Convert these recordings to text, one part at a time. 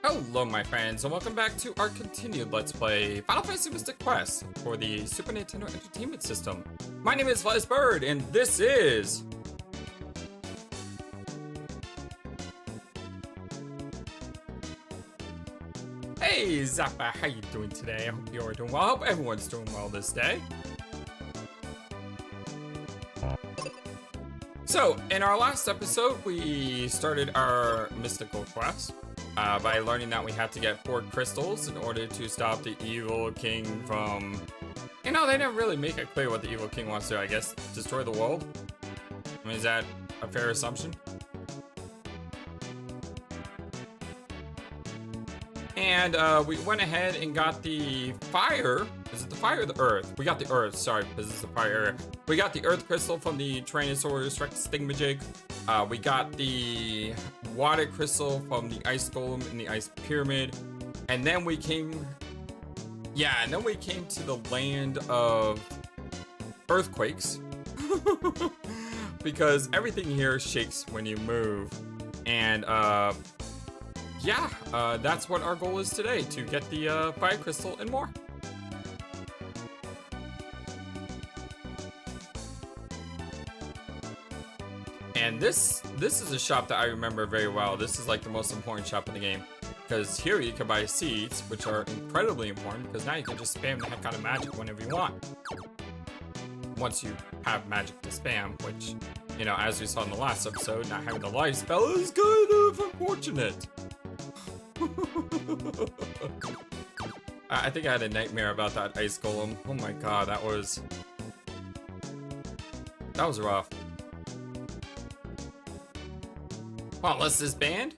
Hello my friends, and welcome back to our continued Let's Play Final Fantasy Mystic Quest for the Super Nintendo Entertainment System. My name is FlightlessBird, and this is... Hey Zappa, how you doing today? I hope you're doing well. I hope everyone's doing well this day. So, in our last episode, we started our mystical quest. By learning that we had to get 4 crystals in order to stop the evil king from... You know, they didn't really make it clear what the evil king wants to, I guess, destroy the world. I mean, is that a fair assumption? And we went ahead and got the fire. Is it the fire or the earth? We got the earth, sorry, because it's the fire. We got the earth crystal from the Tyrannosaurus Rex thingamajig. We got the water crystal from the ice golem in the ice pyramid. And then we came... Yeah, and then we came to the land of earthquakes. Because everything here shakes when you move. And, yeah, that's what our goal is today, to get the fire crystal and more. And this is a shop that I remember very well. This is like the most important shop in the game. Because here you can buy seeds, which are incredibly important, because now you can just spam the heck out of magic whenever you want. Once you have magic to spam, which, you know, as we saw in the last episode, not having the life spell is kind of unfortunate. I think I had a nightmare about that ice golem. Oh my god, that was rough. Well, let's disband.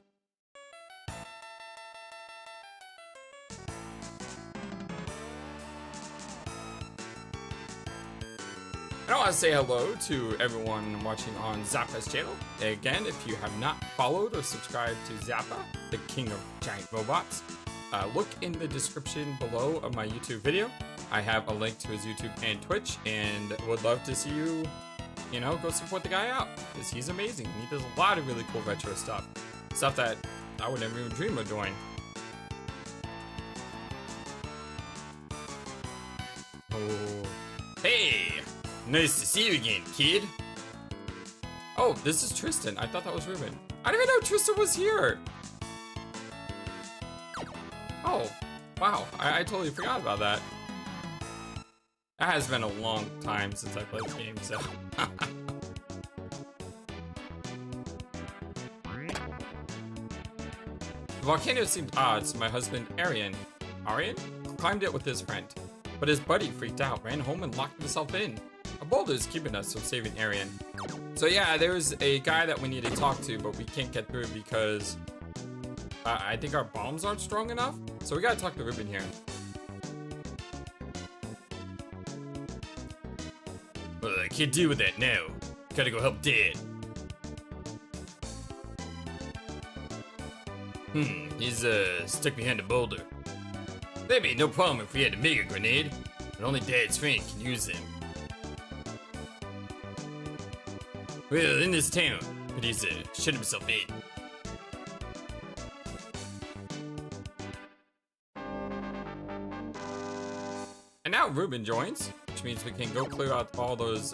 I want to say hello to everyone watching on Zappa's channel. Again, if you have not followed or subscribed to Zappa, the king of giant robots, look in the description below of my YouTube video. I have a link to his YouTube and Twitch, and would love to see you, you know, go support the guy out, because he's amazing. He does a lot of really cool retro stuff. Stuff that I would never even dream of doing. Oh. Hey! Nice to see you again, kid. Oh, this is Tristan. I thought that was Ruben. I didn't even know Tristan was here. Oh, wow. I totally forgot about that. It has been a long time since I played this game, so... The volcano seemed odd, so my husband, Arian, climbed it with his friend. But his buddy freaked out, ran home, and locked himself in. A boulder is keeping us from saving Arian. So yeah, there's a guy that we need to talk to, but we can't get through because I think our bombs aren't strong enough. So we gotta talk to Ruben here. Well, I can't deal with that now. Gotta go help Dad. He's stuck behind a boulder. That'd be no problem if we had a mega grenade, but only Dad's friend can use them. Well, in this town, but he's shut himself in. And now Ruben joins, which means we can go clear out all those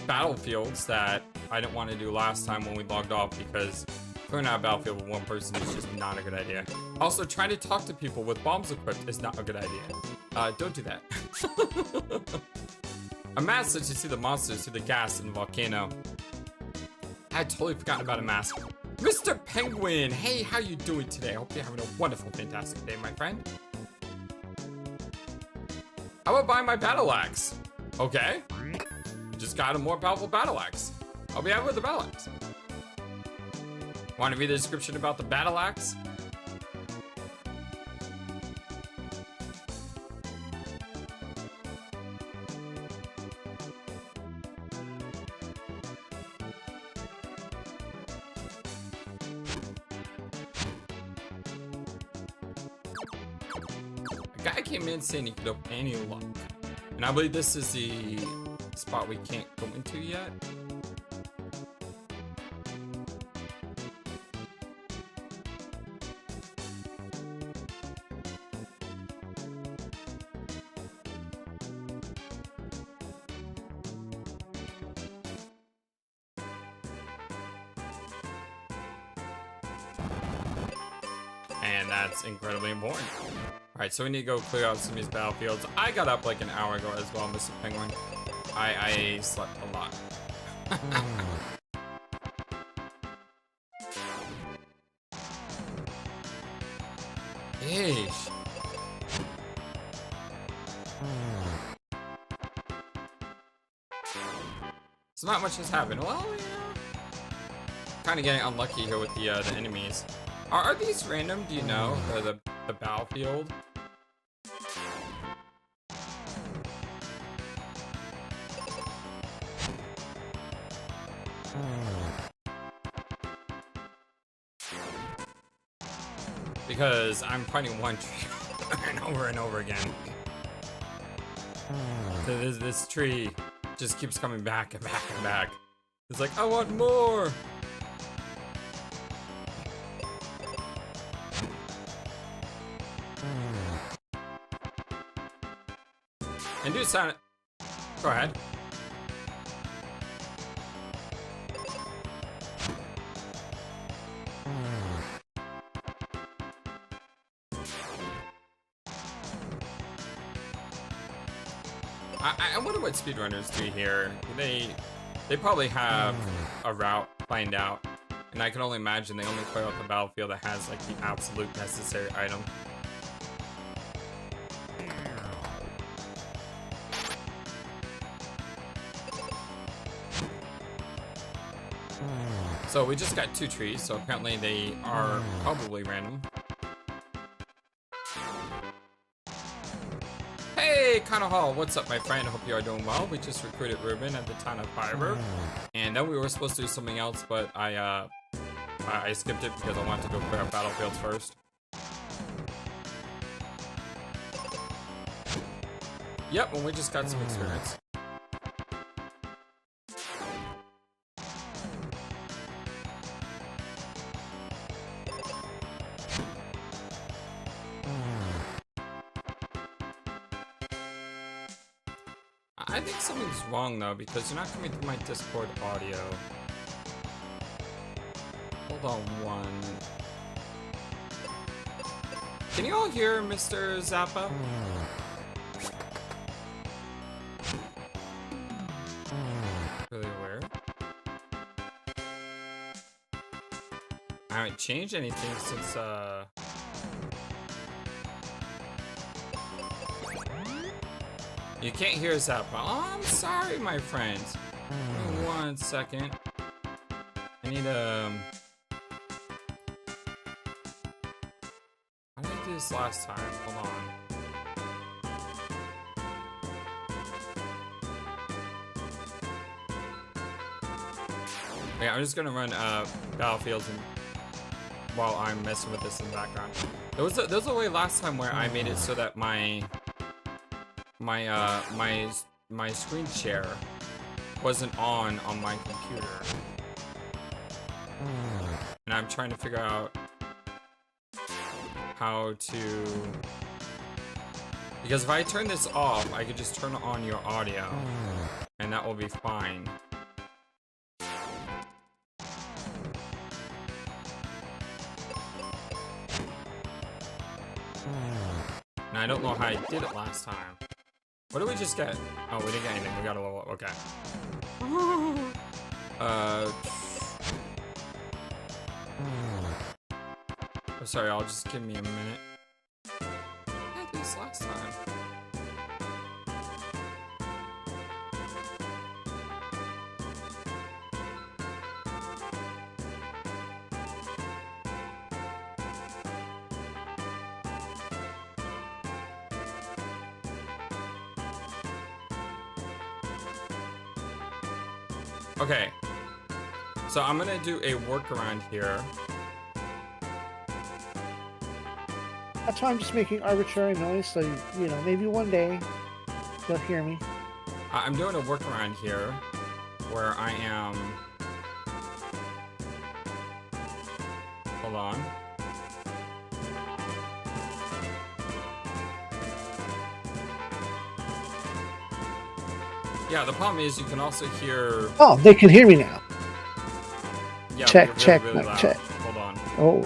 battlefields that I didn't want to do last time when we logged off, because clearing out a battlefield with one person is just not a good idea. Also, trying to talk to people with bombs equipped is not a good idea. Don't do that. A mask lets you see the monsters through the gas in the volcano. I had totally forgotten about a mask. Mr. Penguin! Hey, how you doing today? I hope you're having a wonderful, fantastic day, my friend. How about buying my battle axe? Okay. Just got a more powerful battle axe. I'll be happy with the battle axe. Want to read the description about the battle axe? A guy came in saying he could open any lock. And I believe this is the spot we can't go into yet. And that's incredibly important. Alright, so we need to go clear out some of these battlefields. I got up like an hour ago as well, Mr. Penguin. I slept a lot. Yeesh. So not much has happened. Well, yeah. Kind of getting unlucky here with the enemies. Are these random? Do you know the battlefield? Because I'm fighting one tree over and over again. This tree just keeps coming back and back and back. It's like, I want more! And do sound. Go ahead. I wonder what speedrunners do here. They probably have a route planned out, and I can only imagine they only clear out the battlefield that has like the absolute necessary item. So we just got 2 trees, so apparently they are probably random. Hey, Connor Hall, what's up, my friend? Hope you are doing well. We just recruited Ruben at the town of Firebird, and then we were supposed to do something else, but I skipped it because I wanted to go clear up battlefields first. Yep, and we just got some experience. I think something's wrong though, because you're not coming through my Discord audio. Hold on one. Can you all hear Mr. Zappa? Really weird. I haven't changed anything since you can't hear Zappa. Oh, I'm sorry, my friends. Give me 1 second. I need how did I do this last time? Hold on. Okay, I'm just gonna run battlefields while I'm messing with this in the background. There was a way last time where I made it so that my screen share wasn't on my computer, and I'm trying to figure out how to, because if I turn this off, I could just turn on your audio, and that will be fine. And I don't know how I did it last time. What did we just get? Oh, we didn't get anything. We got a level up. Okay. Oh, sorry, I'll just give me a minute. I did this last time. Okay, so I'm gonna do a workaround here. That's why I'm just making arbitrary noise, so you know, maybe one day you'll hear me. I'm doing a workaround here, where I am. Hold on. Yeah, the problem is you can also hear. Oh, they can hear me now. Yeah, check, really, check, really loud. check. Hold on. Oh.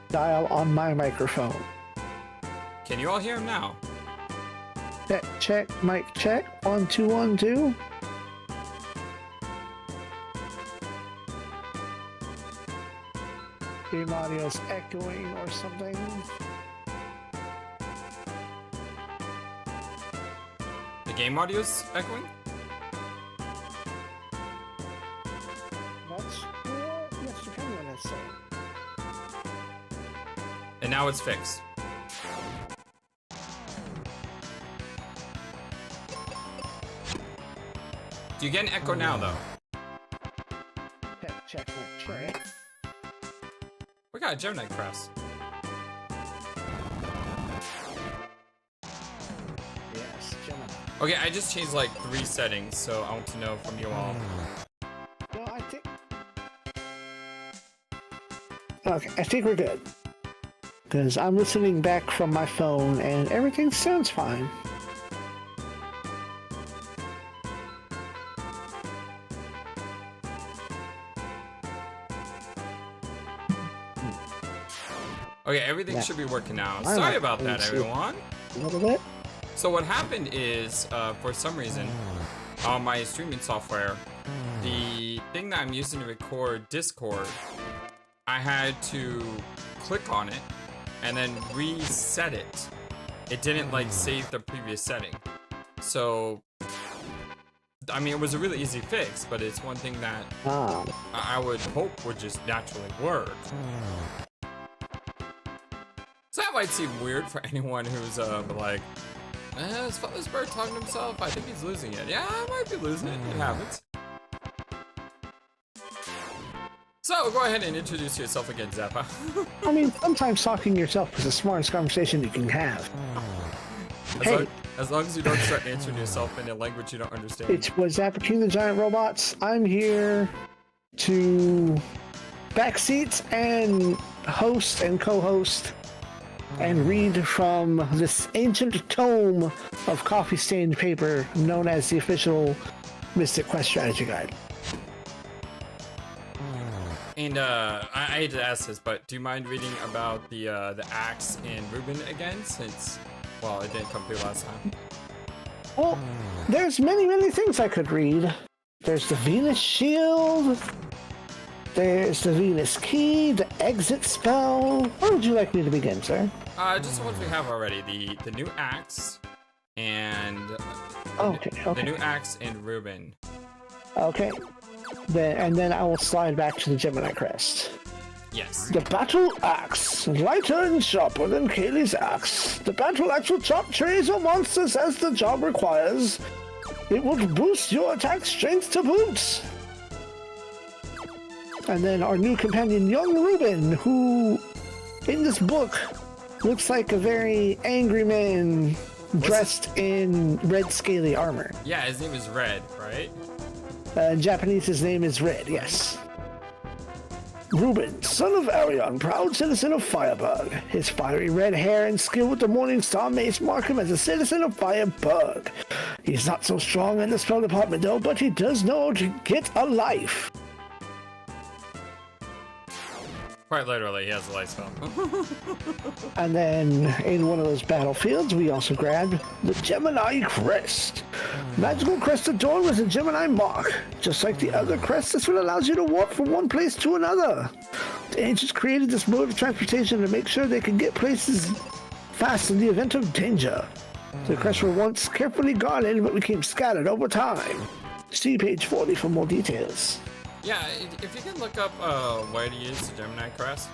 dial on my microphone. Can you all hear him now? Check, check, mic check. 1, 2, 1, 2. Game audio's echoing or something. The game audio's echoing? That's what Mr. Penguin has said. And now it's fixed. Do you get an echo now, though? Check, check, mic check. We got a Gemini crest. Yes, Gemini. Okay, I just changed like 3 settings, so I want to know from you all. Well, I think... Okay, I think we're good. Because I'm listening back from my phone and everything sounds fine. Okay, everything should be working now. Sorry about that, everyone. A little bit. So what happened is, for some reason, on my streaming software, the thing that I'm using to record Discord, I had to click on it and then reset it. It didn't like save the previous setting. So, I mean, it was a really easy fix, but it's one thing that I would hope would just naturally work. So that might seem weird for anyone who's like, is FlightlessBird talking to himself? I think he's losing it. Yeah, I might be losing it. It happens. So go ahead and introduce yourself again, Zappa. I mean, sometimes talking to yourself is the smartest conversation you can have. As long as you don't start answering yourself in a language you don't understand. It was Zappa King the Giant Robots. I'm here to backseat and host and co-host and read from this ancient tome of coffee-stained paper known as the official Mystic Quest Strategy Guide. And I hate to ask this, but do you mind reading about the axe and Reuben again, since, well, it didn't come through last time? Well, there's many things I could read. There's the Venus Shield. There's the Venus Key, the Exit Spell. Where would you like me to begin, sir? Just the ones we have already. The new axe and the new axe and Reuben. Okay. Then I will slide back to the Gemini crest. Yes. The Battle Axe, lighter and sharper than Kaylee's axe. The Battle Axe will chop trees or monsters as the job requires. It will boost your attack strength to boot. And then our new companion, young Reuben, who, in this book, looks like a very angry man dressed in red scaly armor. Yeah, his name is Red, right? In Japanese, his name is Red, yes. Reuben, son of Arion, proud citizen of Firebug. His fiery red hair and skill with the Morning Star mace mark him as a citizen of Firebug. He's not so strong in the spell department though, but he does know to get a life. Quite literally, he has a light spell. And then, in one of those battlefields, we also grabbed the Gemini Crest. Magical crest adorned with a Gemini mark. Just like the other crests, this one allows you to warp from one place to another. The ancients created this mode of transportation to make sure they can get places fast in the event of danger. The crests were once carefully guarded, but became scattered over time. See page 40 for more details. Yeah, if you can look up where to use the Gemini crest,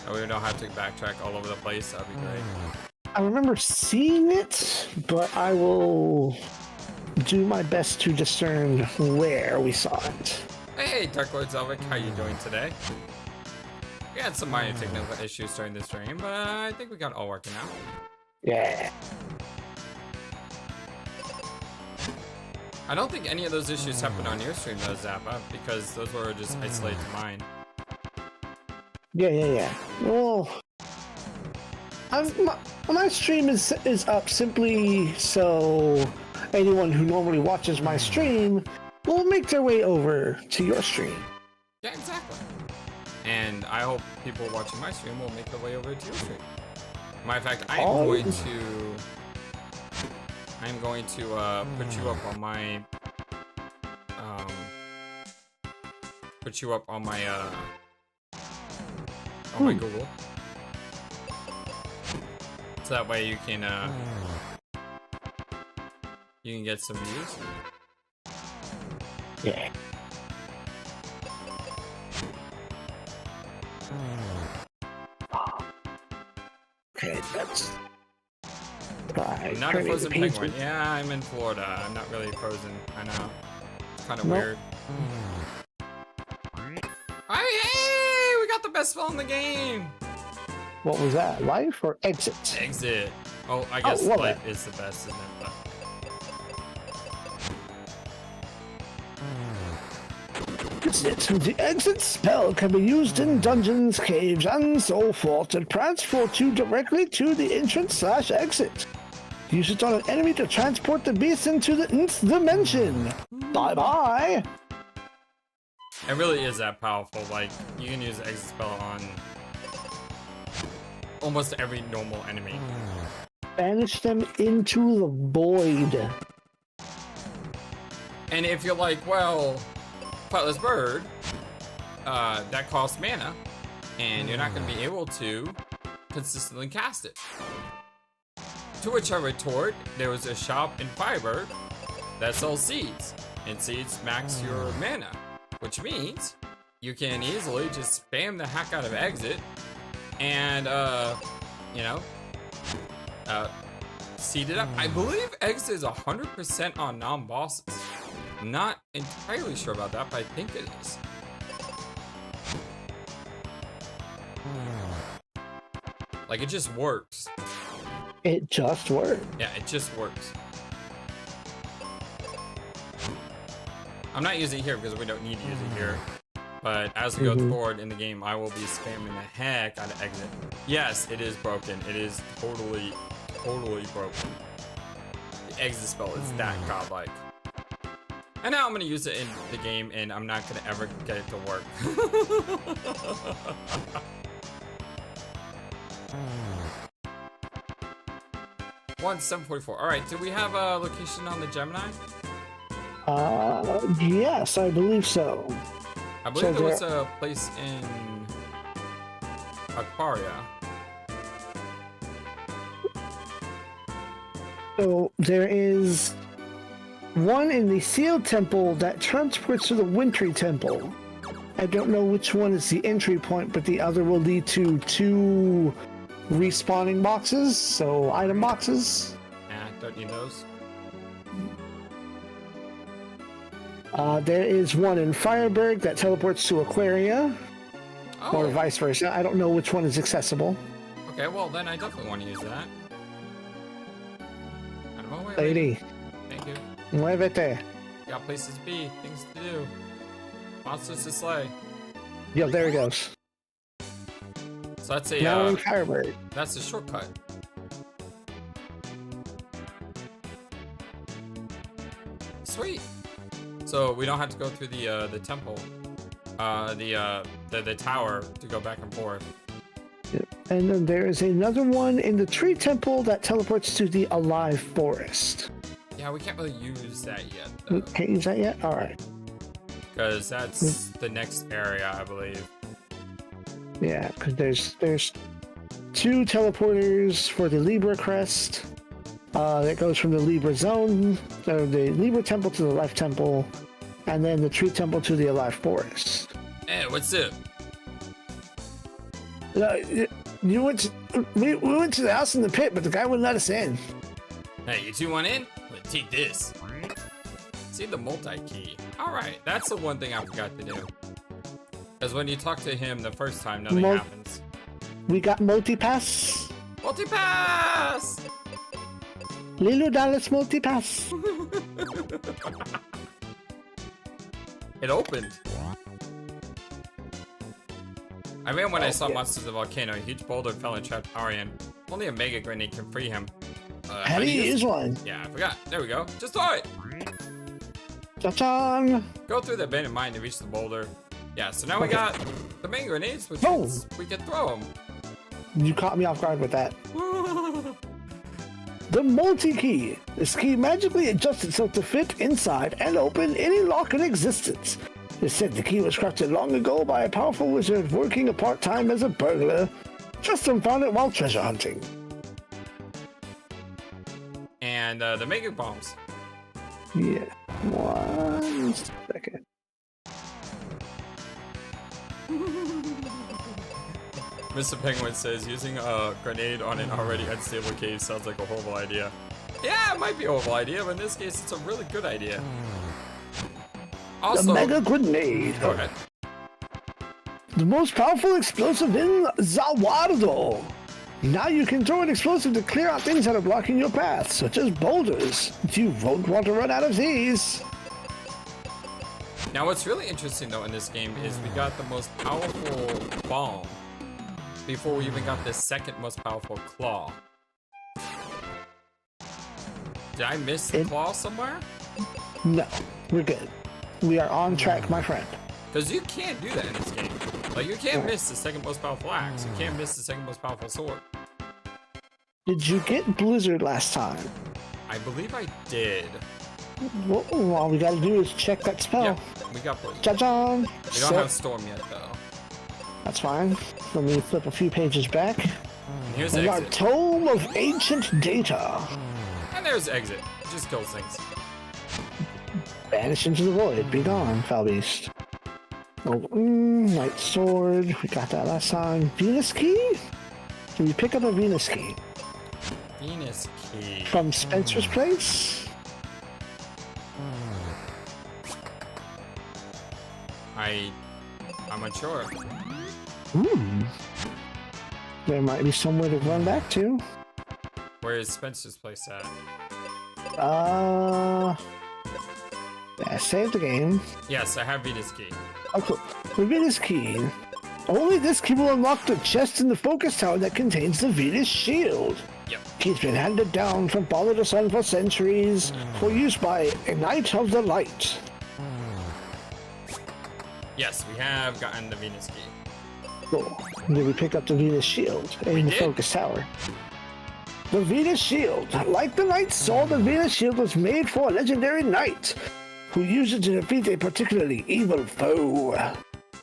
and we don't have to backtrack all over the place, that'd be great. I remember seeing it, but I will do my best to discern where we saw it. Hey, Dark Lord Zelvic, how you doing today? We had some minor technical issues during the stream, but I think we got it all working out. Yeah. I don't think any of those issues happened on your stream though, Zappa, because those were just isolated to mine. Yeah. Well, my stream is up simply so anyone who normally watches my stream will make their way over to your stream. Yeah, exactly. And I hope people watching my stream will make their way over to your stream. Matter of fact, I'm going to put you up on my my Google. So that way you can get some views. Yeah. Okay, that's right. Not a frozen penguin. Yeah, I'm in Florida. I'm not really frozen. I know. It's kind of weird. Hey, we got the best spell in the game. What was that? Life or exit? Exit. Oh, I guess life is the best, isn't it? But... The exit spell can be used in dungeons, caves, and so forth to transport you directly to the entrance/exit. Use it on an enemy to transport the beast into the nth dimension. Bye-bye. It really is that powerful. Like, you can use the exit spell on almost every normal enemy. Banish them into the void. And if you're like, well, FlightlessBird, that costs mana, and you're not going to be able to consistently cast it. To which I retort, there was a shop in Firebird that sells seeds, and seeds max your mana, which means you can easily just spam the heck out of exit and, seed it up. I believe exit is 100% on non-bosses. I'm not entirely sure about that, but I think it is. Like, it just works. It just works. Yeah, it just works. I'm not using it here because we don't need to use it here. But as we go forward in the game, I will be spamming the heck out of exit. Yes, it is broken. It is totally broken. The exit spell is that godlike. And now I'm gonna use it in the game, and I'm not gonna ever get it to work. 744. All right, do we have a location on the Gemini? Yes, I believe so. I believe there was a place in Aquaria. So there is one in the Sealed Temple that transports to the Wintry Temple. I don't know which one is the entry point, but the other will lead to 2 respawning boxes, so item boxes. Nah, don't need those. There is one in Fireberg that teleports to Aquaria, or vice versa. I don't know which one is accessible. Okay, well then I definitely want to use that. Lady. Thank you. Muévete. Got places to be, things to do, monsters to slay. Yo, there he goes. So that's a now in Firebird. That's a shortcut. Sweet. So we don't have to go through the temple, the tower to go back and forth. Yep. And then there is another one in the Tree Temple that teleports to the Alive Forest. Yeah, we can't really use that yet, though. Can't use that yet? Alright. Because that's the next area, I believe. Yeah, because there's 2 teleporters for the Libra Crest. That goes from the Libra Zone, or the Libra Temple to the Life Temple, and then the Tree Temple to the Alive Forest. Hey, what's up? We went to the house in the pit, but the guy wouldn't let us in. Hey, you 2 want in? Well, take this. See the multi-key. Alright, that's the one thing I forgot to do. Because when you talk to him the first time, nothing happens. We got multi-pass. Multi-pass! Lilo Dallas multi-pass. It opened. I ran when I saw monsters of the volcano. A huge boulder fell and trapped Arian. Only a mega grenade can free him. How do you use one? Yeah, I forgot. There we go. Just throw it. Cha-chan! Go through the abandoned mine to reach the boulder. Yeah, so now we got The main grenades, which Oh. means we can throw them. You caught me off guard with that. The multi-key. This key magically adjusts itself to fit inside and open any lock in existence. It's said the key was crafted long ago by a powerful wizard working a part-time as a burglar. Justin found it while treasure hunting. And the mega bombs. Yeah. 1 second. Mr. Penguin says using a grenade on an already unstable cave sounds like a horrible idea. Yeah, it might be a horrible idea, but in this case, it's a really good idea. Also, The mega grenade. Go ahead. The most powerful explosive in Zawardo. Now you can throw an explosive to clear out things that are blocking your path, such as boulders. You won't want to run out of these. Now, what's really interesting though in this game is we got the most powerful bomb before we even got the second most powerful claw. Did I miss the claw somewhere? No, we're good. We are on track, my friend. Because you can't do that in this game. Like, you can't miss the second most powerful axe. You can't miss the second most powerful sword. Did you get Blizzard last time? I believe I did. Well, all we gotta do is check that spell. Yeah, we got Blizzard. Cha-chan! We don't have Storm yet, though. That's fine. Let me flip a few pages back. And here's And our exit. Tome of Ancient Data. And there's exit. Just kills things. Vanish into the void. Be gone, foul beast. Oh, Light sword. We got that last time. Venus key? Can we pick up a Venus key? Venus key. From Spencer's place? I'm unsure. There might be somewhere to run back to. Where is Spencer's place at? Yeah, save the game. Yes, I have Venus key. Okay, the Venus key. Only this key will unlock the chest in the focus tower that contains the Venus shield. Yep. Key's been handed down from Father to Son for centuries for use by a Knight of the Light. Yes, we have gotten the Venus key. Cool. Did we pick up the Venus shield in the did. focus tower? The Venus shield. Like the Knight's sword, the Venus shield was made for a legendary knight who used it to defeat a particularly evil foe.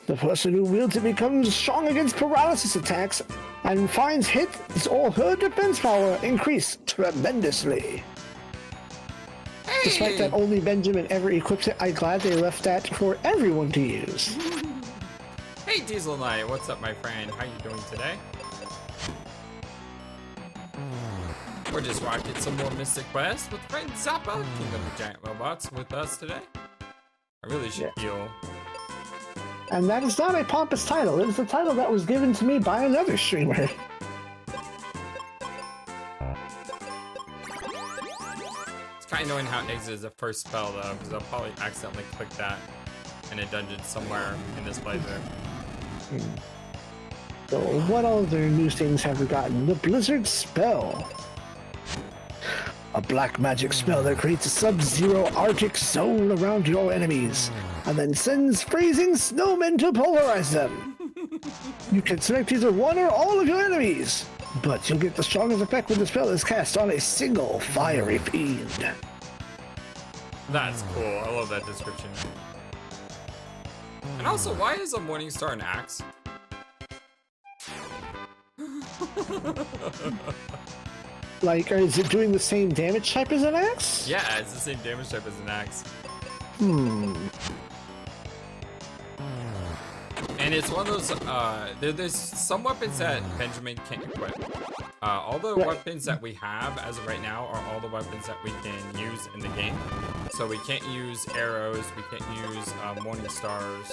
The person who wields it becomes strong against paralysis attacks and finds his or her defense power increase tremendously. Hey! Despite that only Benjamin ever equips it, I'm glad they left that for everyone to use. Hey, Diesel Knight, what's up, my friend? How you doing today? We're just rocking some more Mystic Quest with friend Zappa, King of the Giant Robots, with us today. I really should heal. And that is not a pompous title. It is a title that was given to me by another streamer. It's kind of annoying how exit is the first spell, though, because I'll probably accidentally click that in a dungeon somewhere in this playthrough. So what other new things have we gotten? The Blizzard spell. A black magic spell that creates a sub-zero Arctic zone around your enemies, and then sends freezing snowmen to polarize them. You can select either one or all of your enemies, but you'll get the strongest effect when the spell is cast on a single fiery fiend. That's cool. I love that description. And also, why is a Morning Star an axe? Like, is it doing the same damage type as an axe? Yeah, it's the same damage type as an axe. And it's one of those, there's some weapons that Benjamin can't equip. All the weapons that we have as of right now are all the weapons that we can use in the game. So we can't use arrows, we can't use Morning Stars.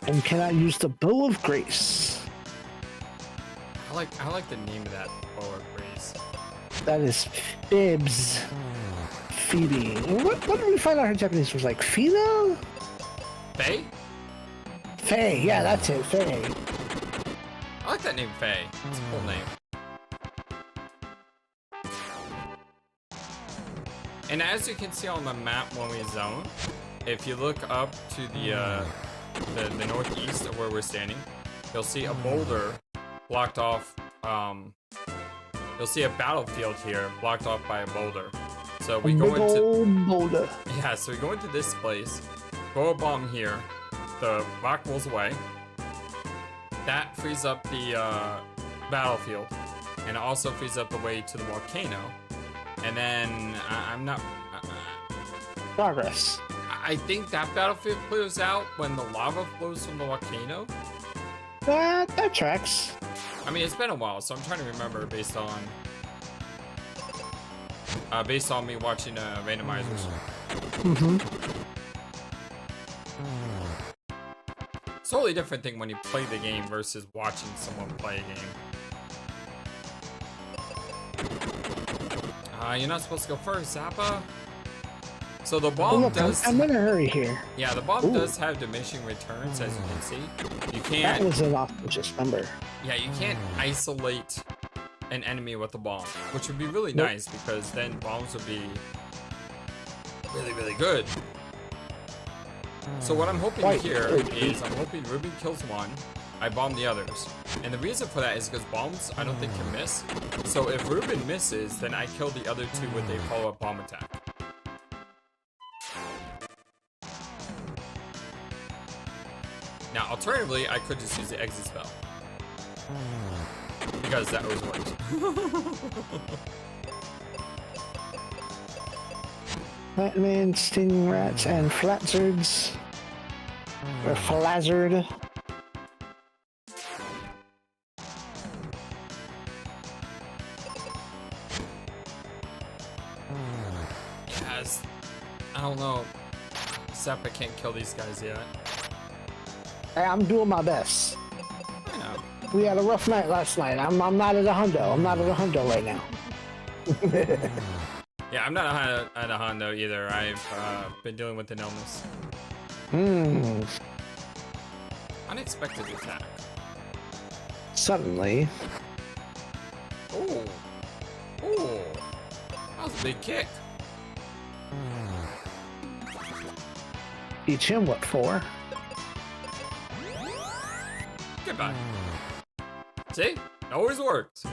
And cannot use the Bow of Grace. I like the name of that Bow of Grace. That is Fibs. Phoebe. What did we find out her Japanese was like? Fina? Faye? Faye, yeah, that's it, Faye. I like that name, Faye. It's a cool name. And as you can see on the map when we zone, if you look up to the the northeast of where we're standing, you'll see a boulder blocked off. You'll see a battlefield here blocked off by a boulder. So we go into boulder. Yeah, so we go into this place, throw a bomb here, the rock rolls away. That frees up the battlefield, and it also frees up the way to the volcano. And then I'm not Progress. I think that battlefield clears out when the lava flows from the volcano. That tracks. I mean, it's been a while, so I'm trying to remember based on me watching randomizers. It's a totally different thing when you play the game versus watching someone play a game. You're not supposed to go first, Zappa. So the bomb does. I'm in a hurry here. Yeah, the bomb does have diminishing returns, as you can see. You can't. That was an auspicious number. Yeah, you can't isolate an enemy with a bomb, which would be really nice because then bombs would be really, really good. So what I'm hoping here is I'm hoping Ruben kills one, I bomb the others. And the reason for that is because bombs I don't think can miss. So if Ruben misses, then I kill the other two with a follow-up bomb attack. Now, alternatively, I could just use the exit spell. Because that always works. Batman, stinging rats, and flatzards. Or flazzard. Yes. I don't know. Except I can't kill these guys yet. Hey, I'm doing my best. I know. We had a rough night last night. I'm not at a hundo. I'm not at a hundo right now. Yeah, I'm not at a hundo either. I've been dealing with an illness. Unexpected attack. Suddenly. Ooh. Ooh. That was a big kick. Each him what for? Goodbye. See? It always works.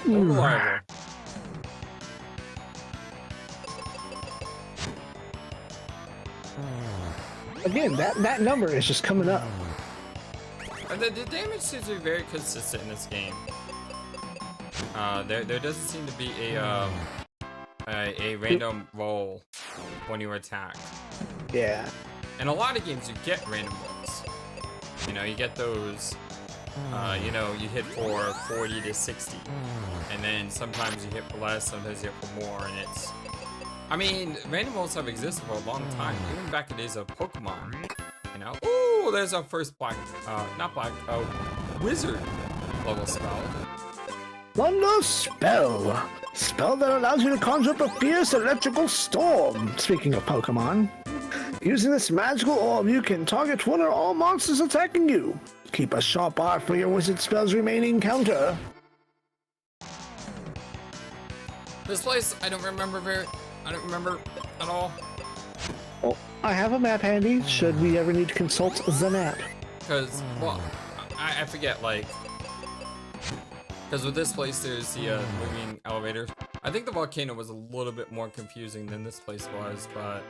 Reliable. Again, that number is just coming up. The damage seems to be very consistent in this game. There doesn't seem to be a random roll when you attack. Yeah. In a lot of games, you get random rolls. You know, you get those. You know, you hit for 40 to 60, and then sometimes you hit for less, sometimes you hit for more, and it's. I mean, random rolls have existed for a long time, even back in the days of Pokemon. You know, ooh, there's our first wizard level spell. Thunder spell. Spell that allows you to conjure up a fierce electrical storm. Speaking of Pokemon, using this magical orb, you can target one or all monsters attacking you. Keep a sharp eye for your wizard spell's remaining counter. This place, I don't remember at all. Oh, I have a map handy, should we ever need to consult the map. Because, well, I forget, like, because with this place, there's the moving elevators. I think the volcano was a little bit more confusing than this place was, but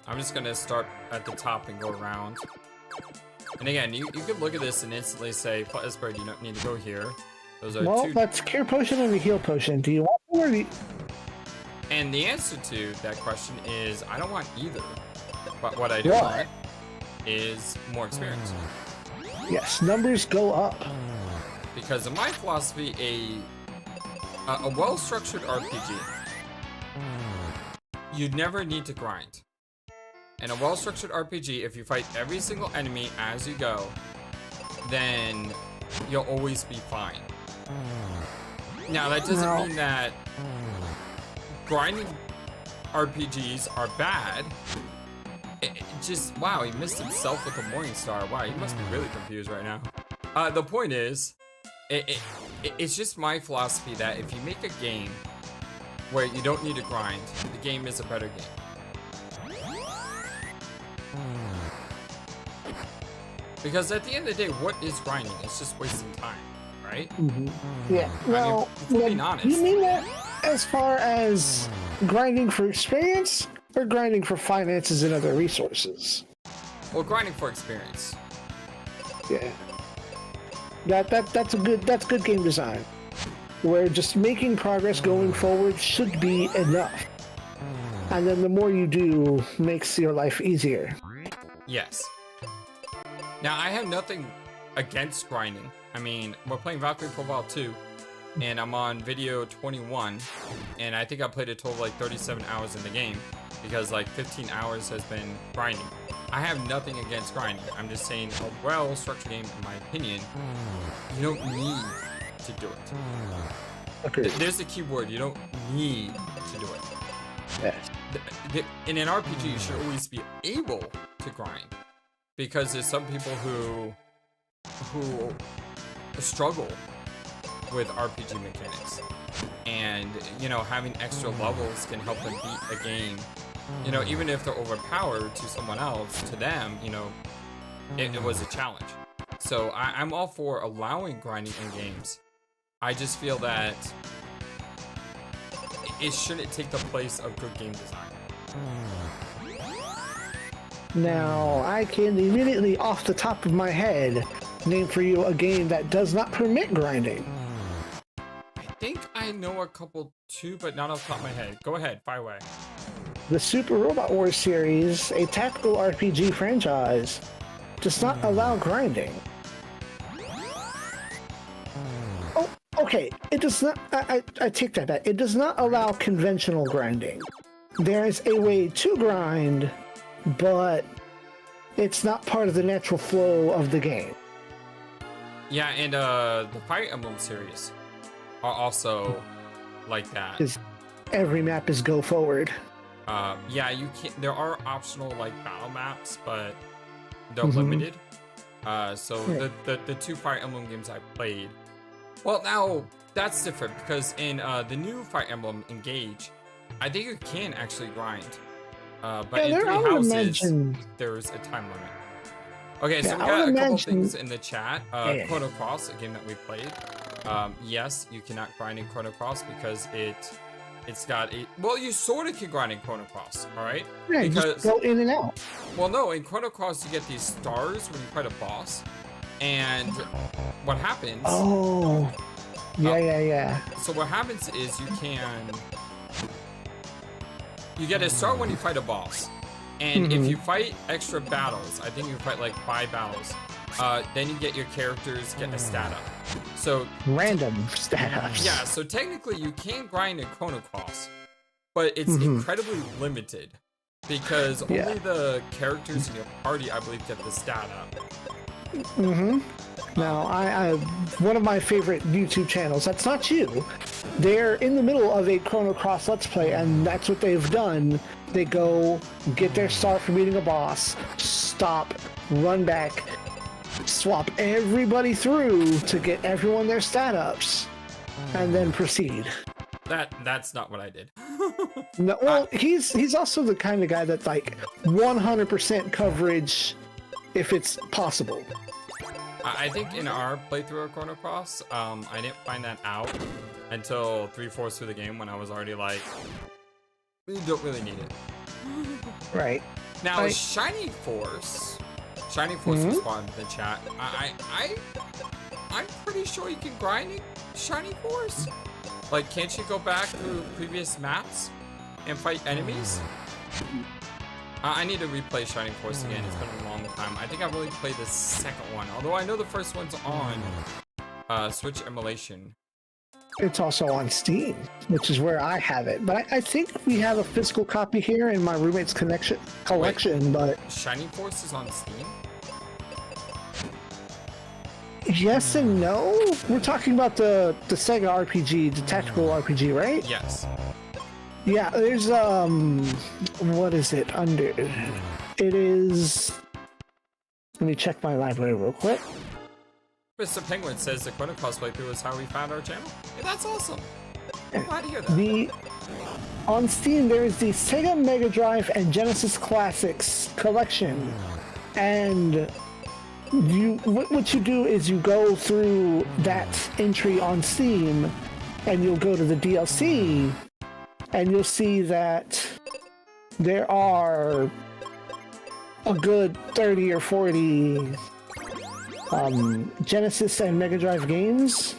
I'm just gonna start at the top and go around. And again, you could look at this and instantly say, FlightlessBird, you don't need to go here. Those are well, that's Cure Potion and a Heal Potion. Do you want one or do you... And the answer to that question is, I don't want either. But what I do want is more experience. Yes, numbers go up. Because in my philosophy, a well-structured RPG, you'd never need to grind. In a well-structured RPG, if you fight every single enemy as you go, then you'll always be fine. Now, that doesn't mean that grinding RPGs are bad. It just, wow, he missed himself with a Morning Star. Wow, he must be really confused right now. The point is, it's just my philosophy that if you make a game where you don't need to grind, the game is a better game. Because at the end of the day, what is grinding? It's just wasting time, right? Yeah. Well, if we're being honest. you mean that as far as grinding for experience or grinding for finances and other resources? Well, grinding for experience. Yeah. That's good game design. Where just making progress going forward should be enough. And then the more you do makes your life easier. Yes. Now, I have nothing against grinding. I mean, we're playing Valkyrie Profile 2, and I'm on video 21, and I think I played a total of like 37 hours in the game, because like 15 hours has been grinding. I have nothing against grinding. I'm just saying a well-structured game, in my opinion, you don't need to do it. Okay. There's the key word. You don't need to do it. Yes. In an RPG, you should always be able to grind, because there's some people who struggle with RPG mechanics, and you know, having extra levels can help them beat a game. You know, even if they're overpowered to someone else, to them, you know, it was a challenge. So I'm all for allowing grinding in games. I just feel that it shouldn't take the place of good game design. Now, I can immediately, off the top of my head, name for you a game that does not permit grinding. I think I know a couple too, but not off the top of my head. Go ahead, fire away. The Super Robot Wars series, a tactical RPG franchise, does not allow grinding. Oh, okay. It does not. I take that back. It does not allow conventional grinding. There is a way to grind, but it's not part of the natural flow of the game. Yeah, and the Fire Emblem series are also like that. Because every map is go forward. Yeah, you can't. There are optional like battle maps, but they're limited. So the two Fire Emblem games I played. Well, now that's different, because in the new Fire Emblem Engage, I think you can actually grind. But in Three Houses, there's a time limit. Okay, so we got a couple things in the chat. Chrono Cross, a game that we played. Yes, you cannot grind in Chrono Cross because it's got a... Well, you sort of can grind in Chrono Cross, alright? Yeah, because just go in and out. Well, no, in Chrono Cross you get these stars when you fight a boss. And what happens... Oh, yeah. So what happens is you get a star when you fight a boss. And if you fight extra battles, I think you fight like 5 battles, then you get your characters get a stat up. So random stat ups. Yeah, so technically you can grind in Chrono Cross, but it's incredibly limited, because only the characters in your party, I believe, get the stat up. Now, I one of my favorite YouTube channels, that's not you, they're in the middle of a Chrono Cross Let's Play, and that's what they've done. They go get their star for beating a boss, stop, run back, swap everybody through to get everyone their stat ups, and then proceed. That's not what I did. No, well, he's also the kind of guy that's like 100% coverage if it's possible. I think in our playthrough of Chrono Cross, I didn't find that out until 3/4 through the game, when I was already like, we don't really need it. Right. Now, Shiny Force responded to the chat. I'm pretty sure you can grind in Shiny Force. Like, can't you go back through previous maps and fight enemies? I need to replay Shining Force again. It's been a long time. I think I've only played the second one, although I know the first one's on Switch emulation. It's also on Steam, which is where I have it. But I think we have a physical copy here in my roommate's collection. Wait, but Shining Force is on Steam? Yes and no. We're talking about the Sega RPG, the tactical RPG, right? Yes. Yeah, there's what is it under? It is. Let me check my library real quick. Mr. Penguin says the Chrono Cross playthrough is how we found our channel. Hey, that's awesome. I'm glad to hear that. On Steam, there is the Sega Mega Drive and Genesis Classics collection, and what you do is you go through that entry on Steam, and you'll go to the DLC, and you'll see that there are a good 30 or 40 Genesis and Mega Drive games,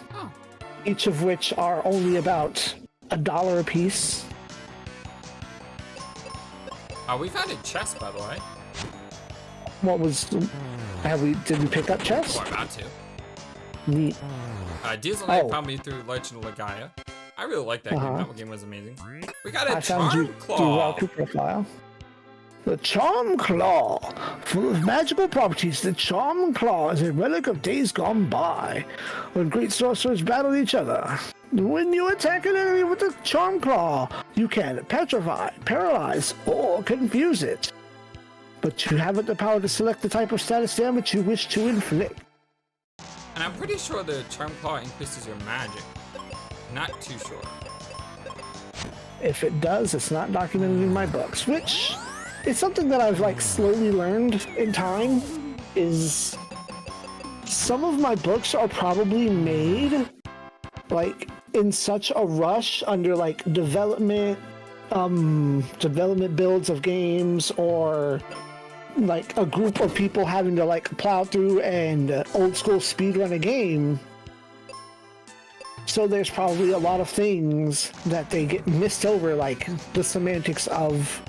each of which are only about $1 a piece. We found a chest, by the way. What was? Did we pick up chest? We're about to. Neat. Diesel Knight found me through Legend of Legaia. I really like that game. That game was amazing. We got a Charm Claw. Profile. The Charm Claw. Full of magical properties, the Charm Claw is a relic of days gone by, when great sorcerers battled each other. When you attack an enemy with the Charm Claw, you can petrify, paralyze, or confuse it. But you haven't the power to select the type of status damage you wish to inflict. And I'm pretty sure the Charm Claw increases your magic. Not too sure. If it does, it's not documented in my books, which is something that I've slowly learned in time. Is some of my books are probably made in such a rush under development builds of games, or a group of people having to plow through and old school speedrun a game. So there's probably a lot of things that they get missed over, like the semantics of,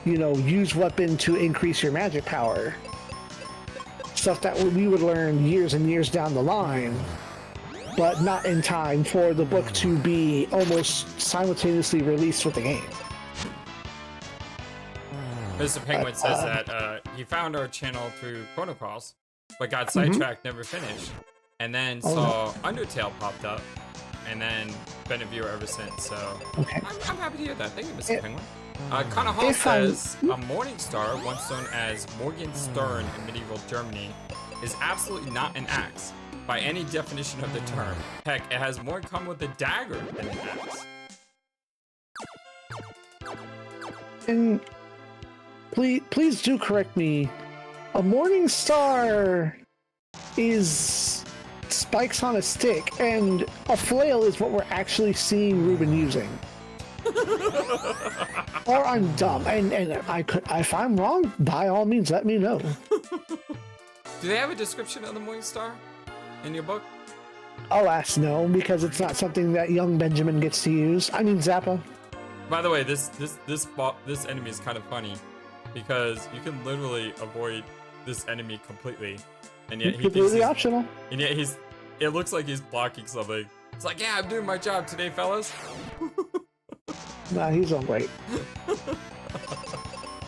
use weapon to increase your magic power. Stuff that we would learn years and years down the line, but not in time for the book to be almost simultaneously released with the game. Mr. Penguin says that he found our channel through Chrono Cross, but got sidetracked, never finished, and then saw Undertale popped up, and then been a viewer ever since. So I'm happy to hear that. Thank you, Mr. Penguin. Connor Hall says a Morning Star, once known as Morgenstern in medieval Germany, is absolutely not an axe by any definition of the term. Heck, it has more in common with a dagger than an axe. And please do correct me. A Morning Star is spikes on a stick, and a flail is what we're actually seeing Ruben using. Or I'm dumb, and if I'm wrong, by all means, let me know. Do they have a description of the Morning Star in your book? Alas, no, because it's not something that young Benjamin gets to use. I mean, Zappa. By the way, this enemy is kind of funny, because you can literally avoid this enemy completely, and yet completely optional. And yet it looks like he's blocking something. It's like, yeah, I'm doing my job today, fellas. Nah, he's all right.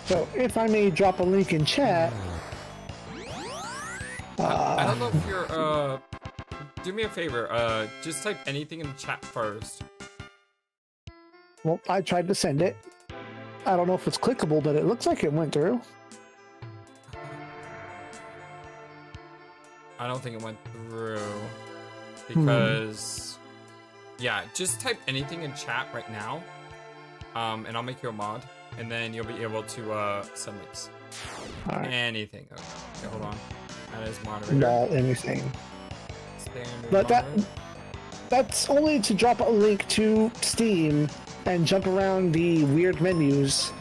So, if I may drop a link in chat. I don't know if you're, do me a favor, just type anything in the chat first. Well, I tried to send it. I don't know if it's clickable, but it looks like it went through. I don't think it went through, because, yeah, just type anything in chat right now. And I'll make you a mod, and then you'll be able to send links. Right. Anything. Okay, hold on. That is moderator. Not anything. Standard but moderator. that's only to drop a link to Steam and jump around the weird menus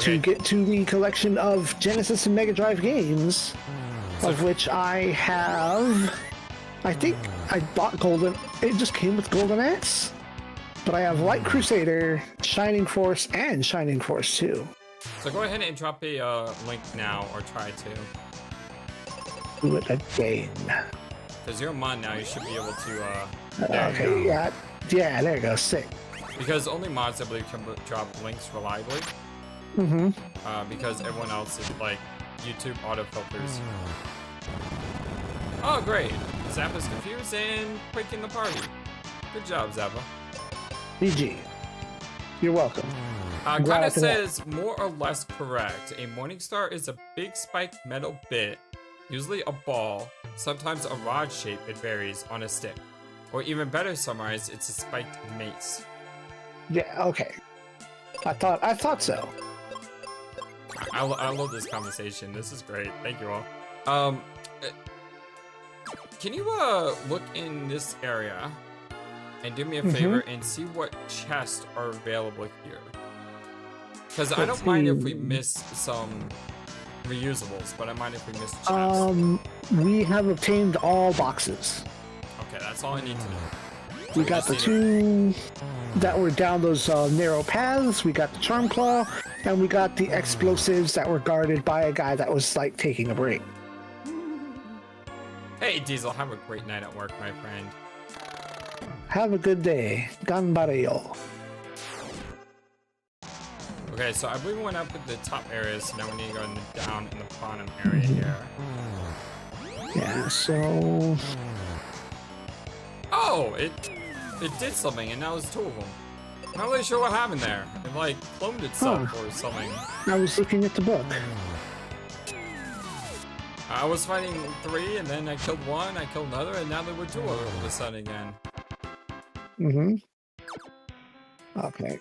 to get to the collection of Genesis and Mega Drive games, of which I have. I think I bought Golden. It just came with Golden Axe. But I have Light Crusader, Shining Force, and Shining Force 2. So go ahead and drop a link now, or try to. Do it again. Because you're a mod now, you should be able to, okay, yeah, there you go, sick. Because only mods, I believe, can drop links reliably. Because everyone else is, YouTube auto-filters. Oh, great. Zappa's confused and breaking the party. Good job, Zappa. GG. You're welcome. Kinda says, more or less correct. A Morning Star is a big spiked metal bit, usually a ball, sometimes a rod shape, it varies, on a stick. Or even better summarized, it's a spiked mace. Yeah, okay. I thought so. I love this conversation. This is great. Thank you all. Can you look in this area and do me a favor and see what chests are available here? Because I don't mind if we miss some reusables, but I mind if we miss chests. We have obtained all boxes. Okay, that's all I need to know. So We got the two that were down those narrow paths. We got the charm claw, and we got the explosives that were guarded by a guy that was like taking a break. Hey Diesel, have a great night at work, my friend. Have a good day. Ganbareo. Okay, so I believe we went up at the top area, so now we need to go down in the bottom area here. Yeah, so... Oh, it did something, and now there's two of them. I'm not really sure what happened there. It like cloned itself or something. I was looking at the book. I was fighting three, and then I killed one, I killed another, and now there were two all of a sudden again. Okay.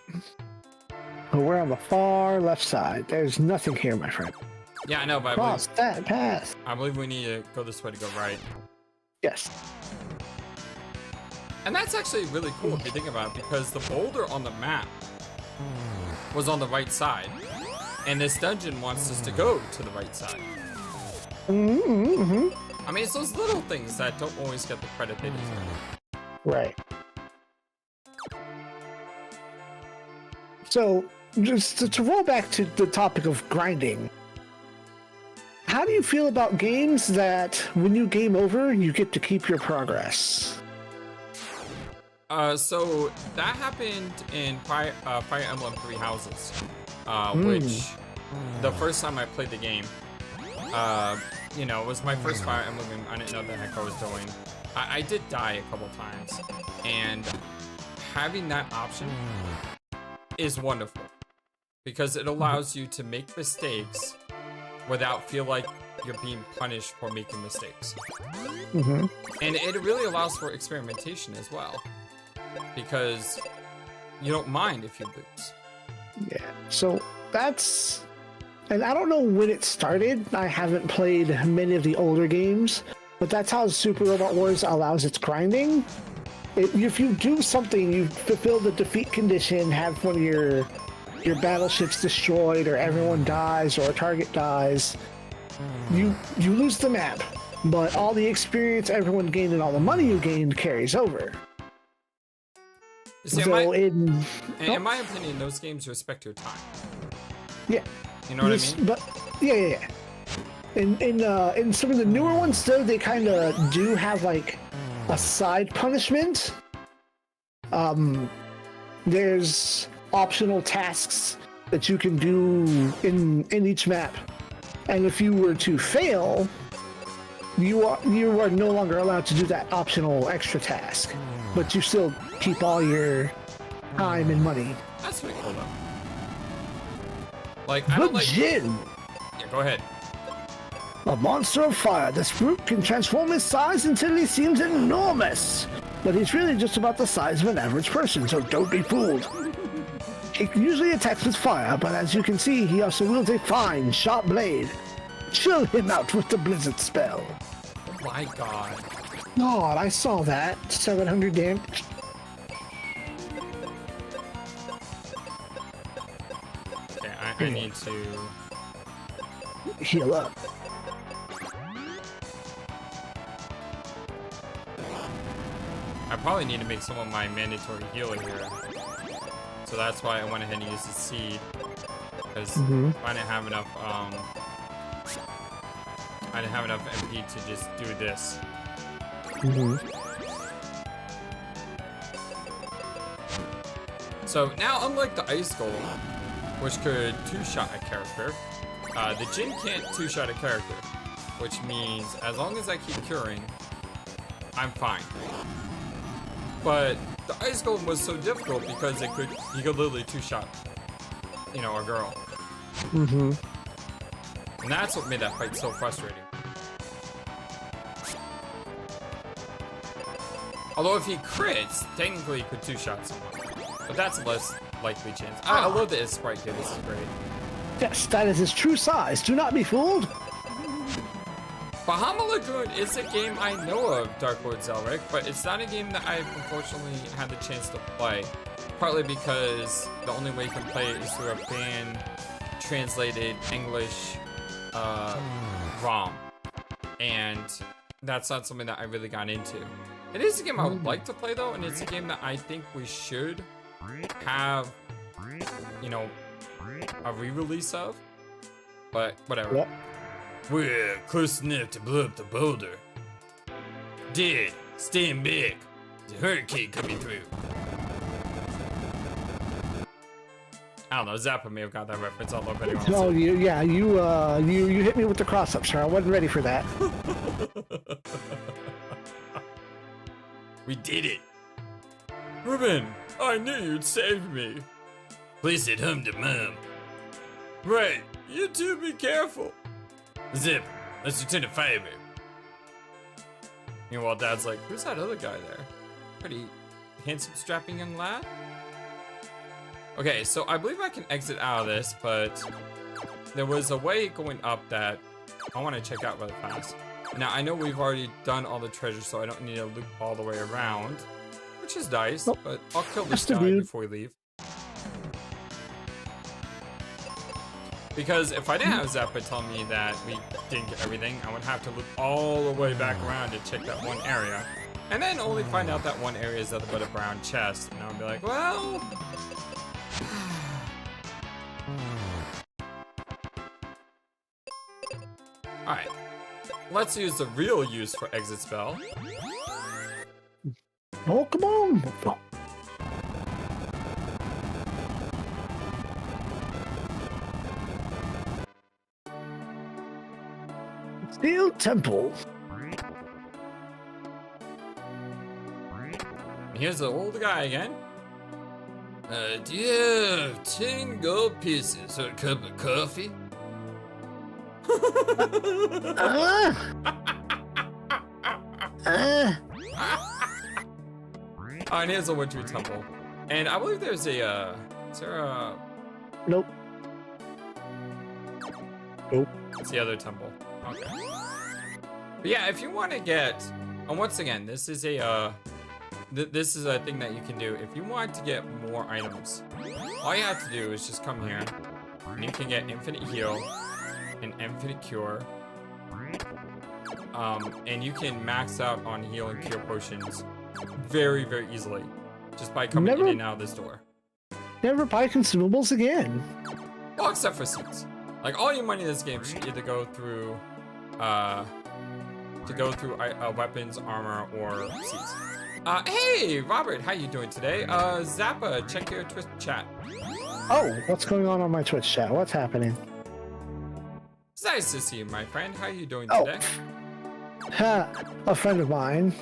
Well, we're on the far left side. There's nothing here, my friend. Yeah, I know, but Cross that path. I believe we need to go this way to go right. Yes. And that's actually really cool if you think about it, because the boulder on the map was on the right side, and this dungeon wants us to go to the right side. I mean, it's those little things that don't always get the credit they deserve. Right. So, just to roll back to the topic of grinding, how do you feel about games that when you game over, you get to keep your progress? So that happened in Fire Emblem Three Houses, which the first time I played the game, you know, it was my first Fire Emblem game. I didn't know the heck I was doing. I did die a couple times, and having that option is wonderful because it allows you to make mistakes without feel like you're being punished for making mistakes. And it really allows for experimentation as well, because you don't mind if you lose. Yeah, so that's... And I don't know when it started. I haven't played many of the older games, but that's how Super Robot Wars allows its grinding. If you do something, you fulfill the defeat condition, have one of your battleships destroyed, or everyone dies, or a target dies, you lose the map, but all the experience everyone gained and all the money you gained carries over. See, So in my opinion, those games respect your time. Yeah. You know what I mean? But yeah. In some of the newer ones, though, they kind of do have like a side punishment. There's optional tasks that you can do in each map, and if you were to fail, you are no longer allowed to do that optional extra task, but you still keep all your time and money. That's pretty cool though. Like, I don't like... Jin! Yeah, go ahead. A monster of fire. This brute can transform his size until he seems enormous. But he's really just about the size of an average person, so don't be fooled. He usually attacks with fire, but as you can see, he also wields a fine, sharp blade. Chill him out with the blizzard spell. Oh my god. God, I saw that. 700 damage. Okay, I need to... Heal up. I probably need to make someone my mandatory healer here. So that's why I went ahead and used the seed. Because I didn't have enough, I didn't have enough MP to just do this. So now, unlike the Ice Golem, which could two-shot a character, the Jin can't two-shot a character. Which means, as long as I keep curing, I'm fine. But the Ice Golem was so difficult because he could literally two-shot, you know, a girl. And that's what made that fight so frustrating. Although if he crits, technically he could two-shot someone. but that's a less likely chance. I love the sprite here. This is great. Yes, that is his true size. Do not be fooled. Bahama Lagoon is a game I know of, Dark Lord Zelric, but it's not a game that I've unfortunately had the chance to play. Partly because the only way you can play it is through a fan-translated English ROM. And that's not something that I really got into. It is a game I would like to play, though, and it's a game that I think we should have, you know, a re-release of. But whatever. Yep. We're close enough to blow up the boulder. Dad, stand back. There's a hurricane coming through. I don't know, Zappa may have got that reference, although if anyone Oh, you hit me with the cross-up, sir. I wasn't ready for that. We did it. Ruben, I knew you'd save me. Please sit home to Mom. Right, you two be careful. Zip, let's return to fire. Meanwhile, Dad's like, who's that other guy there? Pretty handsome, strapping young lad? Okay, so I believe I can exit out of this, but there was a way going up that I want to check out really fast. Now, I know we've already done all the treasures, so I don't need to loop all the way around, which is nice, but I'll kill this guy before we leave. Because if I didn't have Zappa tell me that we didn't get everything, I would have to loop all the way back around to check that one area. And then only find out that one area is nothing but a brown chest. And I'll be like, well... Alright. Let's use the real use for exit spell. Oh, come on! Steel Temple. Here's the old guy again. Do you have 10 gold pieces or a cup of coffee? And here's the Wintry Temple. And I believe there's a, is there a... Nope. Nope. It's the other temple. Okay. But yeah, if you want to get, and once again, this is a, this is a thing that you can do. If you want to get more items, all you have to do is just come here, and you can get infinite heal, and infinite cure, and you can max out on heal and cure potions very, very easily, just by coming in and out of this door. Never buy consumables again. Well, except for seeds. Like, all your money in this game should either go through, weapons, armor, or seeds. Hey, Robert, how you doing today? Zappa, check your Twitch chat. Oh, what's going on my Twitch chat? What's happening? It's nice to see you, my friend. How you doing today? A friend of mine,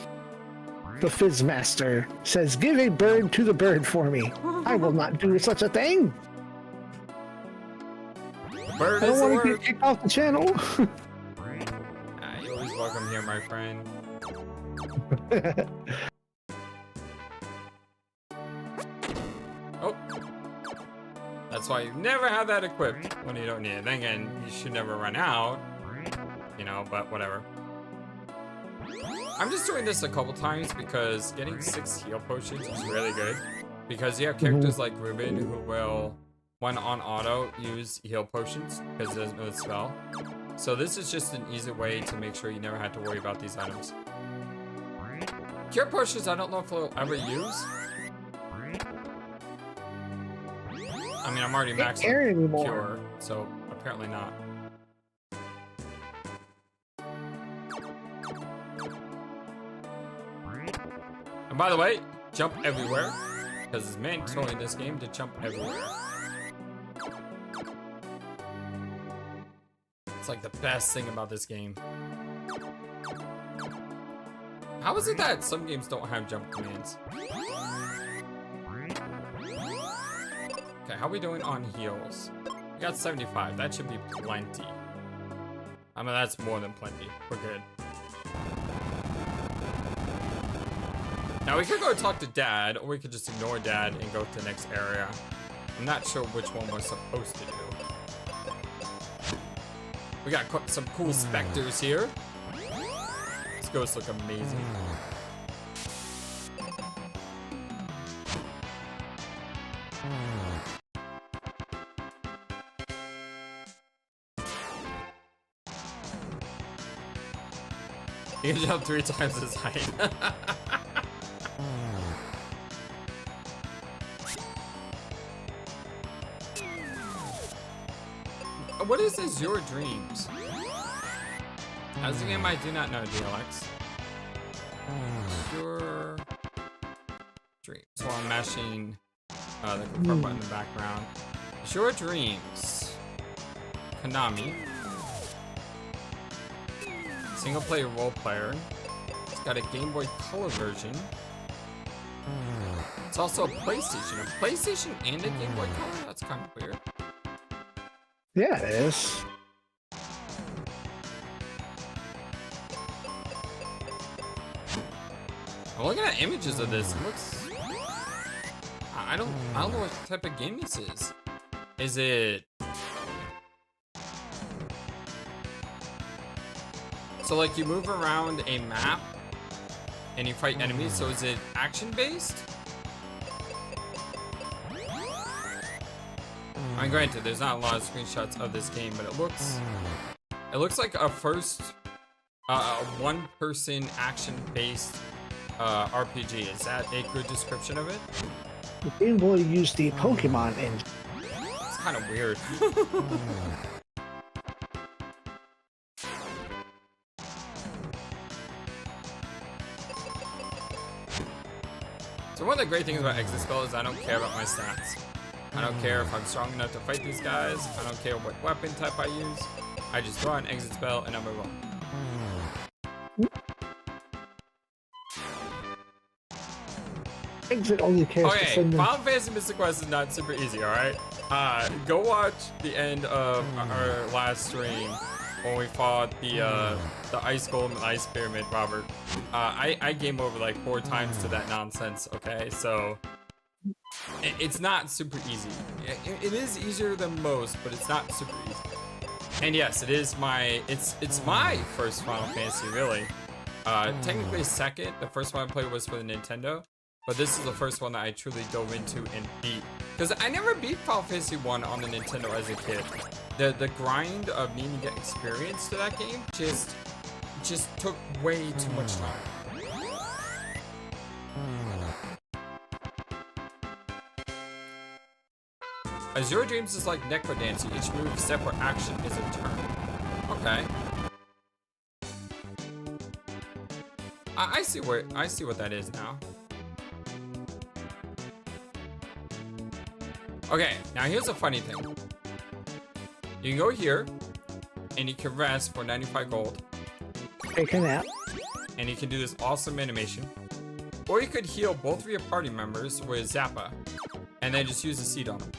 the Fizz Master, says, give a bird to the bird for me. I will not do such a thing. Bird I is the don't want to word. get kicked off the channel. You're always welcome here, my friend. Oh. That's why you never have that equipped when you don't need it. Then again, you should never run out. You know, but whatever. I'm just doing this a couple times because getting 6 heal potions is really good. Because you have characters like Ruben who will, when on auto, use heal potions because it doesn't know the spell. So this is just an easy way to make sure you never have to worry about these items. Cure potions, I don't know if I'll ever use. I mean, I'm already maxed on cure, so apparently not. And by the way, jump everywhere, because it's mandatory in this game to jump everywhere. It's like the best thing about this game. How is it that some games don't have jump commands? Okay, how are we doing on heals? We got 75. That should be plenty. I mean, that's more than plenty. We're good. Now we could go talk to Dad, or we could just ignore Dad and go to the next area. I'm not sure which one we're supposed to do. We got some cool specters here. These ghosts look amazing. You can jump 3 times his height. What is this? Your Dreams? As a game I do not know, DLX. Your Dreams. While I'm mashing the confirm button in the background. Your Dreams. Konami. Single player role player. It's got a Game Boy Color version. It's also a PlayStation. A PlayStation and a Game Boy Color? That's kind of weird. Yeah, it is. I'm looking at images of this. It looks. I don't know what type of game this is. Is it? So like you move around a map and you fight enemies. So is it action based? I mean, granted, there's not a lot of screenshots of this game, but it looks like a first one-person action-based RPG. Is that a good description of it? The Game Boy used the Pokemon engine. It's kind of weird. So one of the great things about Exit Spell is I don't care about my stats. I don't care if I'm strong enough to fight these guys. I don't care what weapon type I use. I just throw an Exit Spell and I move on. Exit only cares to Okay, send them. Final Fantasy Mystic Quest is not super easy, alright? Go watch the end of our last stream when we fought the Ice Golem and Ice Pyramid, Robert. I game over like 4 times to that nonsense, okay? So, it's not super easy. It is easier than most, but it's not super easy. And yes, it's my first Final Fantasy, really. Technically second. The first one I played was for the Nintendo. But this is the first one that I truly dove into and beat. Because I never beat Final Fantasy 1 on the Nintendo as a kid. The grind of needing to get experience to that game just took way too much time. Azure Dreams is like Necrodancy. Each move, step, or action is a turn. Okay. I see what that is now. Okay, now here's a funny thing. You can go here, and you can rest for 95 gold. Take a nap. And you can do this awesome animation. Or you could heal both of your party members with Zappa, and then just use a seed on them.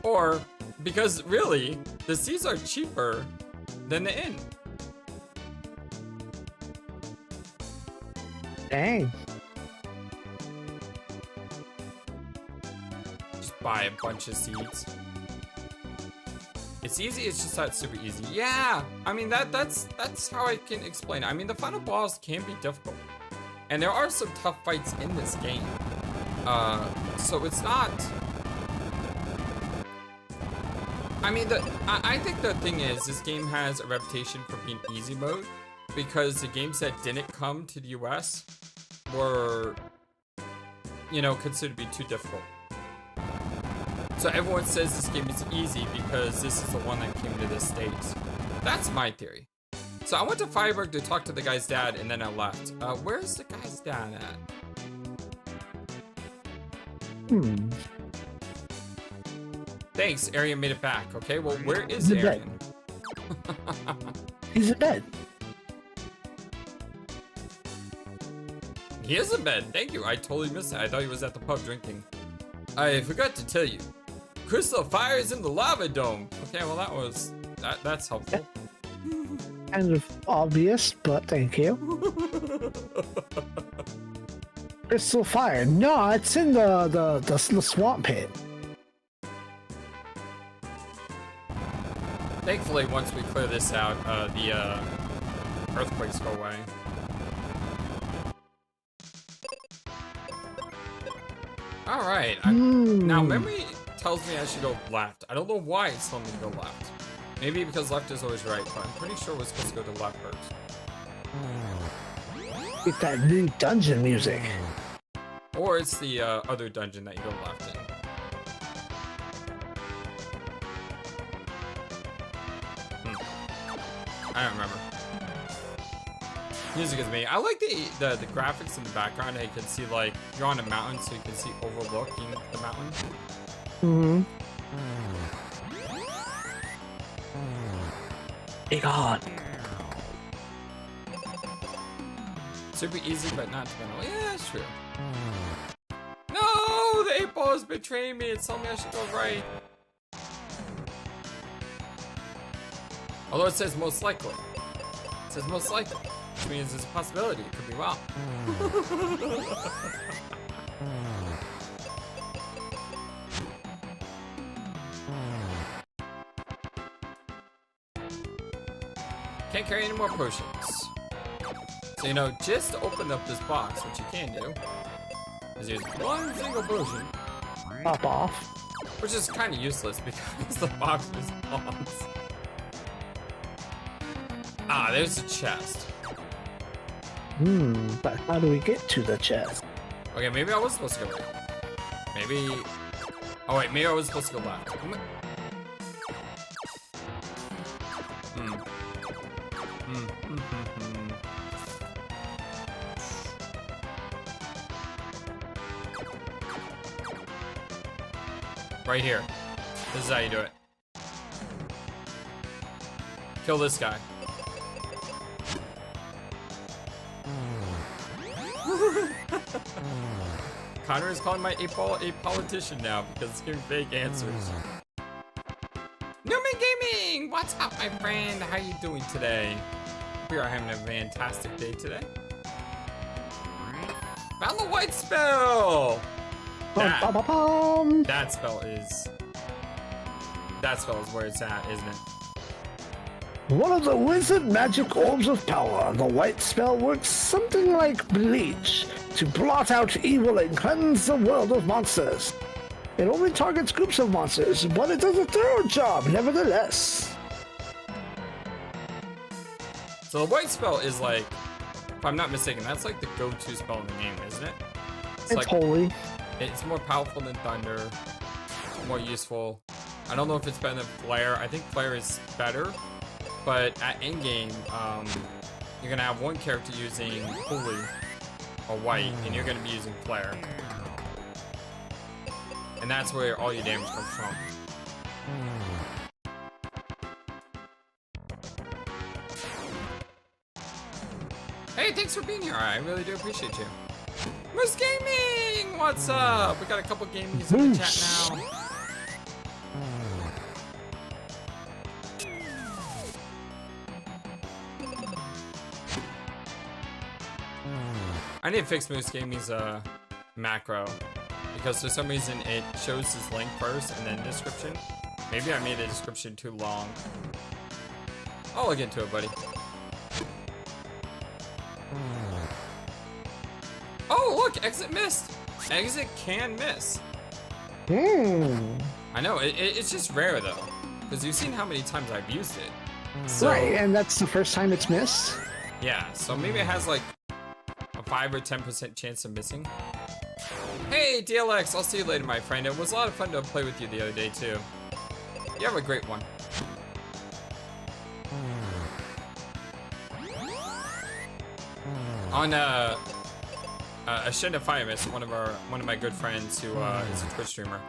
Or, because really, the seeds are cheaper than the inn. Dang. Just buy a bunch of seeds. It's easy, it's just not super easy. Yeah, I mean, that's how I can explain it. I mean, the final boss can be difficult. And there are some tough fights in this game. So it's not... I mean, I think the thing is, this game has a reputation for being easy mode because the games that didn't come to the US were, you know, considered to be too difficult. So everyone says this game is easy because this is the one that came to the States. That's my theory. So I went to Fireberg to talk to the guy's dad and then I left. Where's the guy's dad at? Thanks, Arian made it back. Okay, well, where is Arian? He's in bed. He is in bed. Thank you. I totally missed it. I thought he was at the pub drinking. I forgot to tell you. Crystal fire is in the lava dome. Okay, well, that's helpful. kind of obvious, but thank you. Crystal fire. No, it's in the swamp pit. Thankfully, once we clear this out, the earthquakes go away. Alright, now memory tells me I should go left. I don't know why it's telling me to go left. Maybe because left is always right, but I'm pretty sure we're supposed to go to left first. Get that new dungeon music. Or it's the other dungeon that you go left in. I don't remember. Music is me. I like the graphics in the background. You can see like you're on a mountain, so you can see overlooking the mountain. Mm-hmm. Big on. Super easy, but not too many. Yeah, that's true. No, the 8-ball is betraying me. It's telling me I should go right. Although it says most likely. It says most likely. Which means there's a possibility. It could be wrong. Can't carry any more potions. So, you know, just to open up this box, which you can do, is use one single potion. Pop off. Which is kind of useless because the box responds. Ah, there's a chest. But how do we get to the chest? Okay, maybe I was supposed to go right. Maybe... Oh wait, maybe I was supposed to go left. Right here. This is how you do it. Kill this guy. Connor is calling my 8-ball a politician now because it's giving fake answers. Newman Gaming! What's up, my friend? How you doing today? We are having a fantastic day today. Battle White Spell! That spell is where it's at, isn't it? One of the wizard magic orbs of power. The white spell works something like bleach to blot out evil and cleanse the world of monsters. It only targets groups of monsters, but it does a thorough job nevertheless. So the white spell is like, if I'm not mistaken, that's like the go-to spell in the game, isn't it? It's like, holy. It's more powerful than thunder, more useful. I don't know if it's better than flare. I think flare is better, but at endgame, you're gonna have one character using holy or white, and you're gonna be using flare, and that's where all your damage comes from. Hey, thanks for being here. I really do appreciate you. Moose Gaming! What's up? We got a couple gamings in the chat now. I need to fix Moose Gaming's macro because for some reason it shows his link first and then description. Maybe I made the description too long. I'll look into it, buddy. Oh, look, exit missed. Exit can miss. I know, it's just rare though, because you've seen how many times I've used it. So, right, and that's the first time it's missed? Yeah, so maybe it has like a 5 or 10% chance of missing. Hey, DLX, I'll see you later, my friend. It was a lot of fun to play with you the other day too. You have a great one. On Ashinda Firemis, one of my good friends who is a Twitch streamer,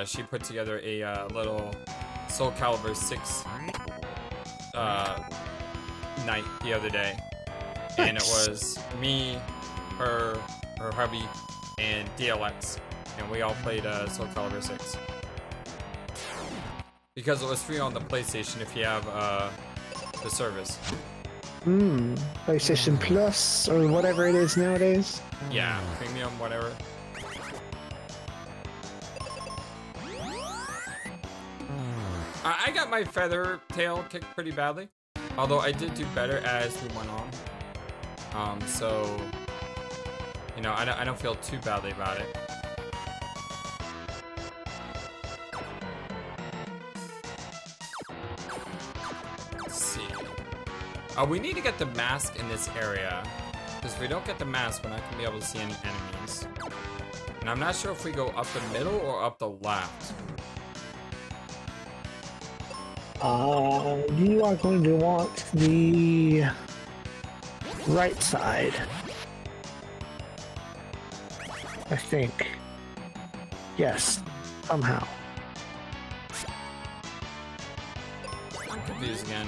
she put together a little Soul Calibur 6 night the other day, and it was me, her hubby, and DLX, and we all played Soul Calibur 6 because it was free on the PlayStation if you have the service. PlayStation Plus or whatever it is nowadays. Yeah, premium, whatever. I got my feather tail kicked pretty badly, although I did do better as we went on. So you know, I don't feel too badly about it. Let's see. We need to get the mask in this area, because if we don't get the mask, we're not gonna be able to see any enemies. And I'm not sure if we go up the middle or up the left. You are going to want the right side, I think. Yes, somehow. I'm confused again.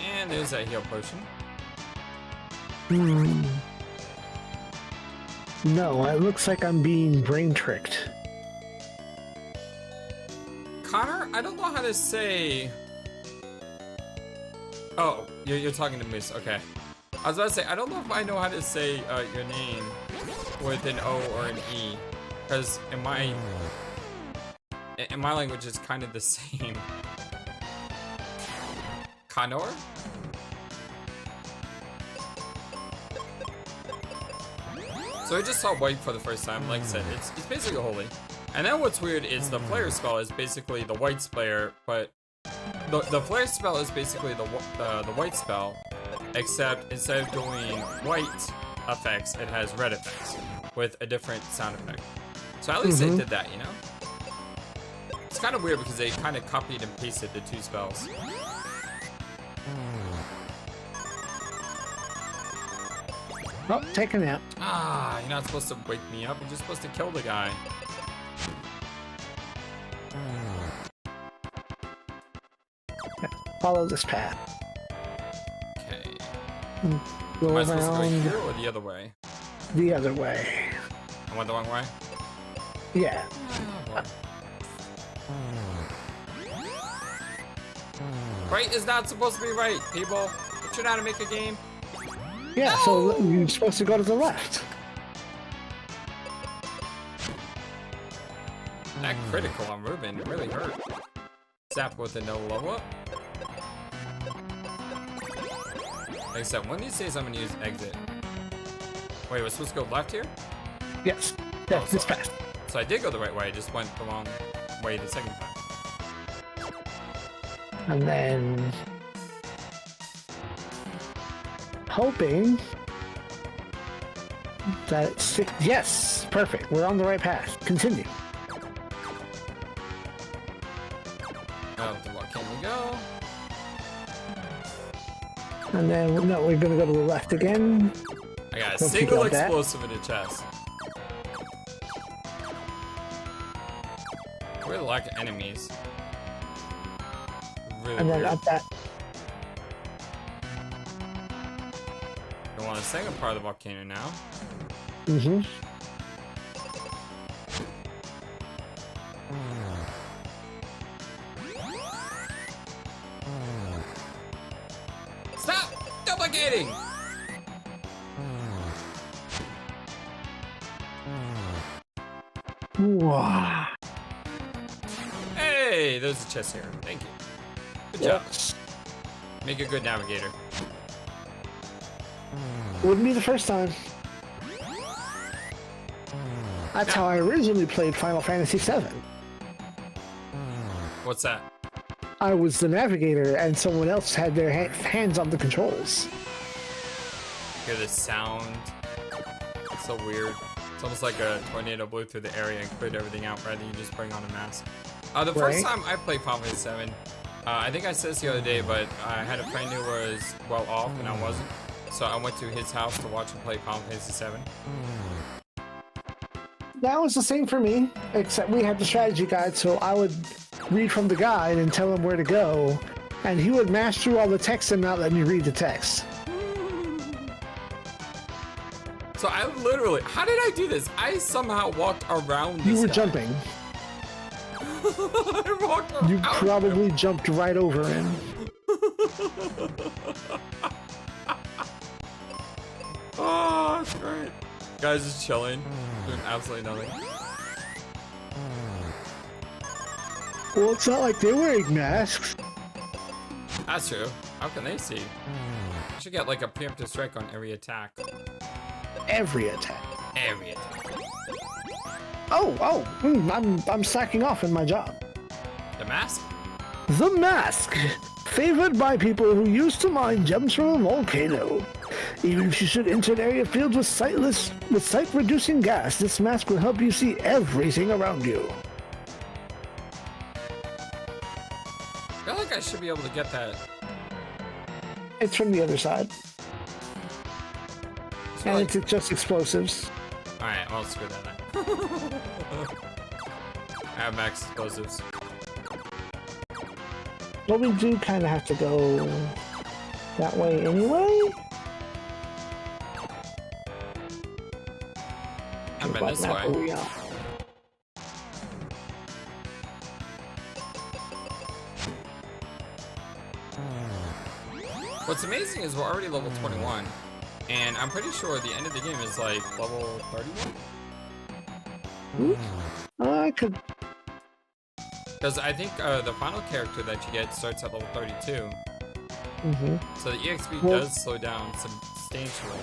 And there's that heal potion. No, it looks like I'm being brain tricked. Connor, I don't know how to say... Oh, you're talking to Moose, okay. I was about to say, I don't know if I know how to say your name with an O or an E. Because in my language, it's kind of the same. Connor? So I just saw white for the first time. Like I said, it's basically holy. And then what's weird is the flare spell is basically the white flare, but the flare spell is basically the white spell, except instead of doing white effects, it has red effects with a different sound effect. So at least they did that, you know? It's kind of weird because they kind of copied and pasted the two spells. Oh, take a nap. Ah, you're not supposed to wake me up. You're just supposed to kill the guy. Follow this path. Okay. Go Am I supposed to go around here or the other way? the other way. I went the wrong way? Yeah. Right is not supposed to be right, people. Don't you know how to make a game? Yeah, so you're supposed to go to the left. That critical on Ruben really hurt. Zap with another level up. Like I said, one of these days I'm gonna use exit. Wait, we're supposed to go left here? Yes. That's this path. So I did go the right way, I just went the wrong way the second time. And then... hoping... that it's... Yes! Perfect. We're on the right path. Continue. Oh, the volcano we go. And then, no, we're gonna go to the left again. I got a Once you single got that. explosive in the chest. We're lack of enemies. Really And then weird. up that... I want a second part of the volcano now. Mm-hmm. Stop duplicating! Wow. Hey, there's a chest here. Thank you. Good job. Yes. Make a good navigator. Wouldn't be the first time. That's how I originally played Final Fantasy VII. What's that? I was the navigator and someone else had their hands on the controls. Hear this sound. It's so weird. It's almost like a tornado blew through the area and cleared everything out rather than you just bring on a mask. The first time I played Final Fantasy VII, I think I said this the other day, but I had a friend who was well off and I wasn't. So I went to his house to watch him play Final Fantasy VII. That was the same for me, except we had the strategy guide, so I would read from the guide and tell him where to go, and he would mash through all the text and not let me read the text. So I literally, how did I do this? I somehow walked around this You were guy. jumping. I walked around You him. probably jumped right over him. Oh, it's great. Guys just chilling, doing absolutely nothing. Well, it's not like they're wearing masks. That's true. How can they see? You should get like a preemptive strike on every attack. Every attack. Every attack. I'm slacking off in my job. The mask? The mask, favored by people who used to mine gems from a volcano. Even if you should enter an area filled with sight-reducing gas, this mask will help you see everything around you. I feel like I should be able to get that. It's from the other side. So And like... it's just explosives. Alright, well, screw that then. I have max explosives. Well, we do kind of have to go that way anyway. I've been this way. We are. What's amazing is we're already level 21, and I'm pretty sure the end of the game is like level 31. I could. Because I think the final character that you get starts at level 32. So the EXP does slow down substantially.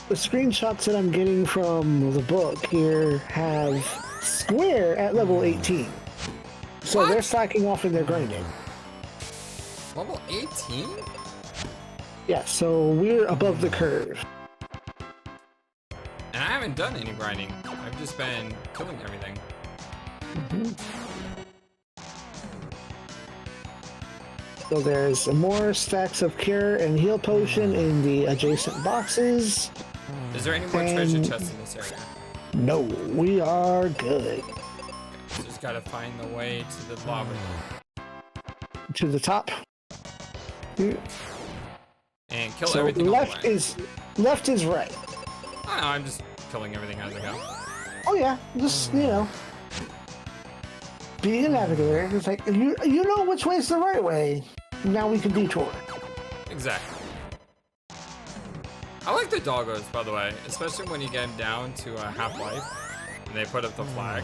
The screenshots that I'm getting from the book here have Square at level 18. So What? they're slacking off in their grinding. Level 18? Yeah, so we're above the curve. And I haven't done any grinding. I've just been killing everything. So there's more stacks of cure and heal potion in the adjacent boxes. Is there any more treasure chests in this area? No, we are good. So just gotta find the way to the lava. To the top. And kill So everything on left the way. left is right. I don't know, I'm just killing everything as I go. Oh yeah, just being a navigator. It's like you know which way is the right way. Now we can detour. Exactly. I like the doggos, by the way, especially when you get them down to half-life and they put up the flag.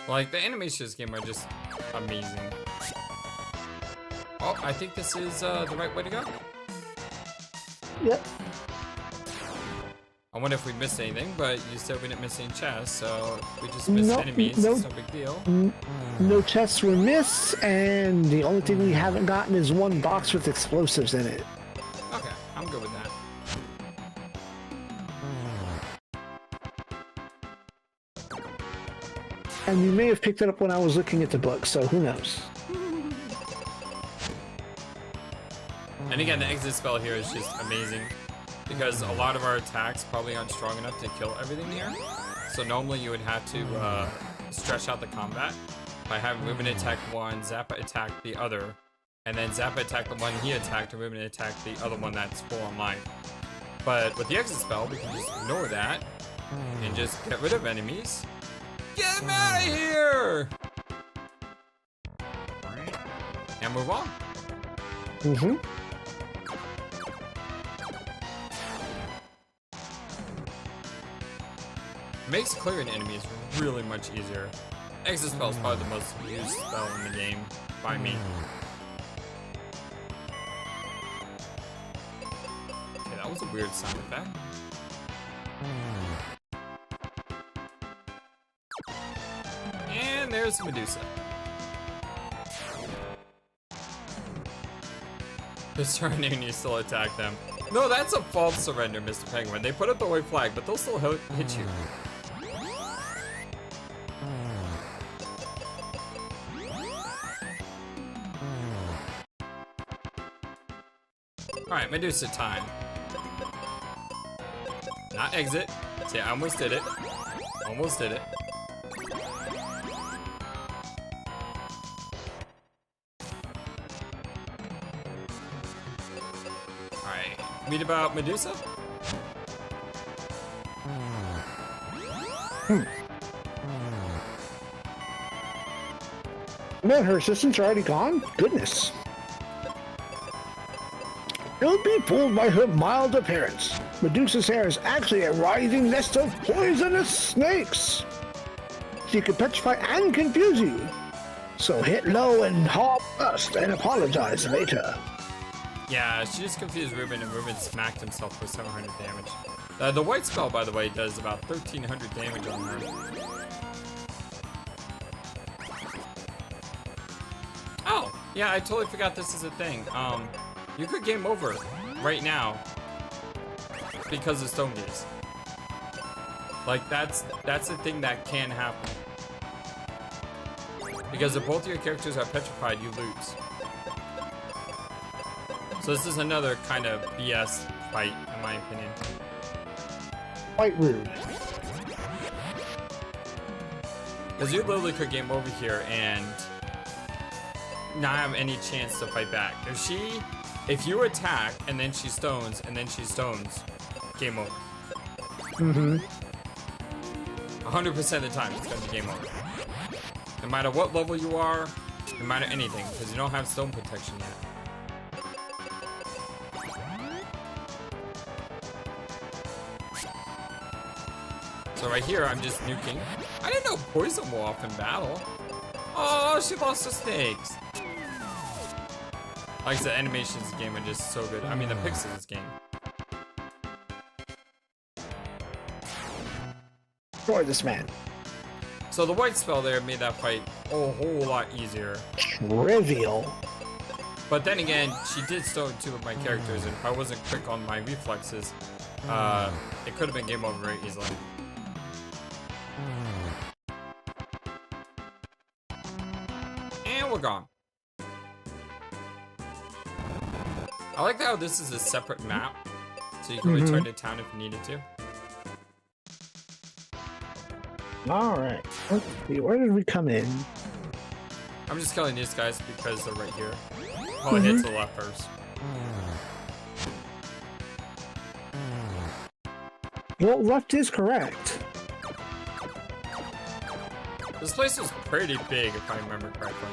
Like, the animations of this game are just amazing. Oh, I think this is the right way to go. Yep. I wonder if we missed anything, but you said we didn't miss any chests, so if we just missed enemies, it's no big deal. No chests were missed, and the only thing we haven't gotten is one box with explosives in it. Okay, I'm good with that. And you may have picked it up when I was looking at the book, so who knows? And again, the exit spell here is just amazing because a lot of our attacks probably aren't strong enough to kill everything here. So normally you would have to stretch out the combat by having Ruben attack one, Zappa attack the other, and then Zappa attack the one he attacked and Ruben attack the other one that's full on life. But with the exit spell, we can just ignore that and just get rid of enemies. Get him out of here! And move on. Makes clearing enemies really much easier. Exit spell is probably the most used spell in the game by me. Okay, that was a weird sound effect. And there's Medusa. This turn and you still attack them. No, that's a false surrender, Mr. Penguin. They put up the white flag, but they'll still hit you. Alright, Medusa time. Not exit. See, I almost did it. Almost did it. Alright, read about Medusa? Man, her assistants are already gone? Goodness. Don't be fooled by her mild appearance. Medusa's hair is actually a writhing nest of poisonous snakes. She can petrify and confuse you. So hit low and hop first and apologize later. Yeah, she just confused Ruben, and Ruben smacked himself for 700 damage. The white spell, by the way, does about 1,300 damage on her. Oh, yeah, I totally forgot this is a thing. You could game over right now because of Stone Gaze. Like, that's the thing that can happen. Because if both your characters are petrified, you lose. So this is another kind of BS fight, in my opinion. Quite rude. Because you literally could game over here and not have any chance to fight back. If you attack and then she stones and then she stones, game over. 100% of the time, it's gonna be game over. No matter what level you are, no matter anything, because you don't have stone protection yet. So right here, I'm just nuking. I didn't know poison will off in battle. Oh, she lost the snakes. Like I said, animations in this game are just so good. I mean, the pixels in this game. Destroy this man. So the white spell there made that fight a whole lot easier. Trivial. But then again, she did stone two of my characters, and if I wasn't quick on my reflexes, it could have been game over very easily. And we're gone. I like how this is a separate map, so you can return to town if you needed to. Alright. Let's see, where did we come in? I'm just killing these guys because they're right here. Oh, it hits the left first. Well, left is correct. This place is pretty big, if I remember correctly.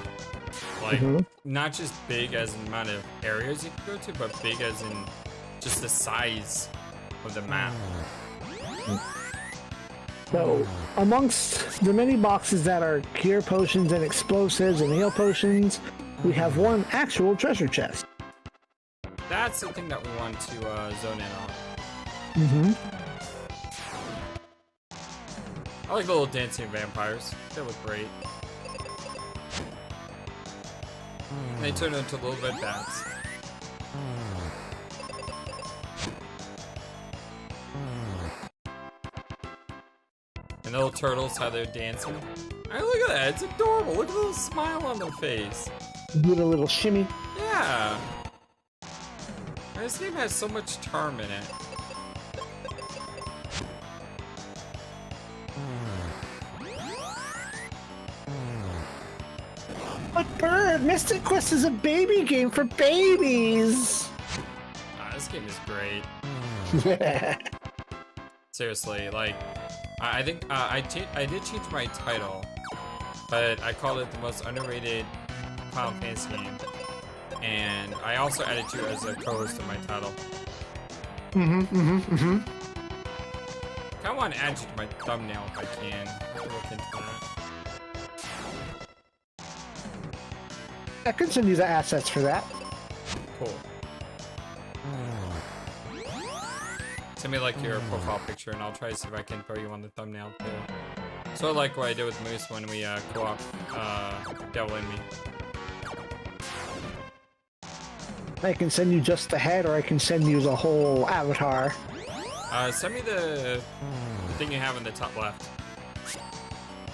Like, not just big as in the amount of areas you can go to, but big as in just the size of the map. So, amongst the many boxes that are cure potions and explosives and heal potions, we have one actual treasure chest. That's the thing that we want to zone in on. I like the little dancing vampires. They look great. And they turn into little red bats. And the little turtles, how they're dancing. I look at that, it's adorable. Look at the little smile on their face. Give it a little shimmy. Yeah. And this game has so much charm in it. But Bird, Mystic Quest is a baby game for babies. This game is great. Seriously, like, I think I did change my title, but I called it the most underrated Final Fantasy game, and I also added you as a co-host in my title. I kind of want to add you to my thumbnail if I can. I have to look into that. I can send you the assets for that. Cool. Send me like your profile picture, and I'll try to see if I can throw you on the thumbnail too. So like what I did with Moose when we co-op Devil in Me. I can send you just the head, or I can send you the whole avatar. Send me the thing you have in the top left.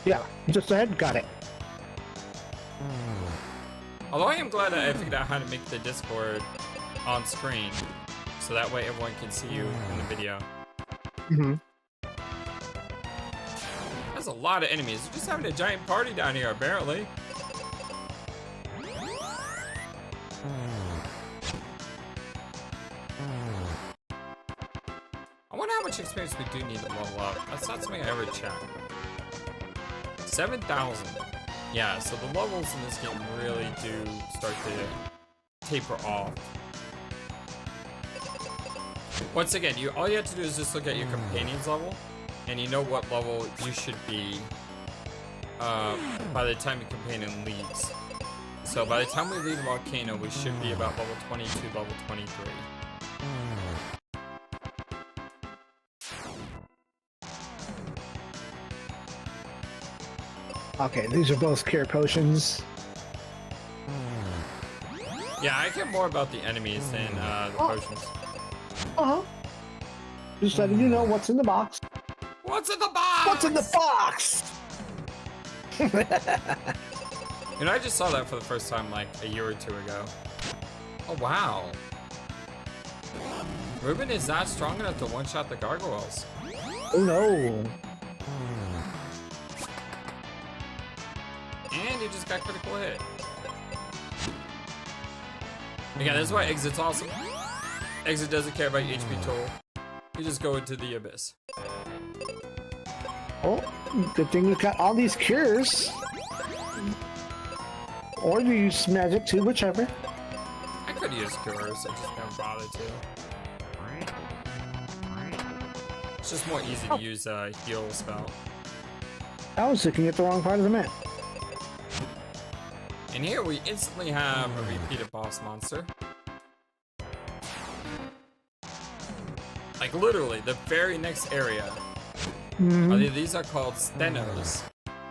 Yeah, just the head. Got it. Although I am glad that I figured out how to make the Discord on screen, so that way everyone can see you in the video. That's a lot of enemies. We're just having a giant party down here, apparently. I wonder how much experience we do need to level up. That's not something I ever checked. 7,000. Yeah, so the levels in this game really do start to taper off. Once again, all you have to do is just look at your companion's level, and you know what level you should be by the time your companion leaves. So by the time we leave the volcano, we should be about level 22, level 23. Okay, these are both cure potions. Yeah, I care more about the enemies than the potions. Uh-huh. Just letting you know what's in the box. What's in the box? What's in the box? You know, I just saw that for the first time like a year or two ago. Oh, wow. Ruben is not strong enough to one-shot the gargoyles. Oh, no. And he just got critical hit. Again, this is why Exit's awesome. Exit doesn't care about your HP total. You just go into the abyss. Oh, good thing we've got all these cures. Or you use magic too, whichever. I could use cures, I just never bothered to. It's just more easy to use a heal spell. I was looking at the wrong part of the map. And here we instantly have a repeated boss monster. Like literally, the very next area. These are called stenos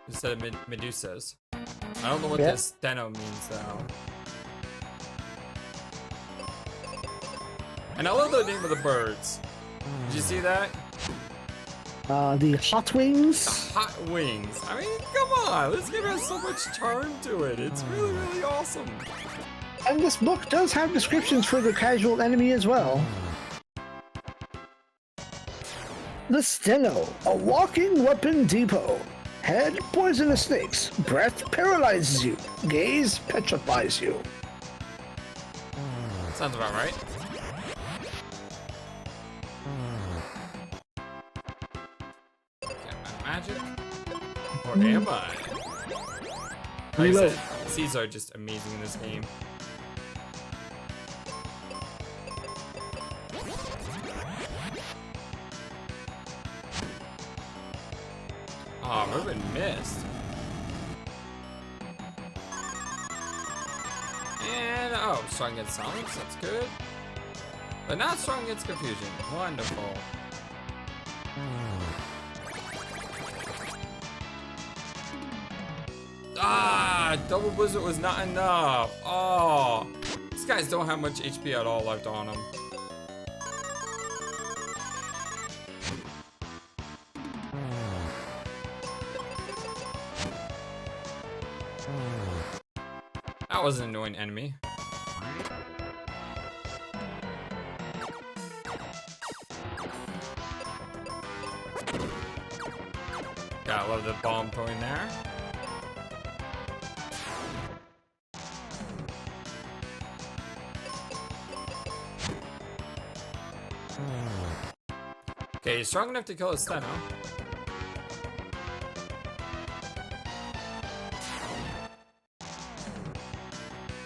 instead of medusas. I don't know what this steno means though. And I love the name of the birds. Did you see that? The hot wings. Hot wings. I mean, come on. This game has so much charm to it. It's really, really awesome. And this book does have descriptions for the casual enemy as well. The Steno, a walking weapon depot. Head, poisonous snakes. Breath paralyzes you. Gaze petrifies you. Sounds about right. Magic? Or am I? Like I said, C's are just amazing in this game. Oh, Ruben missed. And, oh, strong against silence, that's good. But not strong against confusion. Wonderful. Ah, double blizzard was not enough. Oh, these guys don't have much HP at all left on them. That was an annoying enemy. Gotta love the bomb throwing there. Okay, he's strong enough to kill a steno.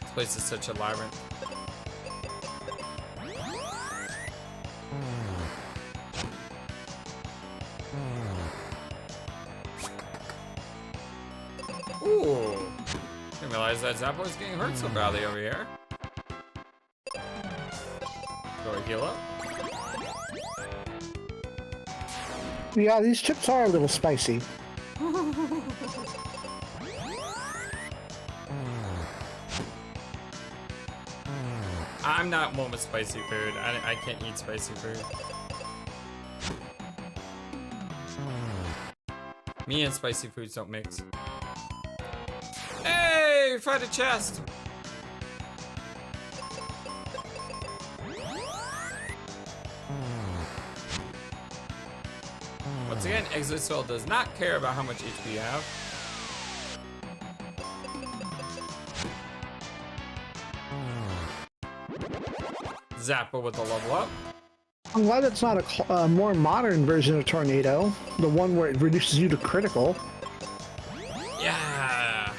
This place is such a labyrinth. Ooh. Didn't realize that Zappa was getting hurt so badly over here. Go heal up. Yeah, these chips are a little spicy. I'm not one with spicy food. I can't eat spicy food. Me and spicy foods don't mix. Hey, find a chest. Once again, Exit Spell does not care about how much HP you have. Zappa with the level up. I'm glad it's not a more modern version of Tornado, the one where it reduces you to critical. Yeah.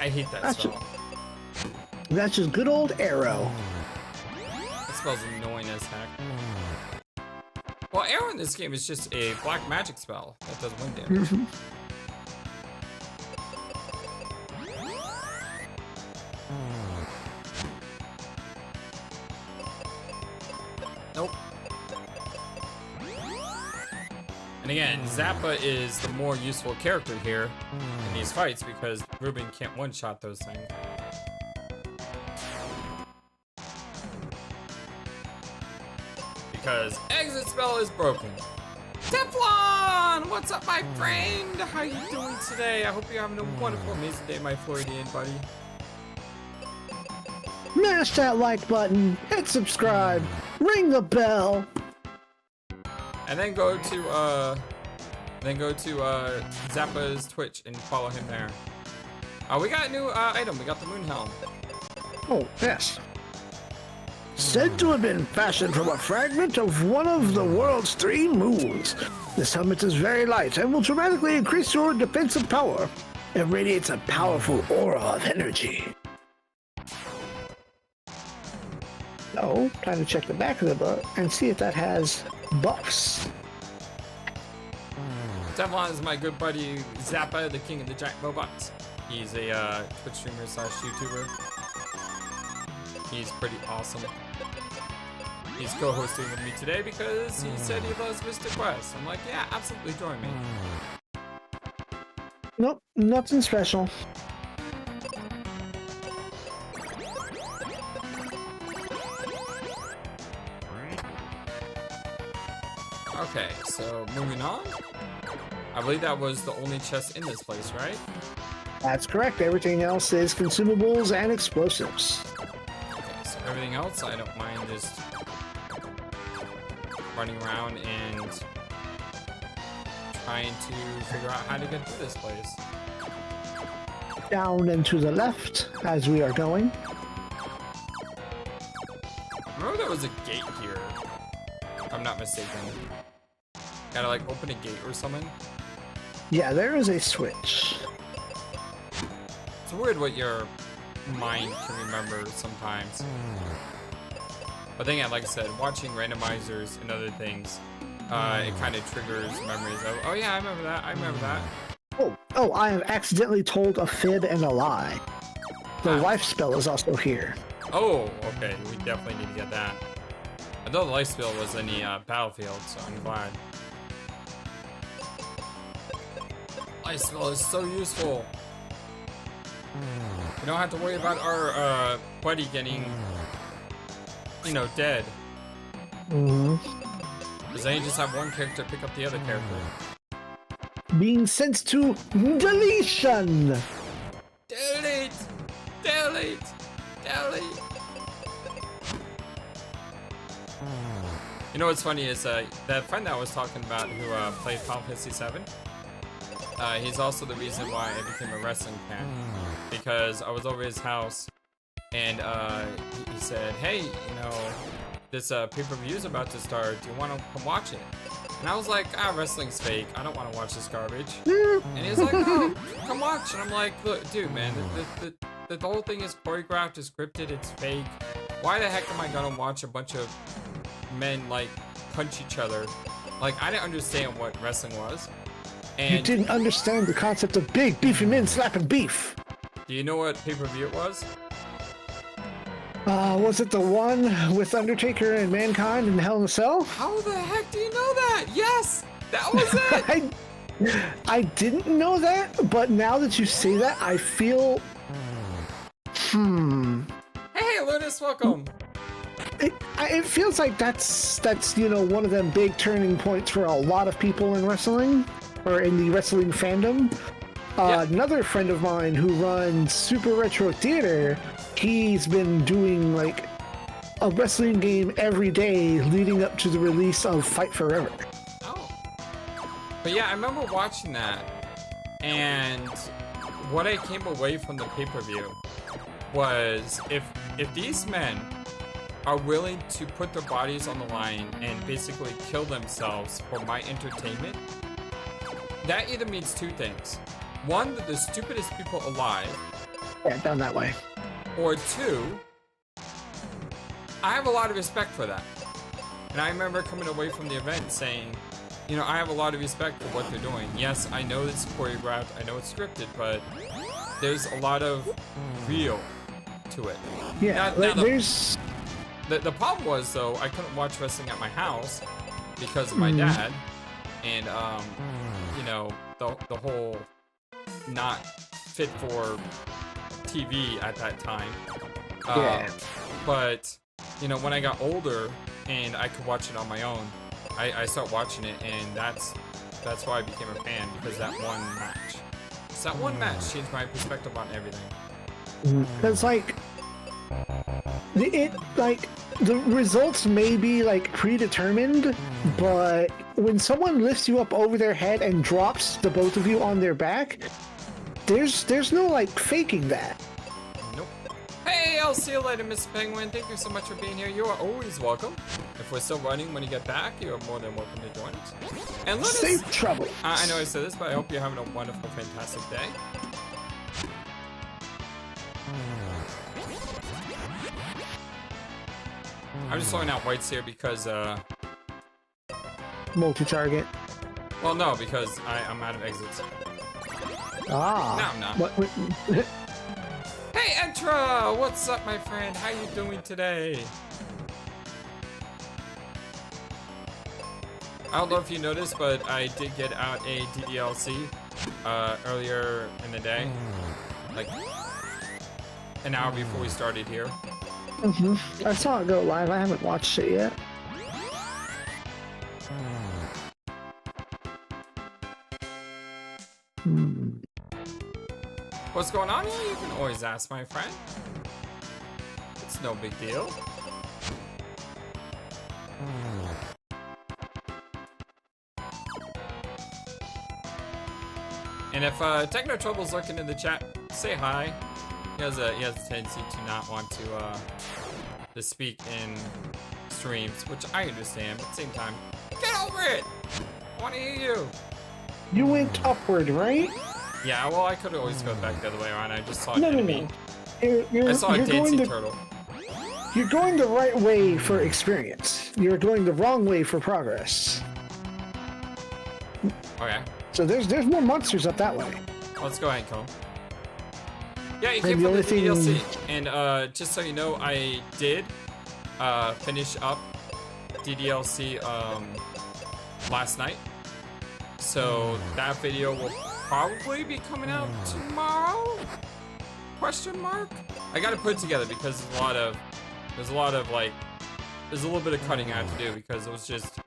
I hate that That's spell. That's just good old arrow. That spell's annoying as heck. Well, arrow in this game is just a black magic spell that does wind damage. Nope. And again, Zappa is the more useful character here in these fights because Ruben can't one-shot those things. Because exit spell is broken. Teflon! What's up, my friend? How you doing today? I hope you're having a wonderful, amazing day, my Floridian buddy. Mash that like button, hit subscribe, ring the bell. And then go to Zappa's Twitch and follow him there. We got a new item. We got the moon helm. Oh, yes. Said to have been fashioned from a fragment of one of the world's 3 moons. This helmet is very light and will dramatically increase your defensive power. It radiates a powerful aura of energy. So, time to check the back of the book and see if that has buffs. Teflon is my good buddy Zappa, the king of the giant robots. He's a Twitch streamer / YouTuber. He's pretty awesome. He's co-hosting with me today because he said he loves Mr. Quest. I'm like, yeah, absolutely, join me. Nope, nothing special. Okay, so moving on. I believe that was the only chest in this place, right? That's correct. Everything else is consumables and explosives. Okay, so everything else, I don't mind just running around and trying to figure out how to get through this place. Down and to the left as we are going. Remember there was a gate here, if I'm not mistaken. Gotta like open a gate or something? Yeah, there is a switch. It's weird what your mind can remember sometimes. But then, yeah, like I said, watching randomizers and other things, it kind of triggers memories of, oh yeah, I remember that, I remember that. Oh, I have accidentally told a fib and a lie. The life spell is also here. Oh, okay, we definitely need to get that. I thought the life spell was in the battlefield, so I'm glad. Life spell is so useful. We don't have to worry about our buddy getting, you know, dead. Because then you just have one character pick up the other character. Being sent to deletion. Delete! Delete! Delete! You know what's funny is that friend that I was talking about who played Final Fantasy VII, he's also the reason why I became a wrestling fan. Because I was over his house and he said, hey, you know, this pay-per-view is about to start. Do you want to come watch it? And I was like, wrestling's fake. I don't want to watch this garbage. And he's like, oh, come watch. And I'm like, look, dude, man, the whole thing is choreographed, it's scripted, it's fake. Why the heck am I gonna watch a bunch of men, like, punch each other? Like, I didn't understand what wrestling was. And You didn't understand the concept of big, beefy men slapping beef. do you know what pay-per-view it was? Was it the one with Undertaker and Mankind in Hell in a Cell? How the heck do you know that? Yes! That was it! I didn't know that, but now that you say that, I feel... Hey, Lunas, welcome! It feels like that's you know, one of them big turning points for a lot of people in wrestling, or in the wrestling fandom. Another friend of mine who runs Super Retro Theater, he's been doing like a wrestling game every day leading up to the release of Fight Forever. Oh. But yeah, I remember watching that, and what I came away from the pay-per-view was if these men are willing to put their bodies on the line and basically kill themselves for my entertainment, that either means two things. One, that the stupidest people alive, Yeah, down that way. Or two, I have a lot of respect for that. And I remember coming away from the event saying, you know, I have a lot of respect for what they're doing. Yes, I know it's choreographed, I know it's scripted, but there's a lot of real to it. Yeah, there's... The problem was, though, I couldn't watch wrestling at my house because of my dad. And, you know, the whole not fit for TV at that time. Yeah. But, you know, when I got older and I could watch it on my own, I started watching it, and that's why I became a fan, because that one match. So that one match changed my perspective on everything. It's like... the results may be like predetermined, but when someone lifts you up over their head and drops the both of you on their back, there's no like faking that. Nope. Hey, I'll see you later, Mr. Penguin. Thank you so much for being here. You are always welcome. If we're still running when you get back, you are more than welcome to join us. And let us... Safe trouble. I know I said this, but I hope you're having a wonderful, fantastic day. I'm just throwing out whites here because, multi-target. well, no, because I'm out of exits. Ah. No, I'm not. What? Hey, Entra! What's up, my friend? How you doing today? I don't know if you noticed, but I did get out a DDLC earlier in the day. Like, an hour before we started here. I saw it go live. I haven't watched it yet. What's going on here? You can always ask, my friend. It's no big deal. And if Techno Trouble's lurking in the chat, say hi. He has a tendency to not want to speak in streams, which I understand, but at the same time, get over it! I want to hear you! You went upward, right? Yeah, well, I could always go back the other way around. I just saw an No. enemy. I saw a dancing turtle. You're going the right way for experience. You're going the wrong way for progress. Okay. So there's more monsters up that way. Let's go ahead and kill him. Yeah, you And came the from the only thing- DLC. And just so you know, I did finish up DDLC last night. So that video will probably be coming out tomorrow? Question mark? I gotta put it together because there's a little bit of cutting I had to do because it was just,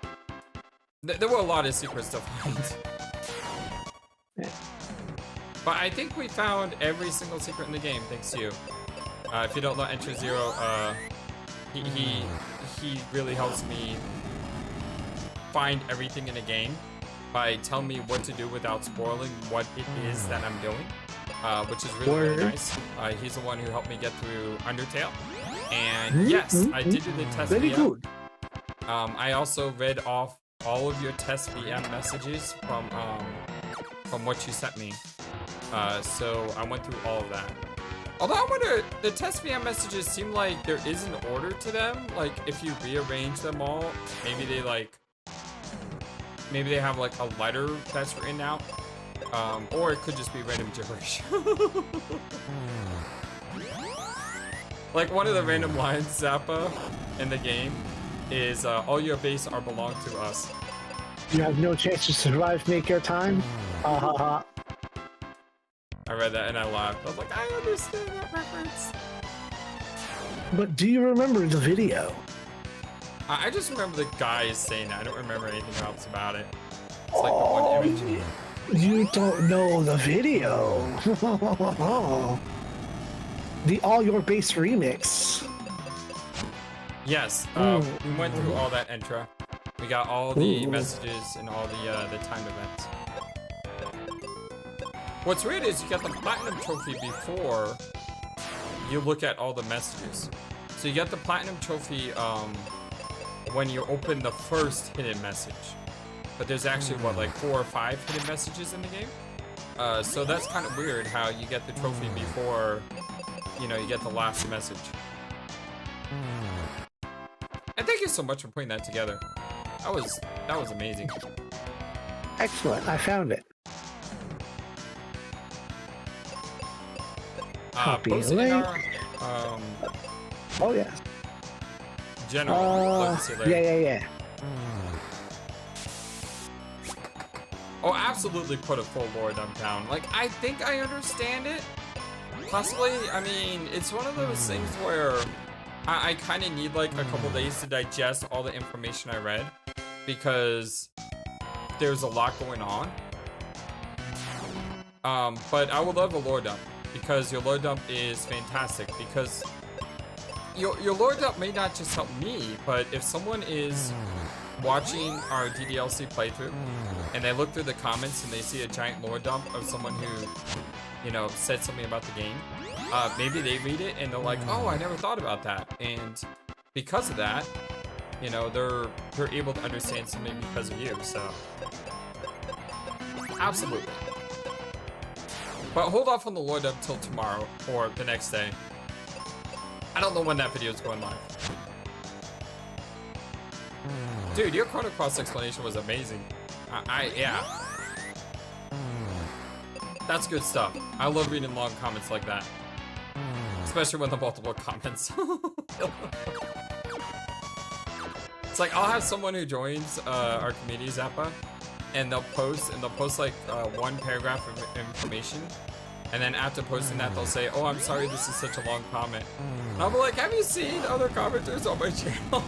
there were a lot of secrets to find. But I think we found every single secret in the game, thanks to you. If you don't know Enter Zero, he really helps me find everything in the game by telling me what to do without spoiling what it is that I'm doing, which is really, really nice. He's the one who helped me get through Undertale. And yes, I did do the test Very VM. good. I also read off all of your test VM messages from what you sent me. So I went through all of that. Although I wonder, the test VM messages seem like there is an order to them. Like if you rearrange them all, maybe they have like a letter that's written out. Or it could just be random gibberish. Like one of the random lines, Zappa, in the game is, all your base are belong to us. You have no chance to survive, make your time. Ha ha ha. I read that and I laughed. I was like, I understand that reference. But do you remember the video? I just remember the guys saying that. I don't remember anything else about it. It's like the one image. You don't know the video. The All Your Base remix. Yes, we went through all that Entra. We got all the messages and all the timed events. What's weird is you get the Platinum Trophy before you look at all the messages. So you get the Platinum Trophy when you open the first hidden message. But there's actually, what, like 4 or 5 hidden messages in the game? So that's kind of weird how you get the trophy before, you know, you get the last message. And thank you so much for putting that together. That was amazing. Excellent. I found it. Copy Posting in link. our, Oh yeah. general. Let's see later. Yeah. Oh, absolutely put a full lore dump down. Like, I think I understand it. Possibly, I mean, it's one of those things where I kind of need like a couple days to digest all the information I read because there's a lot going on. But I would love a lore dump because your lore dump is fantastic because your lore dump may not just help me, but if someone is watching our DDLC playthrough and they look through the comments and they see a giant lore dump of someone who, you know, said something about the game, maybe they read it and they're like, oh, I never thought about that. And because of that, you know, they're able to understand something because of you, so. Absolutely. But hold off on the lore dump till tomorrow or the next day. I don't know when that video is going live. Dude, your Chrono Cross explanation was amazing. Yeah. That's good stuff. I love reading long comments like that. Especially when the multiple comments. It's like, I'll have someone who joins our community, Zappa, and they'll post like one paragraph of information. And then after posting that, they'll say, oh, I'm sorry this is such a long comment. And I'll be like, have you seen other commenters on my channel?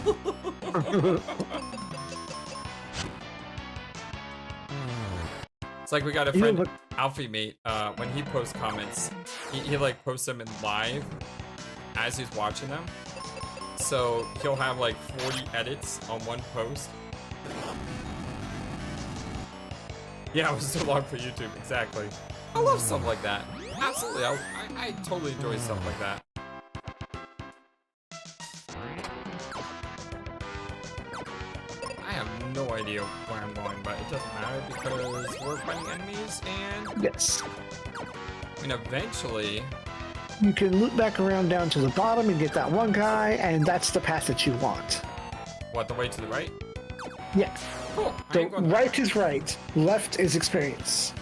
It's like we got a friend, Alfie Mate, when he posts comments, he like posts them in live as he's watching them. So he'll have like 40 edits on one post. Yeah, it was too long for YouTube, exactly. I love stuff like that. Absolutely, I totally enjoy stuff like that. I have no idea where I'm going, but it doesn't matter because we're fighting enemies and... Yes. I mean, eventually... You can loop back around down to the bottom and get that one guy, and that's the path that you want. What, the way to the right? Yeah. Cool. So right is right, left is experience.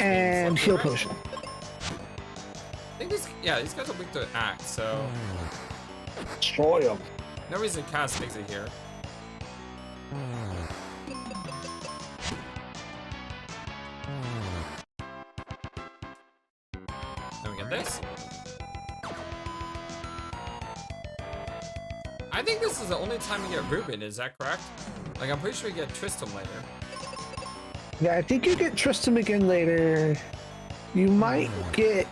And heal potion. I think these guys are weak to axe, so... Destroy them. No reason to cast Pixie here. Then we get this. I think this is the only time we get Ruben, is that correct? Like, I'm pretty sure we get Tristram later. Yeah, I think you get Tristram again later. You might get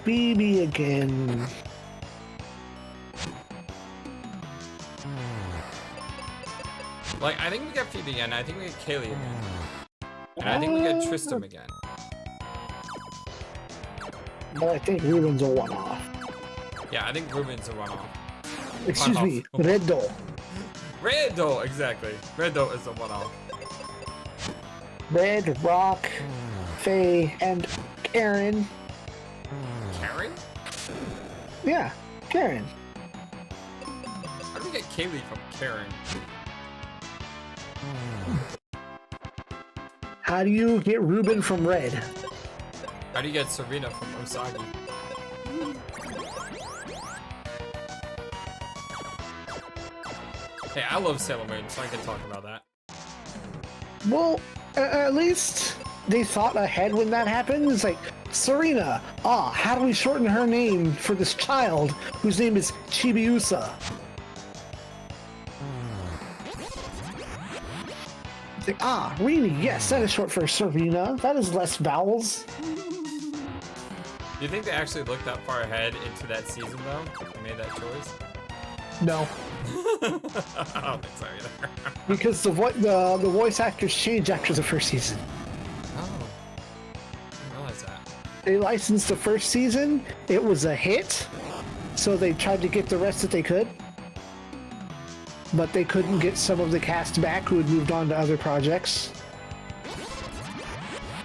BB again. Like, I think we get Phoebe again, I think we get Kaylee again. And I think we get Tristram again. But I think Ruben's a one-off. Yeah, I think Ruben's a one-off. Excuse me, Red Doll. Red Doll, exactly. Red Doll is a one-off. Red, Rock, Faye, and Karen. Karen? Yeah, Karen. How do we get Kaylee from Karen? How do you get Ruben from Red? How do you get Serena from Usagi? Hey, I love Sailor Moon, so I can talk about that. Well, at least they thought ahead when that happened. It's like, Serena, how do we shorten her name for this child whose name is Chibiusa? It's like, Rini, yes, that is short for Serena. That is less vowels. Do you think they actually looked that far ahead into that season, though? They made that choice? No. I don't think so either. Because the voice actors changed after the first season. Oh. I didn't realize that. They licensed the first season, it was a hit, so they tried to get the rest that they could. But they couldn't get some of the cast back who had moved on to other projects.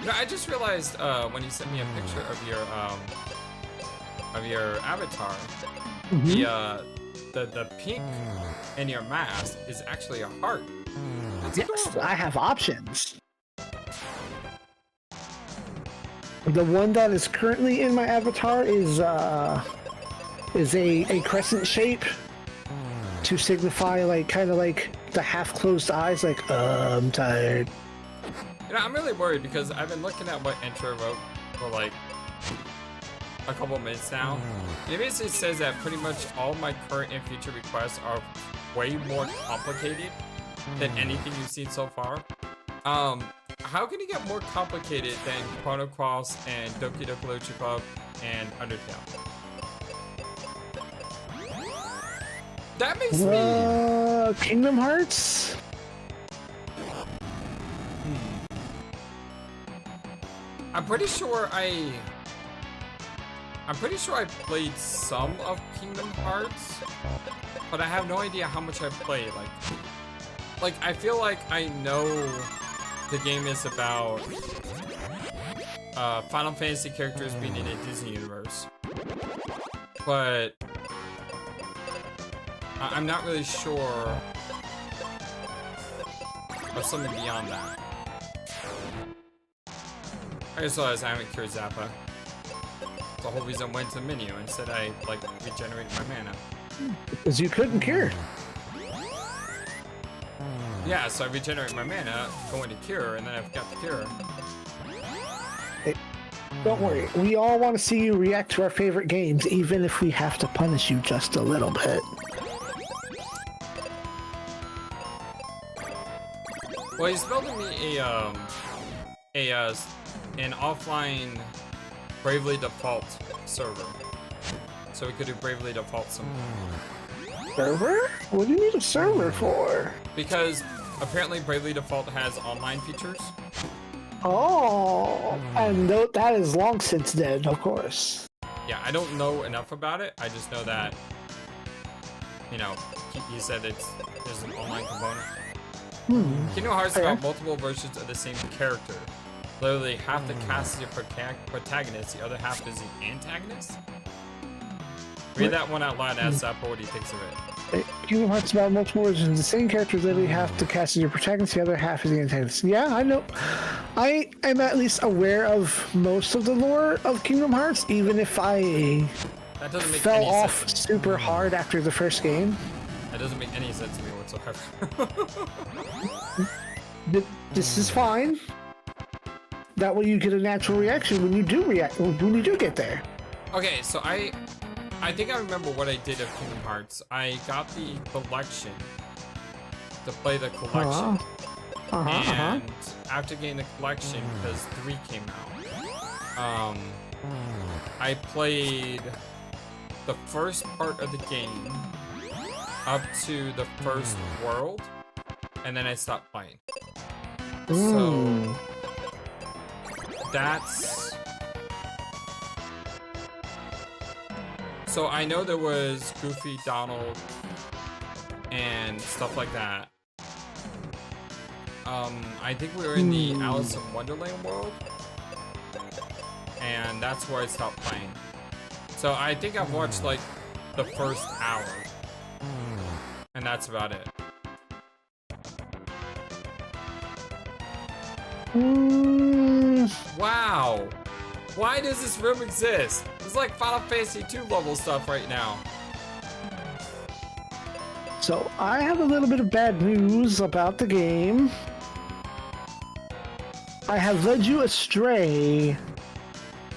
No, I just realized when you sent me a picture of your avatar, the pink in your mask is actually a heart. That's adorable. I have options. The one that is currently in my avatar is a crescent shape to signify like kind of like the half-closed eyes, like I'm tired. You know, I'm really worried because I've been looking at what Intro wrote for like a couple minutes now. And it basically says that pretty much all my current and future requests are way more complicated than anything you've seen so far. How can you get more complicated than Chrono Cross and Doki Doki Literature Club and Undertale? That makes me... Kingdom Hearts? I'm pretty sure I played some of Kingdom Hearts, but I have no idea how much I played. Like I feel like I know the game is about Final Fantasy characters being in a Disney universe, but I'm not really sure of something beyond that. I just realized I haven't cured Zappa. The whole reason I went to the menu. Instead, I like regenerated my mana. Because you couldn't cure. Yeah, so I regenerate my mana, go into cure, and then I forgot the cure. Hey, don't worry, we all want to see you react to our favorite games, even if we have to punish you just a little bit. Well, he's building me an offline Bravely Default server, so we could do Bravely Default some. Server? What do you need a server for? Because apparently Bravely Default has online features. Oh, and that is long since dead, of course. Yeah, I don't know enough about it. I just know that, you know, he said there's an online component. Kingdom Hearts got multiple versions of the same character. Literally, half the cast is your protagonist, the other half is the antagonist. Read that one out loud and ask Zappa what he thinks of it. Kingdom Hearts about multiple versions of the same character, literally half the cast is your protagonist, the other half is the antagonist. Yeah, I know. I am at least aware of most of the lore of Kingdom Hearts, even if I fell off super hard after the first game. That doesn't make any sense to me whatsoever. This is fine. That way you get a natural reaction when you do get there. Okay, so I think I remember what I did of Kingdom Hearts. I got the collection to play the collection. And after getting the collection, because 3 came out, I played the first part of the game up to the first world, and then I stopped playing. So that's... So I know there was Goofy, Donald, and stuff like that. I think we were in the Alice in Wonderland world, and that's where I stopped playing. So I think I've watched like the first hour, and that's about it. Wow. Why does this room exist? It's like Final Fantasy 2 level stuff right now. So I have a little bit of bad news about the game. I have led you astray.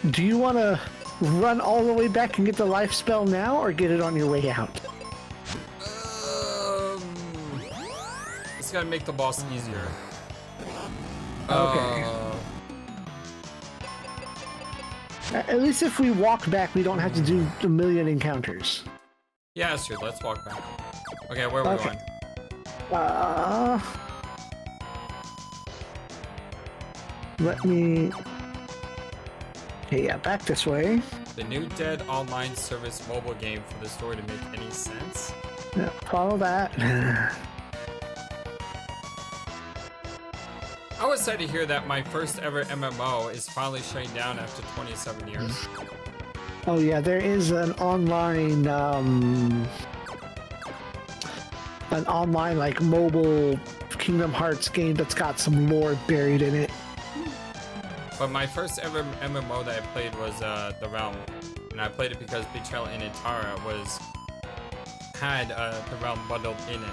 Do you want to run all the way back and get the life spell now, or get it on your way out? It's gonna make the boss easier. Okay. At least if we walk back, we don't have to do a million encounters. Yeah, that's true. Let's walk back. Okay, where are we going? Let me... Okay, yeah, back this way. The new Dead Online Service mobile game for the story to make any sense? Yeah, follow that. I was sad to hear that my first ever MMO is finally shutting down after 27 years. Oh yeah, there is an online like mobile Kingdom Hearts game that's got some lore buried in it. But my first ever MMO that I played was The Realm, and I played it because Betrayal in Itara had The Realm bundled in it.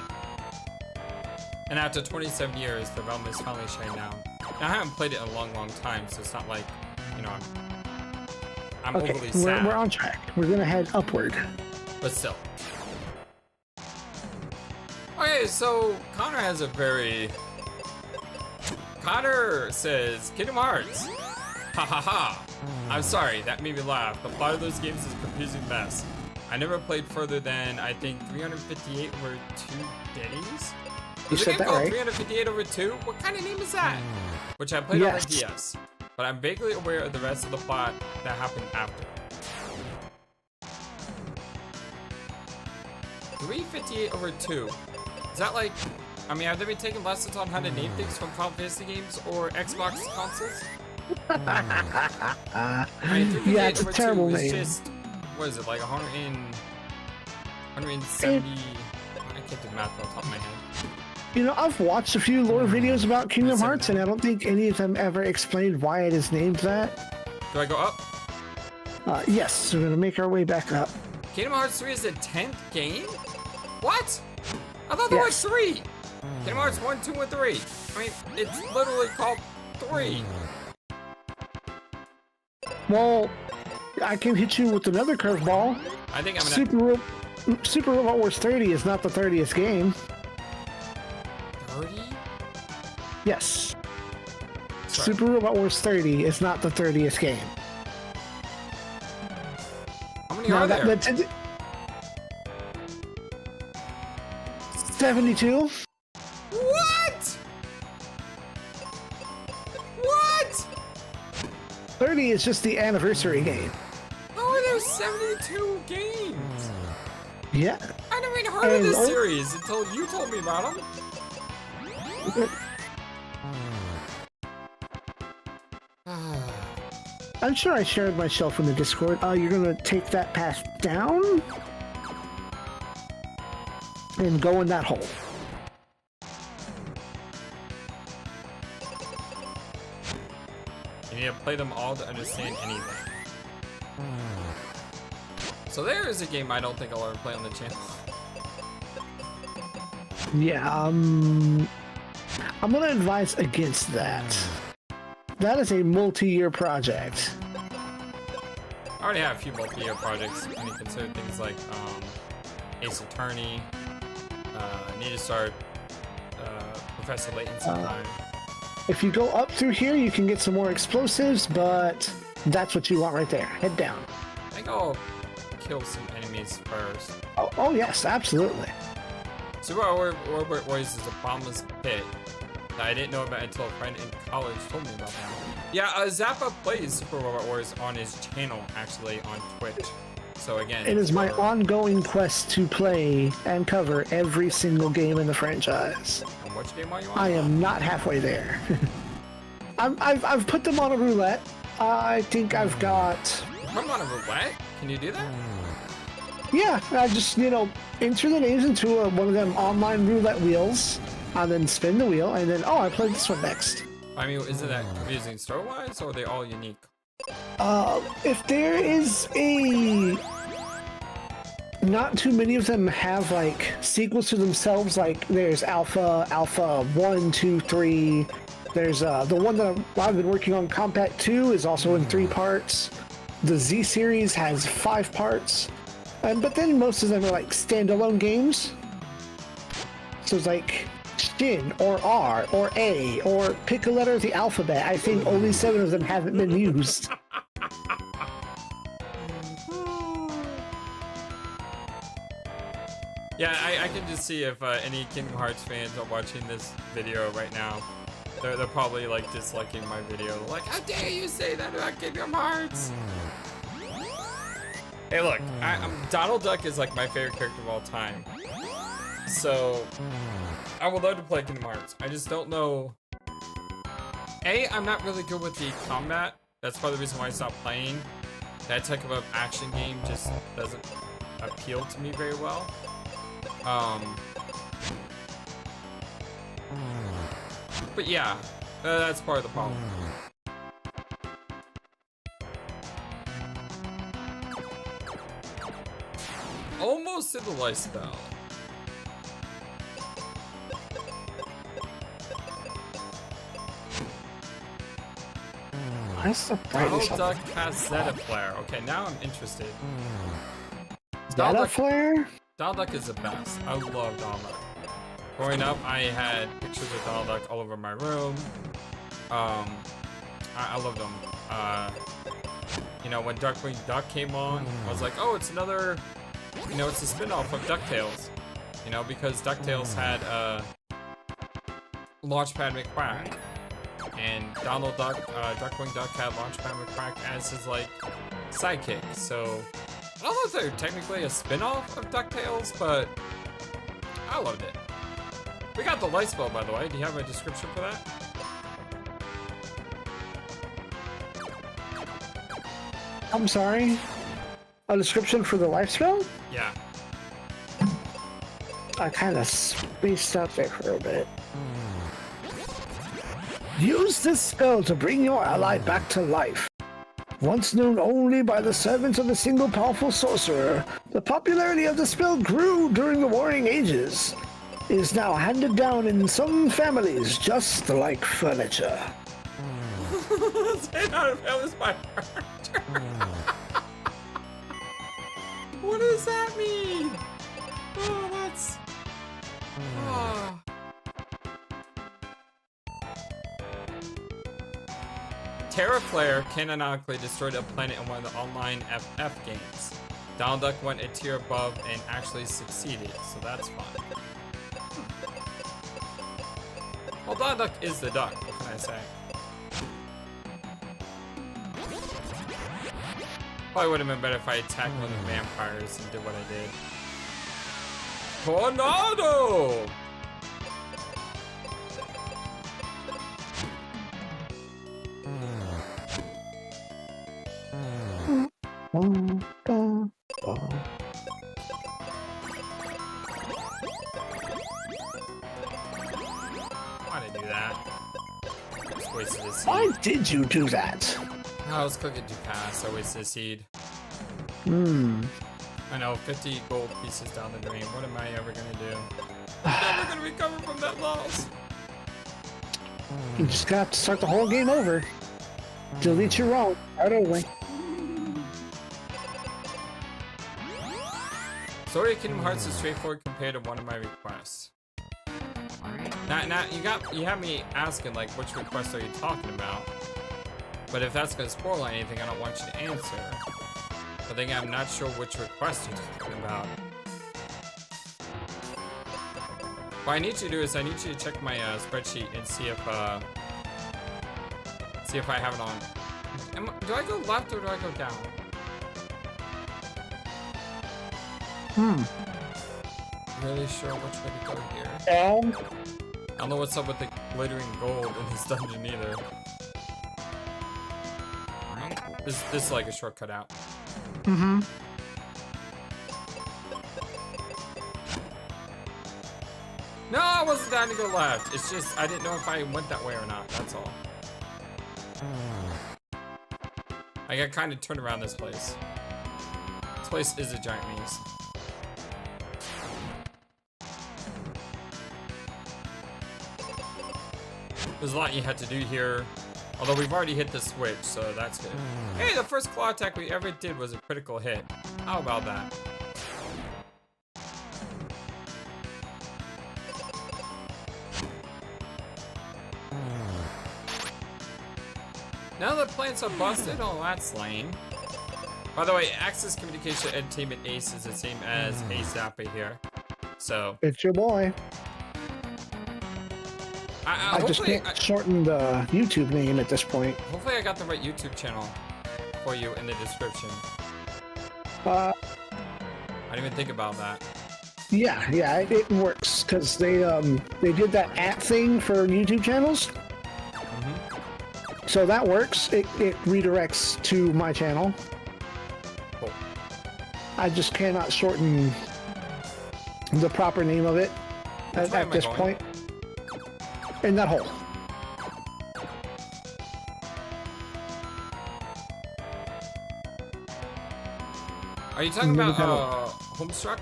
And after 27 years, The Realm is finally shutting down. Now, I haven't played it in a long, long time, so it's not like, you know, I'm overly sad. We're on track. We're gonna head upward. But still. Okay, so Connor has a very... Connor says, Kingdom Hearts. Ha ha ha. I'm sorry, that made me laugh. The plot of those games is a confusing mess. I never played further than, I think, 358 over 2 days? Is the game called 358 over 2? What kind of name is that? Which I played on the DS. But I'm vaguely aware of the rest of the plot that happened after. 358 over 2. Is that like... I mean, have they been taking lessons on how to name things from Final Fantasy games or Xbox consoles? I mean, 358 yeah, it's a terrible name. Just, what is it, like 170... I can't do math off the top of my head. You know, I've watched a few lore videos about Kingdom Hearts, and I don't think any of them ever explained why it is named that. Do I go up? Yes, so we're gonna make our way back up. Kingdom Hearts 3 is the 10th game? What? I thought there was 3! Kingdom Hearts 1, 2, and 3. I mean, it's literally called 3. Well, I can hit you with another curveball. I think I'm gonna... Super Robot Wars 30 is not the 30th game. 30? Yes. Sorry. Super Robot Wars 30 is not the 30th game. How many are there? 72. What? What? 30 is just the anniversary game. How are there 72 games? Yeah. I never even heard of this series until you told me about them. I'm sure I shared my shelf in the Discord. You're gonna take that path down and go in that hole. You need to play them all to understand anything. So there is a game I don't think I'll ever play on the channel. Yeah, I'm gonna advise against that. That is a multi-year project. I already have a few multi-year projects when you consider things like Ace Attorney, need to start Professor Layton sometime. If you go up through here, you can get some more explosives, but that's what you want right there. Head down. I think I'll kill some enemies first. Oh yes, absolutely. Super Robot Wars is a bottomless pit that I didn't know about until a friend in college told me about that. Yeah, Zappa plays Super Robot Wars on his channel, actually, on Twitch. So again... It is my ongoing quest to play and cover every single game in the franchise. And which game are you on? I am not halfway there. I've put them on a roulette. I think I've got... Put them on a roulette? Can you do that? Yeah, I just, you know, enter the names into one of them online roulette wheels, and then spin the wheel, and then, oh, I played this one next. I mean, isn't that confusing story-wise, or are they all unique? If there is a... Not too many of them have, like, sequels to themselves, like, there's Alpha 1, 2, 3, there's, the one that I've been working on, Compact 2, is also in 3 parts. The Z series has 5 parts. But then most of them are like standalone games. So it's like Shin or R or A or pick a letter of the alphabet. I think only 7 of them haven't been used. Yeah, I can just see if any Kingdom Hearts fans are watching this video right now. They're probably like disliking my video. They're like, how dare you say that about Kingdom Hearts? Hey, look, Donald Duck is like my favorite character of all time. So, I would love to play Kingdom Hearts. I just don't know I'm not really good with the combat. That's part of the reason why I stopped playing. That type of action game just doesn't appeal to me very well. But yeah, that's part of the problem. Almost to the life spell. That's the Donald Duck has Zeta Flare. Okay, now I'm interested. Zeta Flare? Donald Duck is the best. I love Donald Duck. Growing up, I had pictures of Donald Duck all over my room. I loved them. You know, when Darkwing Duck came on, I was like, oh, it's another, you know, it's a spin-off of DuckTales. You know, because DuckTales had Launchpad McQuack. And Donald Duck, Darkwing Duck had Launchpad McQuack as his, like, sidekick. So, I don't know if they're technically a spin-off of DuckTales, but I loved it. We got the light spell, by the way. Do you have a description for that? I'm sorry? A description for the life spell? Yeah. I kind of spaced out there for a bit. Use this spell to bring your ally back to life. Once known only by the servants of a single powerful sorcerer, the popularity of the spell grew during the Warring Ages. It is now handed down in some families just like furniture. Say not if that was my furniture. What does that mean? Oh, that's... Oh. Terraflare canonically destroyed a planet in one of the online FF games. Donald Duck went a tier above and actually succeeded, so that's fun. Well, Donald Duck is the duck, what can I say? Probably would have been better if I attacked one of the vampires and did what I did. Tornado! Why did I do that? Just wasted a seed. Why did you do that? I was clicking too fast, I wasted a seed. I know, 50 gold pieces down the drain. What am I ever gonna do? I'm never gonna recover from that loss. You just got to start the whole game over. Delete your wrong. Start over. Story of Kingdom Hearts is straightforward compared to one of my requests. Now you have me asking like which request are you talking about? But if that's gonna spoil anything, I don't want you to answer. But then I'm not sure which request you're talking about. What I need you to do is I need you to check my spreadsheet and see if I have it on. Do I go left or do I go down? Really sure which way to go here. Down. I don't know what's up with the glittering gold in this dungeon either. This is like a shortcut out. No, I wasn't down to go left. It's just I didn't know if I went that way or not. That's all. I got kind of turned around this place. This place is a giant maze. There's a lot you had to do here. Although we've already hit the switch, so that's good. Hey, the first claw attack we ever did was a critical hit. How about that? Now the plants are busted, oh that's lame. By the way, Access Communication Entertainment Ace is the same as Ace Zappa here. So It's your boy. I just can't shorten the YouTube name at this point. Hopefully I got the right YouTube channel for you in the description. I didn't even think about that. Yeah, it works because they did that @ thing for YouTube channels. So that works. It redirects to my channel. Cool. I just cannot shorten the proper name of it at this point. In that hole. Are you talking about Homestuck?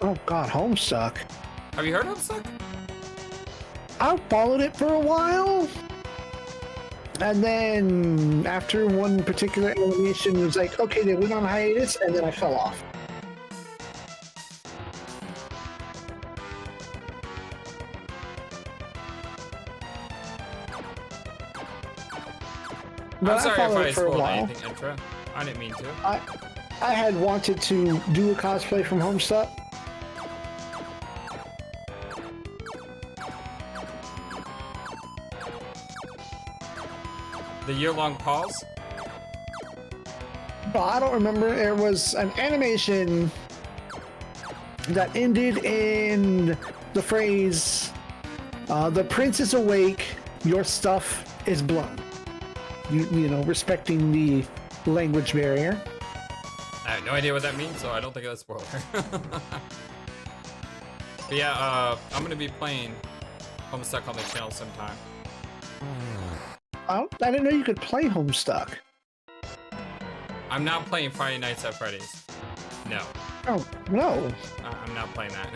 Oh god, Homestuck. Have you heard of Homestuck? I followed it for a while. And then after one particular animation was like, okay, they went on hiatus, and then I fell off. But I'm sorry if I spoiled while. anything, Intra. I didn't mean to. I had wanted to do a cosplay from Homestuck. The year-long pause? But I don't remember. There was an animation that ended in the phrase, the prince is awake, your stuff is blown. You know, respecting the language barrier. I have no idea what that means, so I don't think that's a spoiler. But yeah, I'm gonna be playing Homestuck on the channel sometime. Oh, I didn't know you could play Homestuck. I'm not playing Friday Nights at Freddy's. No. Oh, no. I'm not playing that.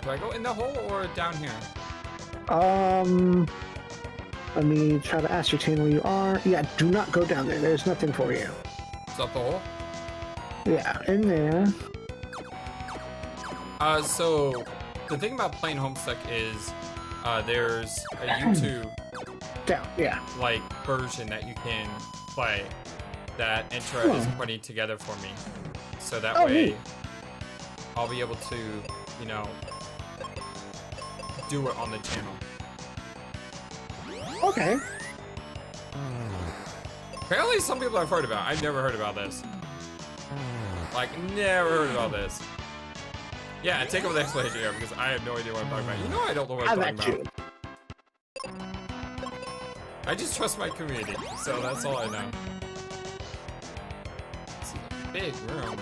Do I go in the hole or down here? Let me try to ascertain where you are. Yeah, do not go down there. There's nothing for you. Is that the hole? Yeah, in there. So the thing about playing Homestuck is there's a YouTube Down, yeah. like version that you can play that Intra is putting together for me. So that way neat. I'll be able to, you know, do it on the channel. Okay. Apparently some people have heard about it. I've never heard about this. Like, never heard about this. Yeah, take over the explanation here because I have no idea what I'm talking about. You know I don't know what I'm talking about. I just trust my community, so that's all I know. This is a big room.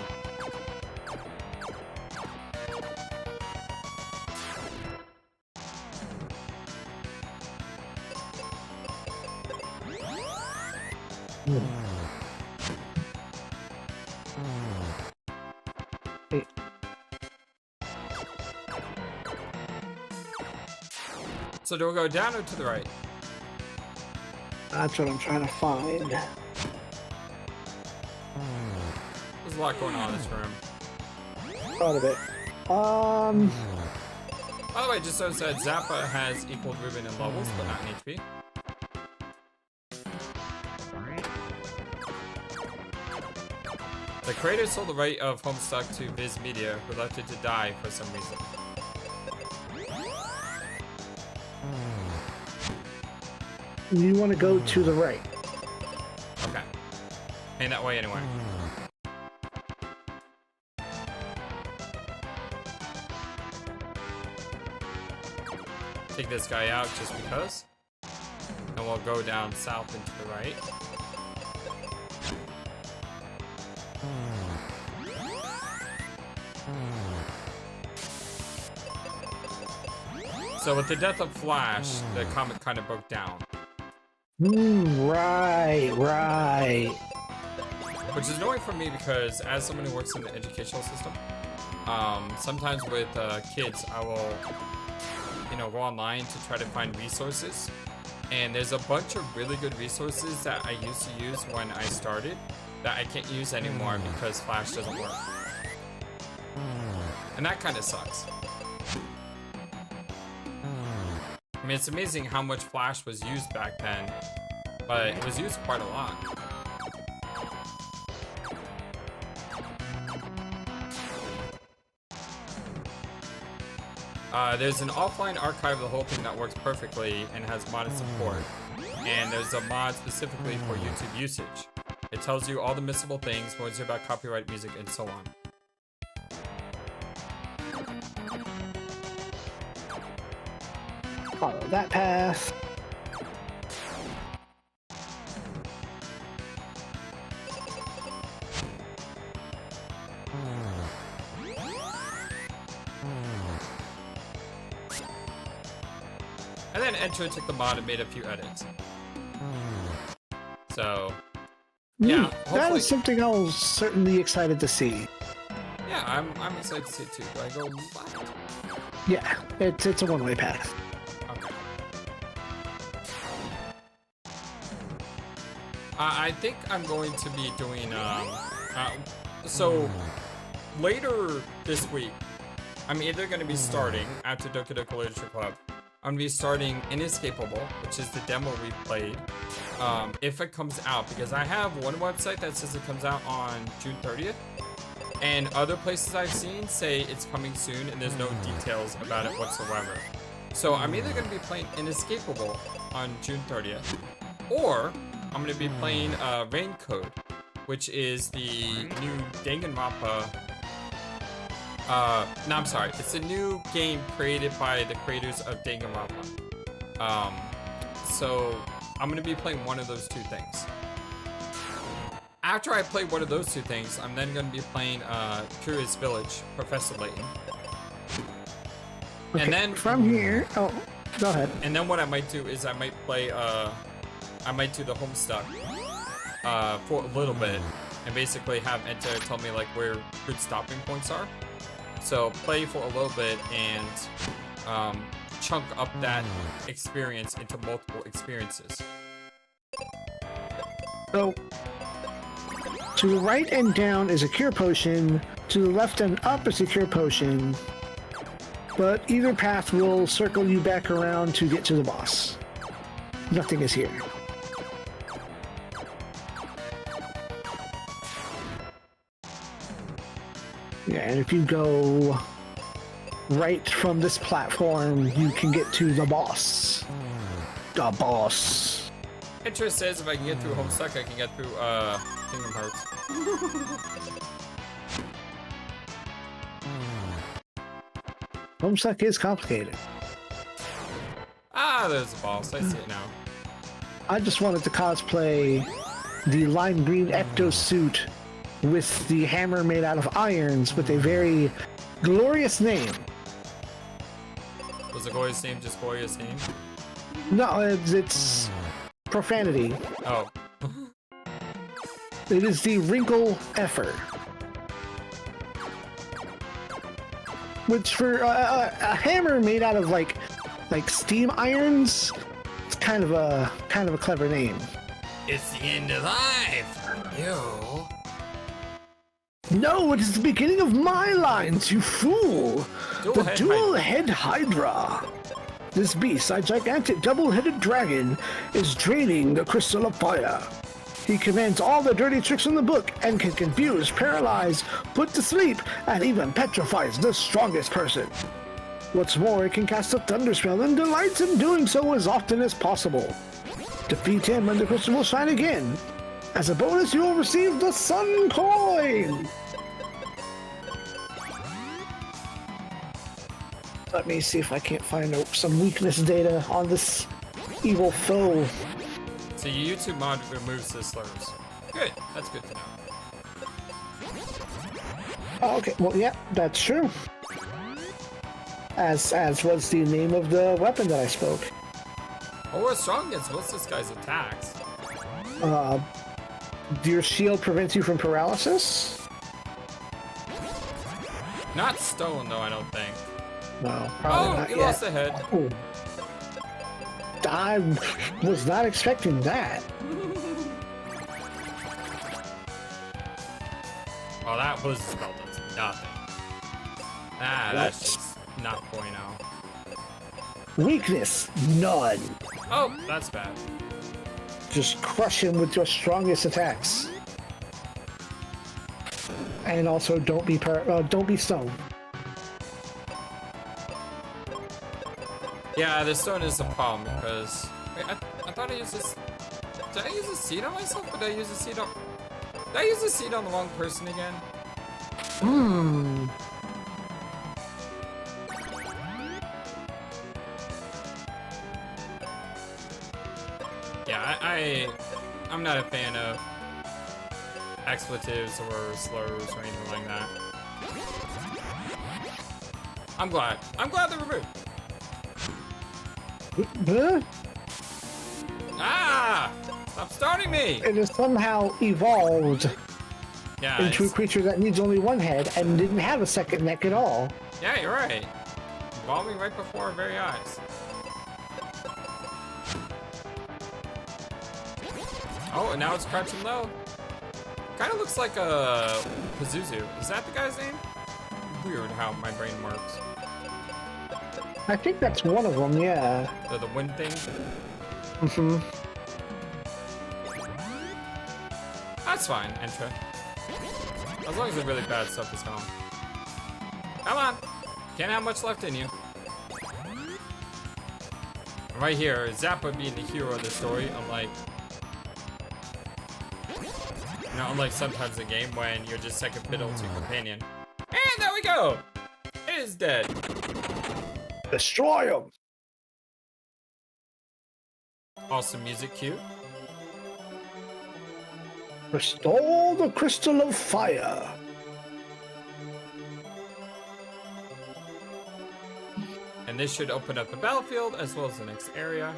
So do we go down or to the right? That's what I'm trying to find. There's a lot going on in this room. Thought of it. By the way, just so it said, Zappa has equal movement and levels, but not in HP. The creator sold the right of Homestuck to Viz Media, who left it to die for some reason. You want to go to the right. Okay. Ain't that way anyway. Take this guy out just because. And we'll go down south and to the right. So with the death of Flash, the comic kind of broke down. Right. Which is annoying for me because as someone who works in the educational system, sometimes with kids, I will, you know, go online to try to find resources. And there's a bunch of really good resources that I used to use when I started that I can't use anymore because Flash doesn't work. And that kind of sucks. I mean, it's amazing how much Flash was used back then, but it was used quite a lot. There's an offline archive of the whole thing that works perfectly and has modded support. And there's a mod specifically for YouTube usage. It tells you all the missable things, warns you about copyright music, and so on. Follow that path. And then Entro took the mod and made a few edits. So, yeah, That hopefully. is something I was certainly excited to see. Yeah, I'm excited to see it too. Do I go left? Yeah, it's a one-way path. Okay. I think I'm going to be doing so later this week. I'm either going to be starting after Doki Doki Literature Club. I'm going to be starting Inescapable, which is the demo we played. If it comes out, because I have one website that says it comes out on June 30th. And other places I've seen say it's coming soon, and there's no details about it whatsoever. So I'm either going to be playing Inescapable on June 30th, or I'm going to be playing Rain Code, which is the new Danganronpa. No, I'm sorry. It's a new game created by the creators of Danganronpa. So I'm going to be playing one of those two things. After I play one of those two things, I'm then going to be playing Curious Village, Professor Layton. Okay, And then from here, oh, go ahead. And then what I might do is I might play I might do the Homestuck for a little bit, and basically have Enta tell me like where good stopping points are. So play for a little bit and chunk up that experience into multiple experiences. So, to the right and down is a cure potion, to the left and up is a cure potion, but either path will circle you back around to get to the boss. Nothing is here. Yeah, and if you go right from this platform, you can get to the boss. The boss. Interest says if I can get through Homestuck, I can get through Kingdom Hearts. Homestuck is complicated. Ah, there's the boss. I see it now. I just wanted to cosplay the lime green ecto suit with the hammer made out of irons with a very glorious name. Was the Goya's name just Goya's name? No, it's profanity. Oh. It is the Wrinkle Effer. Which for a hammer made out of like steam irons, it's kind of a clever name. It's the end of life. You. No, it is the beginning of my lines, you fool! The dual-head Hydra! This beast, a gigantic double-headed dragon, is draining the crystal of fire. He commands all the dirty tricks in the book and can confuse, paralyze, put to sleep, and even petrifies the strongest person. What's more, it can cast a thunder spell and delights in doing so as often as possible. Defeat him and the crystal will shine again. As a bonus, you will receive the Sun Coin! Let me see if I can't find some weakness data on this evil foe. So your YouTube mod removes the slurs. Good. That's good to know. Oh, okay, well, yeah, that's true. As was the name of the weapon that I spoke. Oh, we're strong against most of this guy's attacks. Your shield prevents you from paralysis? Not stone, though, I don't think. No, probably not you yet. lost a head. Oh. I was not expecting that. Oh, that was spell does nothing. Ah, that's just not point out. Weakness, none. Oh, that's bad. Just crush him with your strongest attacks. And also, don't be stoned. Yeah, the stone is the problem because wait, I thought I used this. Did I use a seed on myself? Or did I use a seed on? Did I use a seed on the wrong person again? Yeah, I'm not a fan of expletives or slurs or anything like that. I'm glad they're removed. Huh? Ah! Stop starting me! It has somehow evolved into a it's- creature that needs only one head and didn't have a second neck at all. Yeah, you're right. Evolving right before our very eyes. Oh, and now it's crouching low. Kind of looks like a Pazuzu. Is that the guy's name? Weird how my brain works. I think that's one of them, yeah. The wind thing. Mm-hmm. That's fine, Entra. As long as the really bad stuff is gone. Come on. Can't have much left in you. Right here, Zappa being the hero of the story, unlike sometimes in the game when you're just second fiddle to your companion. And there we go! It is dead. Destroy him! Awesome music cue. Restore the crystal of fire. And this should open up the battlefield as well as the next area.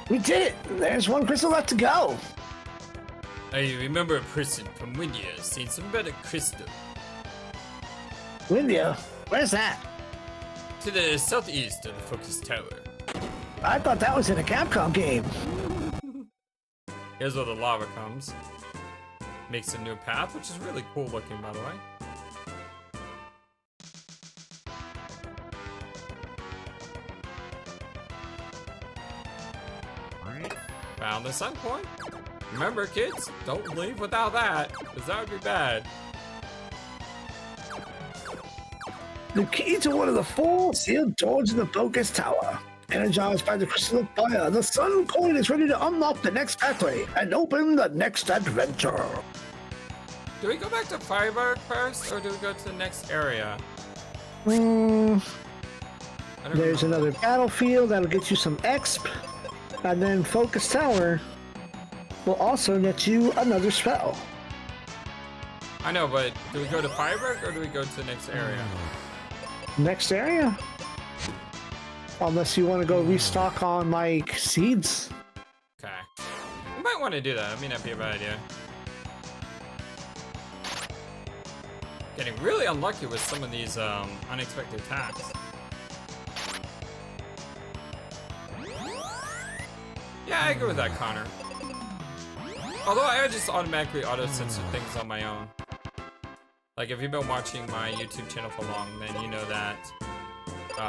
We did it! There's one crystal left to go. I remember a person from Windia seen some better crystal. Windia? Where's that? To the southeast of the Focus Tower. I thought that was in a Capcom game. Here's where the lava comes. Makes a new path, which is really cool looking, by the way. Found the sun coin. Remember, kids, don't leave without that, because that would be bad. The key to one of the 4 sealed doors in the Focus Tower. Energized by the crystal of fire, the sun coin is ready to unlock the next pathway and open the next adventure. Do we go back to Firebird first, or do we go to the next area? Hmm. I don't There's remember. another battlefield that'll get you some exp, and then Focus Tower will also net you another spell. I know, but do we go to Firebird, or do we go to the next area? Next area? Unless you want to go restock on like seeds. Okay. You might want to do that. That may not be a bad idea. Getting really unlucky with some of these unexpected attacks. Yeah, I agree with that, Connor. Although I just automatically auto-censor things on my own. Like, if you've been watching my YouTube channel for long, then you know that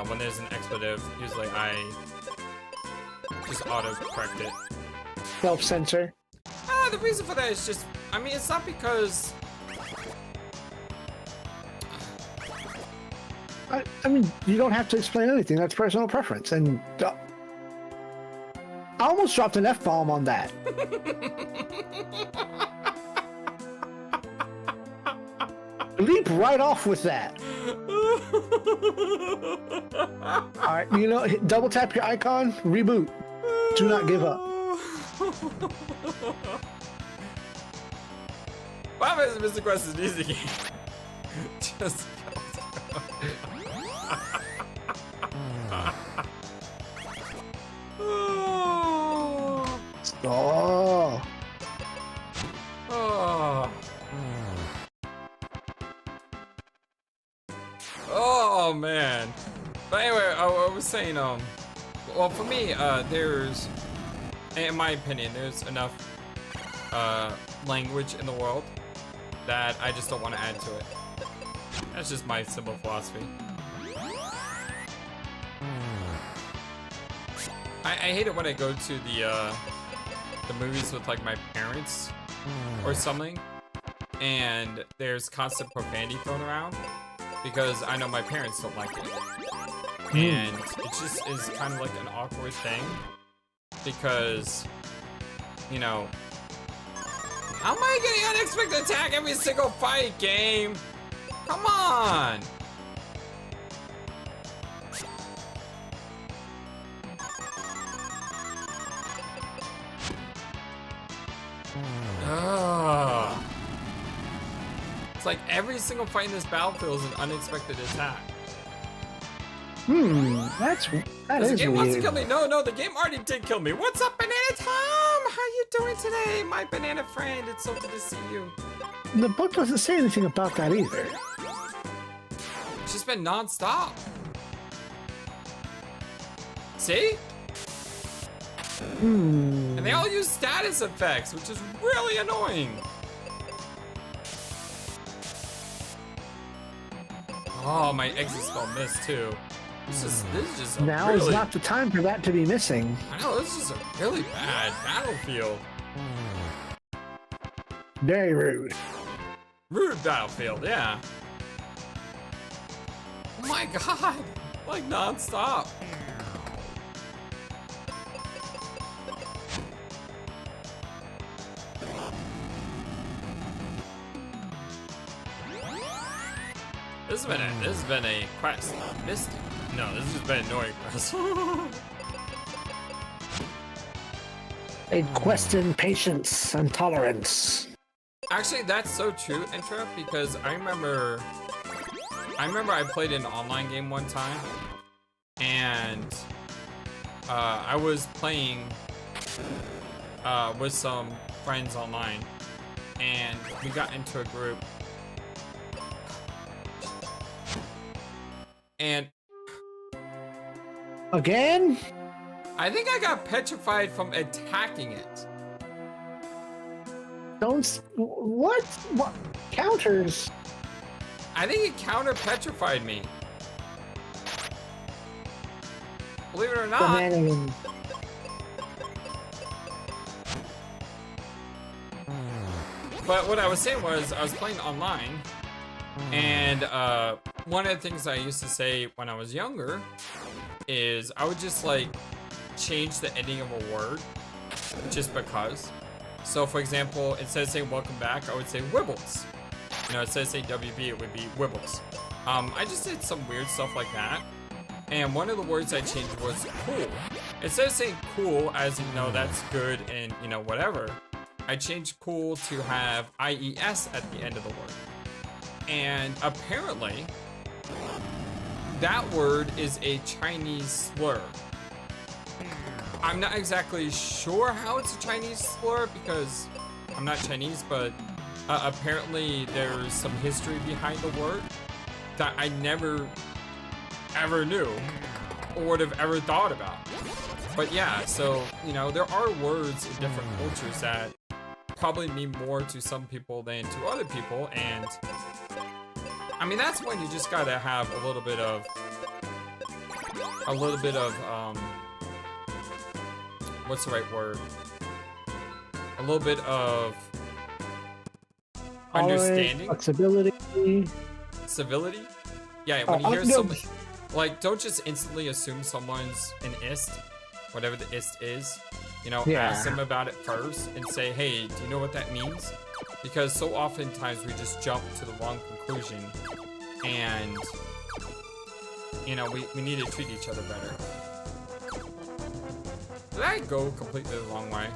when there's an expletive, usually I just auto-correct it. Self-censor. The reason for that is just, I mean, it's not because... I mean, you don't have to explain anything. That's personal preference. And I almost dropped an F-bomb on that. Leap right off with that. All right, you know, double tap your icon, reboot. Do not give up. Wow, Mr. Quest is an easy game. Just... Oh. Oh. Oh man. But anyway, I was saying, well, for me, there's, in my opinion, there's enough language in the world that I just don't want to add to it. That's just my simple philosophy. I hate it when I go to the movies with like my parents or something, and there's constant profanity thrown around because I know my parents don't like it, and it just is kind of like an awkward thing because, you know, how am I getting unexpected attack every single fight game? Come on! Ugh. It's like every single fight in this battlefield is an unexpected attack. That is the game weird. wants to kill me. No, the game already did kill me. What's up, Banana Tom? How you doing today, my banana friend? It's so good to see you. The book doesn't say anything about that either. It's just been non-stop. See? And they all use status effects, which is really annoying. Oh, my exit spell missed too. This is just a Now really, is not the time for that to be missing. I know, this is a really bad battlefield. Very rude. Rude battlefield, yeah. Oh my god, like non-stop. This has been a quest. Missed it. No, this has been an annoying quest. A quest in patience and tolerance. Actually, that's so true, Intra, because I remember I played an online game one time, and I was playing with some friends online, and we got into a group, and Again? I think I got petrified from attacking it. What? What? Counters? I think it counter petrified me. Believe it or not. Banana. But what I was saying was, I was playing online, and one of the things I used to say when I was younger is I would just like change the ending of a word just because. So for example, instead of saying welcome back, I would say Wibbles. You know, instead of saying WB, it would be Wibbles. I just did some weird stuff like that. And one of the words I changed was cool. Instead of saying cool as, you know, that's good and, you know, whatever, I changed cool to have IES at the end of the word. And apparently, that word is a Chinese slur. I'm not exactly sure how it's a Chinese slur because I'm not Chinese, but apparently there's some history behind the word that I never ever knew or would have ever thought about. But yeah, so, you know, there are words in different cultures that probably mean more to some people than to other people, and I mean, that's when you just gotta have a little bit of what's the right word? A little bit of understanding, flexibility, civility. Yeah, when you hear someone, like, don't just instantly assume someone's an ist, whatever the ist is. You know, ask them about it first and say, hey, do you know what that means? Because so oftentimes we just jump to the wrong conclusion, and you know, we need to treat each other better. Did I go completely the wrong way?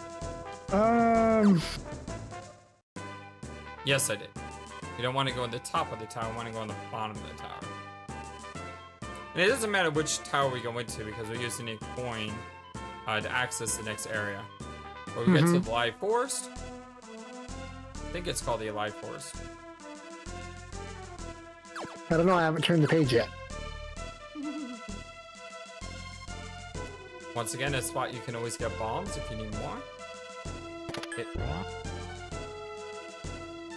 Yes, I did. You don't want to go on the top of the tower, you want to go on the bottom of the tower. And it doesn't matter which tower we go into because we're using a coin to access the next area. When we get to the live forest, I think it's called the live forest. I don't know, I haven't turned the page yet. Once again, a spot you can always get bombs if you need more.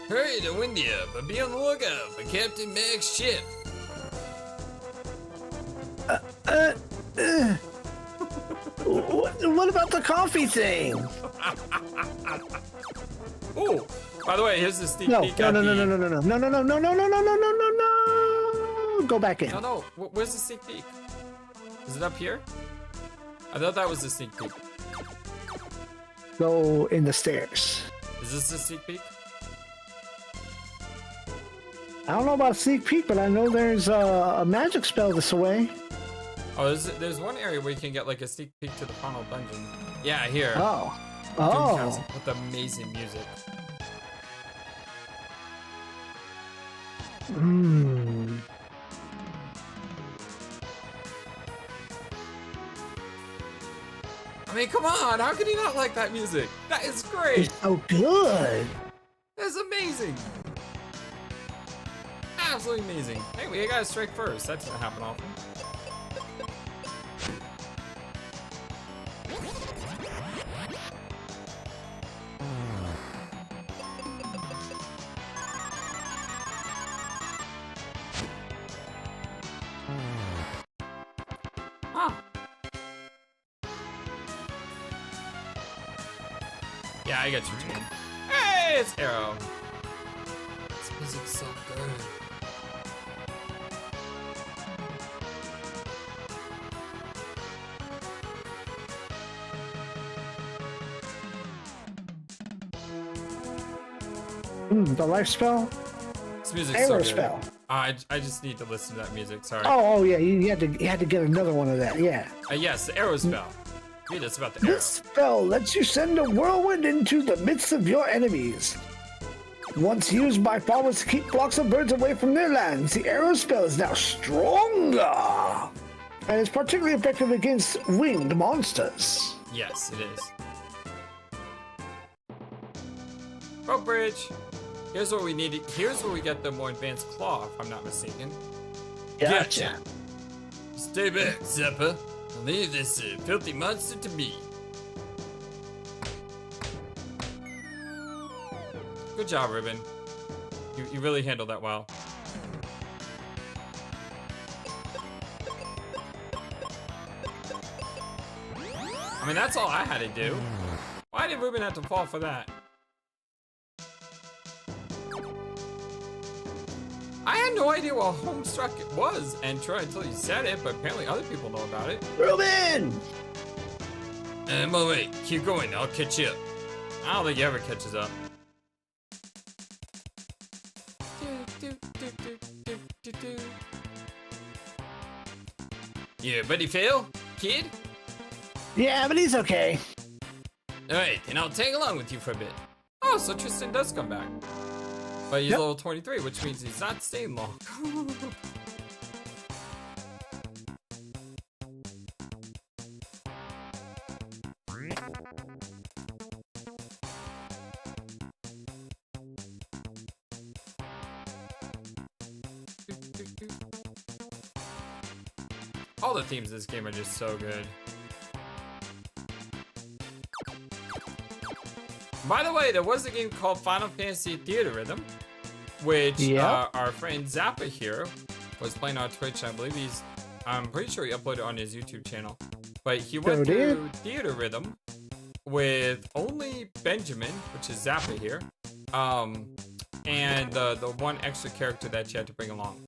Hurry to Windia, but be on the lookout for Captain Mac's ship. What about the coffee thing? Oh, by the way, here's the sneak peek. No. Go back in. No. Where's the sneak peek? Is it up here? I thought that was the sneak peek. Go in the stairs. Is this the sneak peek? I don't know about a sneak peek, but I know there's a magic spell this away. Oh, there's one area where you can get like a sneak peek to the final dungeon. Yeah, here. Oh. Oh. With amazing music. Hmm. I mean, come on! How can you not like that music? That is great! It's so good! That's amazing! Absolutely amazing. Hey, we got a strike first. That doesn't happen often. Huh. Yeah, I get you, Gene. Hey, it's Arrow. This music's so good. The life spell? This music's Arrow so good. spell. I just need to listen to that music. Sorry. Oh yeah, you had to get another one of that. Yeah. Yes, the arrow spell. Read us about the arrow. This spell lets you send a whirlwind into the midst of your enemies. Once used by farmers to keep flocks of birds away from their lands, the arrow spell is now stronger and is particularly effective against winged monsters. Yes, it is. Rope bridge. Here's what we need. Here's where we get the more advanced claw, if I'm not mistaken. Gotcha. Stay back, Zappa. Leave this filthy monster to me. Good job, Ribbon. You really handled that well. I mean, that's all I had to do. Why did Ribbon have to fall for that? I had no idea what Homestruck was, and Troy, until you said it, but apparently other people know about it. Ruben! But wait, keep going, I'll catch you up. I don't think he ever catches up. You ready, Phil? Kid? Yeah, but he's okay. Alright, then I'll tag along with you for a bit. Oh, so Tristan does come back. But he's level 23, which means he's not staying long. All the themes of this game are just so good. By the way, there was a game called Final Fantasy Theater Rhythm, which our friend Zappa here was playing on Twitch. I believe I'm pretty sure he uploaded it on his YouTube channel. But he went through Theater Rhythm with only Benjamin, which is Zappa here, and the one extra character that you had to bring along.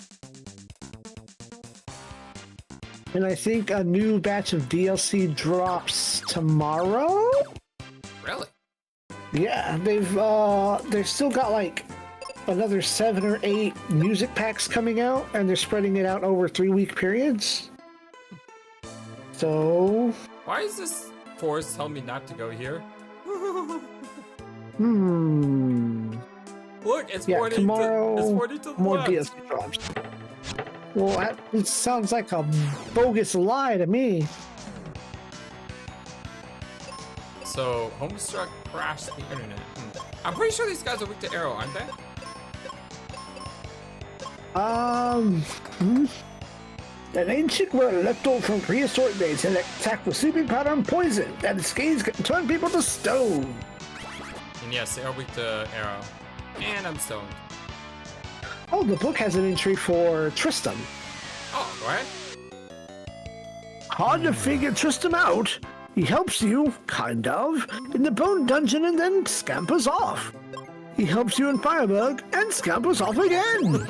And I think a new batch of DLC drops tomorrow? Really? Yeah, they've still got like another 7 or 8 music packs coming out, and they're spreading it out over 3-week periods. So why is this forest telling me not to go here? Look, it's tomorrow. It's 40 to the more left. DLC drops. Well, it sounds like a bogus lie to me. So, Homestruck crashed the internet. I'm pretty sure these guys are weak to arrow, aren't they? An ancient word left over from prehistoric days and attacked with sleeping powder and poison, and its gaze can turn people to stone. And yes, they are weak to arrow. And I'm stoned. Oh, the book has an entry for Tristram. Oh, go ahead. Hard to figure Tristram out. He helps you, kind of, in the bone dungeon and then scampers off. He helps you in Firebug and scampers off again.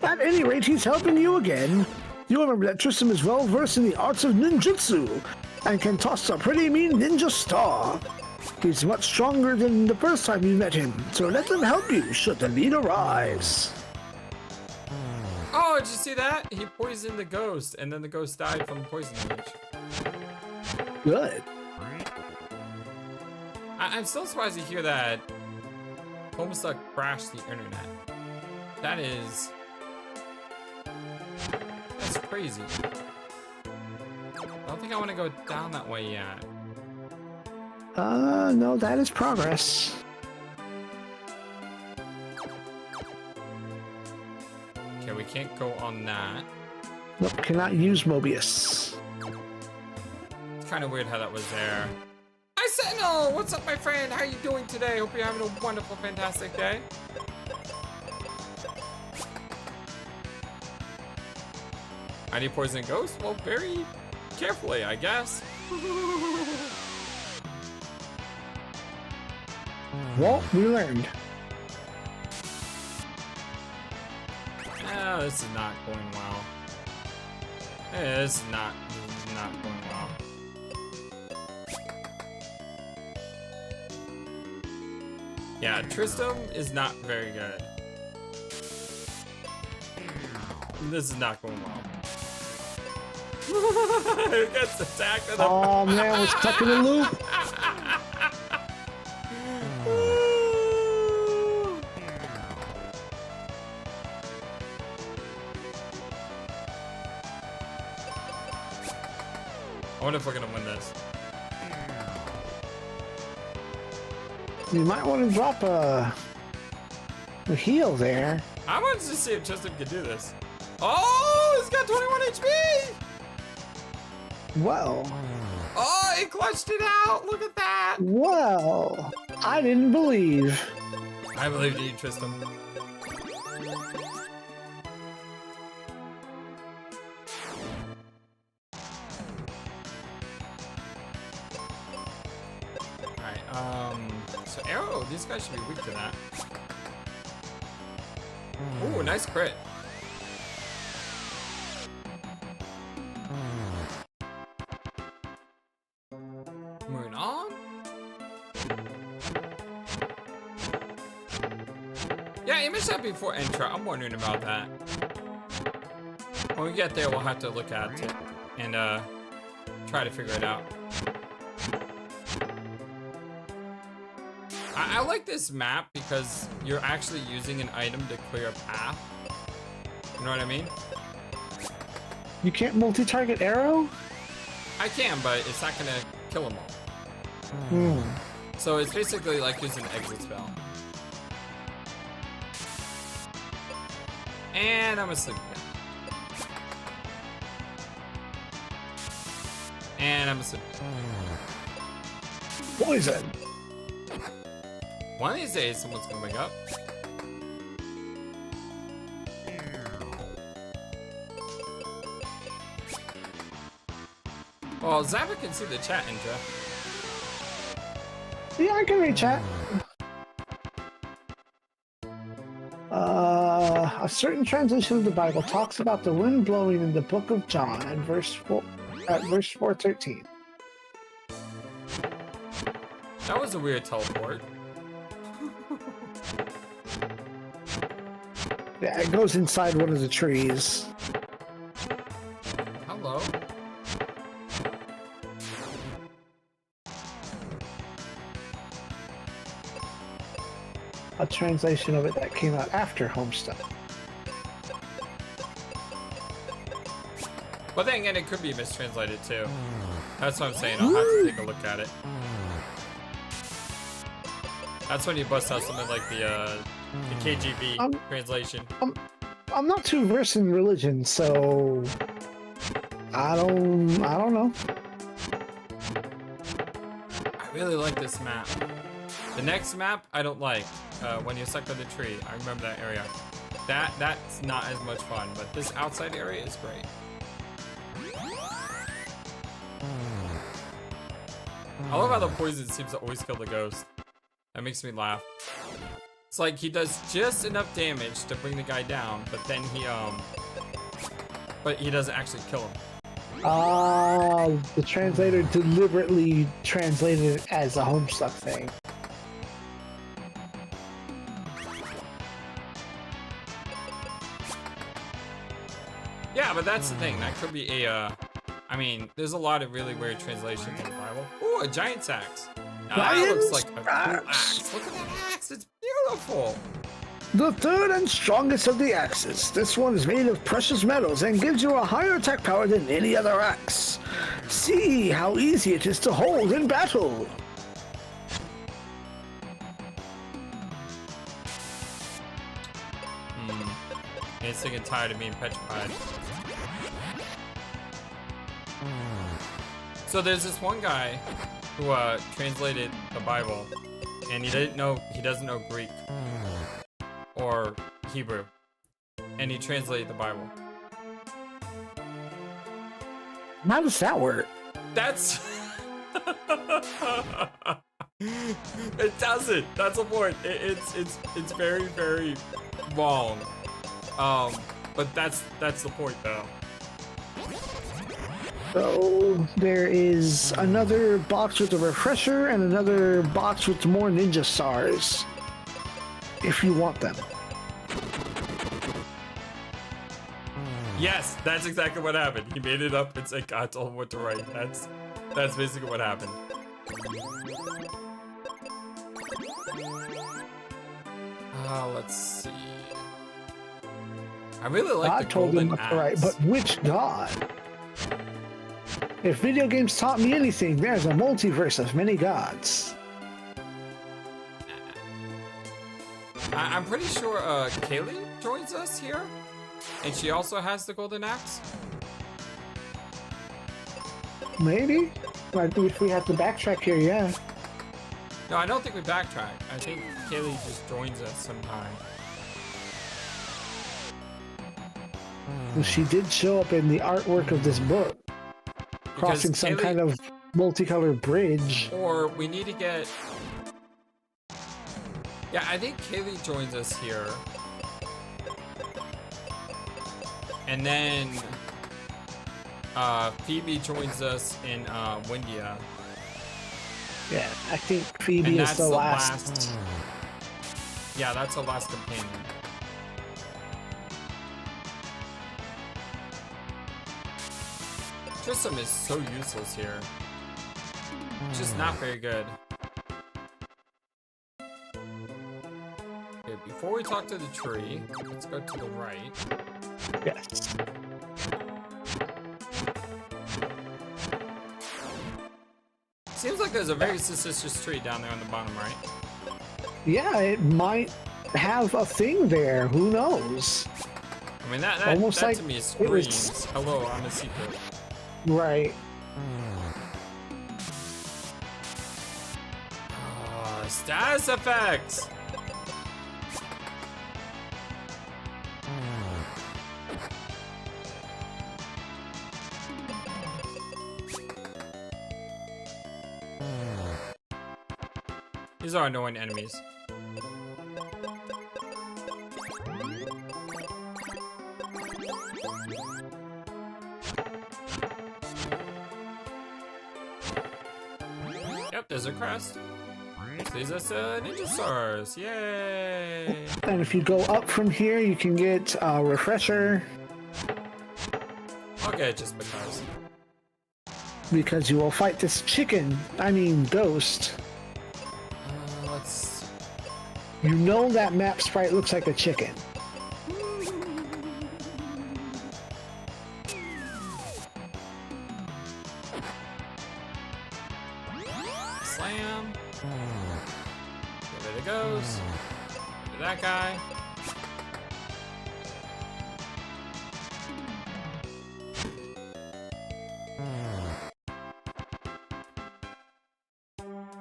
At any rate, he's helping you again. You'll remember that Tristram is well versed in the arts of ninjutsu and can toss a pretty mean ninja star. He's much stronger than the first time you met him, so let him help you should the need arise. did you see that? He poisoned the ghost, and then the ghost died from poison damage. Good. I'm still surprised to hear that Homestuck crashed the internet. That's crazy. I don't think I want to go down that way yet. No, that is progress. Okay, we can't go on that. Nope, cannot use Mobius. It's kind of weird how that was there. Hi, Sentinel! What's up, my friend? How are you doing today? Hope you're having a wonderful, fantastic day. I need poison ghost? Well, very carefully, I guess. Well, we learned. Oh, this is not going well. This is not going well. Yeah, Tristram is not very good. This is not going well. It gets attacked in the... Oh man, we're stuck in a loop. I wonder if we're gonna win this. You might want to drop a heal there. I wanted to see if Tristram could do this. Oh, he's got 21 HP! Well. Oh, he clutched it out! Look at that! Well, I didn't believe. I believed in you, Tristram. So arrow, these guys should be weak to that. Ooh, nice crit. Moving on. Yeah, image that before intro. I'm wondering about that. When we get there, we'll have to look at it and try to figure it out. I like this map because you're actually using an item to clear a path. You know what I mean? You can't multi-target arrow? I can, but it's not gonna kill them all. So it's basically like using an exit spell. And I'm asleep again. And I'm asleep. Poison. One of these days, someone's gonna wake up. Well, Zappa can see the chat, Indra. Yeah, I can read chat. A certain translation of the Bible talks about the wind blowing in the book of John at verse 4:13. That was a weird teleport. Yeah, it goes inside one of the trees. Hello. A translation of it that came out after Homestuck. But then again, it could be mistranslated too. That's what I'm saying. I'll have to take a look at it. That's when you bust out something like the KGB translation. I'm not too versed in religion, so I don't know. I really like this map. The next map I don't like. When you're stuck on the tree. I remember that area. That's not as much fun, but this outside area is great. I love how the poison seems to always kill the ghost. That makes me laugh. It's like he does just enough damage to bring the guy down, but then he doesn't actually kill him. The translator deliberately translated it as a Homestuck thing. Yeah, but that's the thing. That could be a, I mean, there's a lot of really weird translations in the Bible. Ooh, a giant's axe. Now that looks like a cool axe. Look at that axe. It's beautiful. The third and strongest of the axes. This one is made of precious metals and gives you a higher attack power than any other axe. See how easy it is to hold in battle. He's sick and tired of being petrified. So there's this one guy who translated the Bible, and he doesn't know Greek or Hebrew, and he translated the Bible. How does that work? That's it doesn't. That's the point. It's very, very wrong. But that's the point though. So there is another box with a refresher and another box with more ninja stars. If you want them. Yes, that's exactly what happened. He made it up and said God told him what to write. That's basically what happened. Let's see. I really like God the told him golden what to write, axe. but which God? If video games taught me anything, there's a multiverse of many gods. I'm pretty sure Kaylee joins us here, and she also has the golden axe. Maybe? If we have to backtrack here, yeah. No, I don't think we backtrack. I think Kaylee just joins us sometime. Well, she did show up in the artwork of this book, crossing some kind of multicolored bridge. Or we need to get... Yeah, I think Kaylee joins us here. And then Phoebe joins us in Windia. Yeah, I think Phoebe is the last. Yeah, that's the last companion. Tristam is so useless here. Just not very good. Okay, before we talk to the tree, let's go to the right. Yes. Seems like there's a very suspicious tree down there on the bottom right. Yeah, it might have a thing there. Who knows? I mean, that Almost that like to me it screams, was- hello, I'm a secret. Right. Status effects! These are annoying enemies. Yep, there's a crest. These are ninja stars. Yay! And if you go up from here, you can get a refresher. Okay, just because. Because you will fight this ghost. Let's... You know that map sprite looks like a chicken. Slam. There it goes. Look at that guy.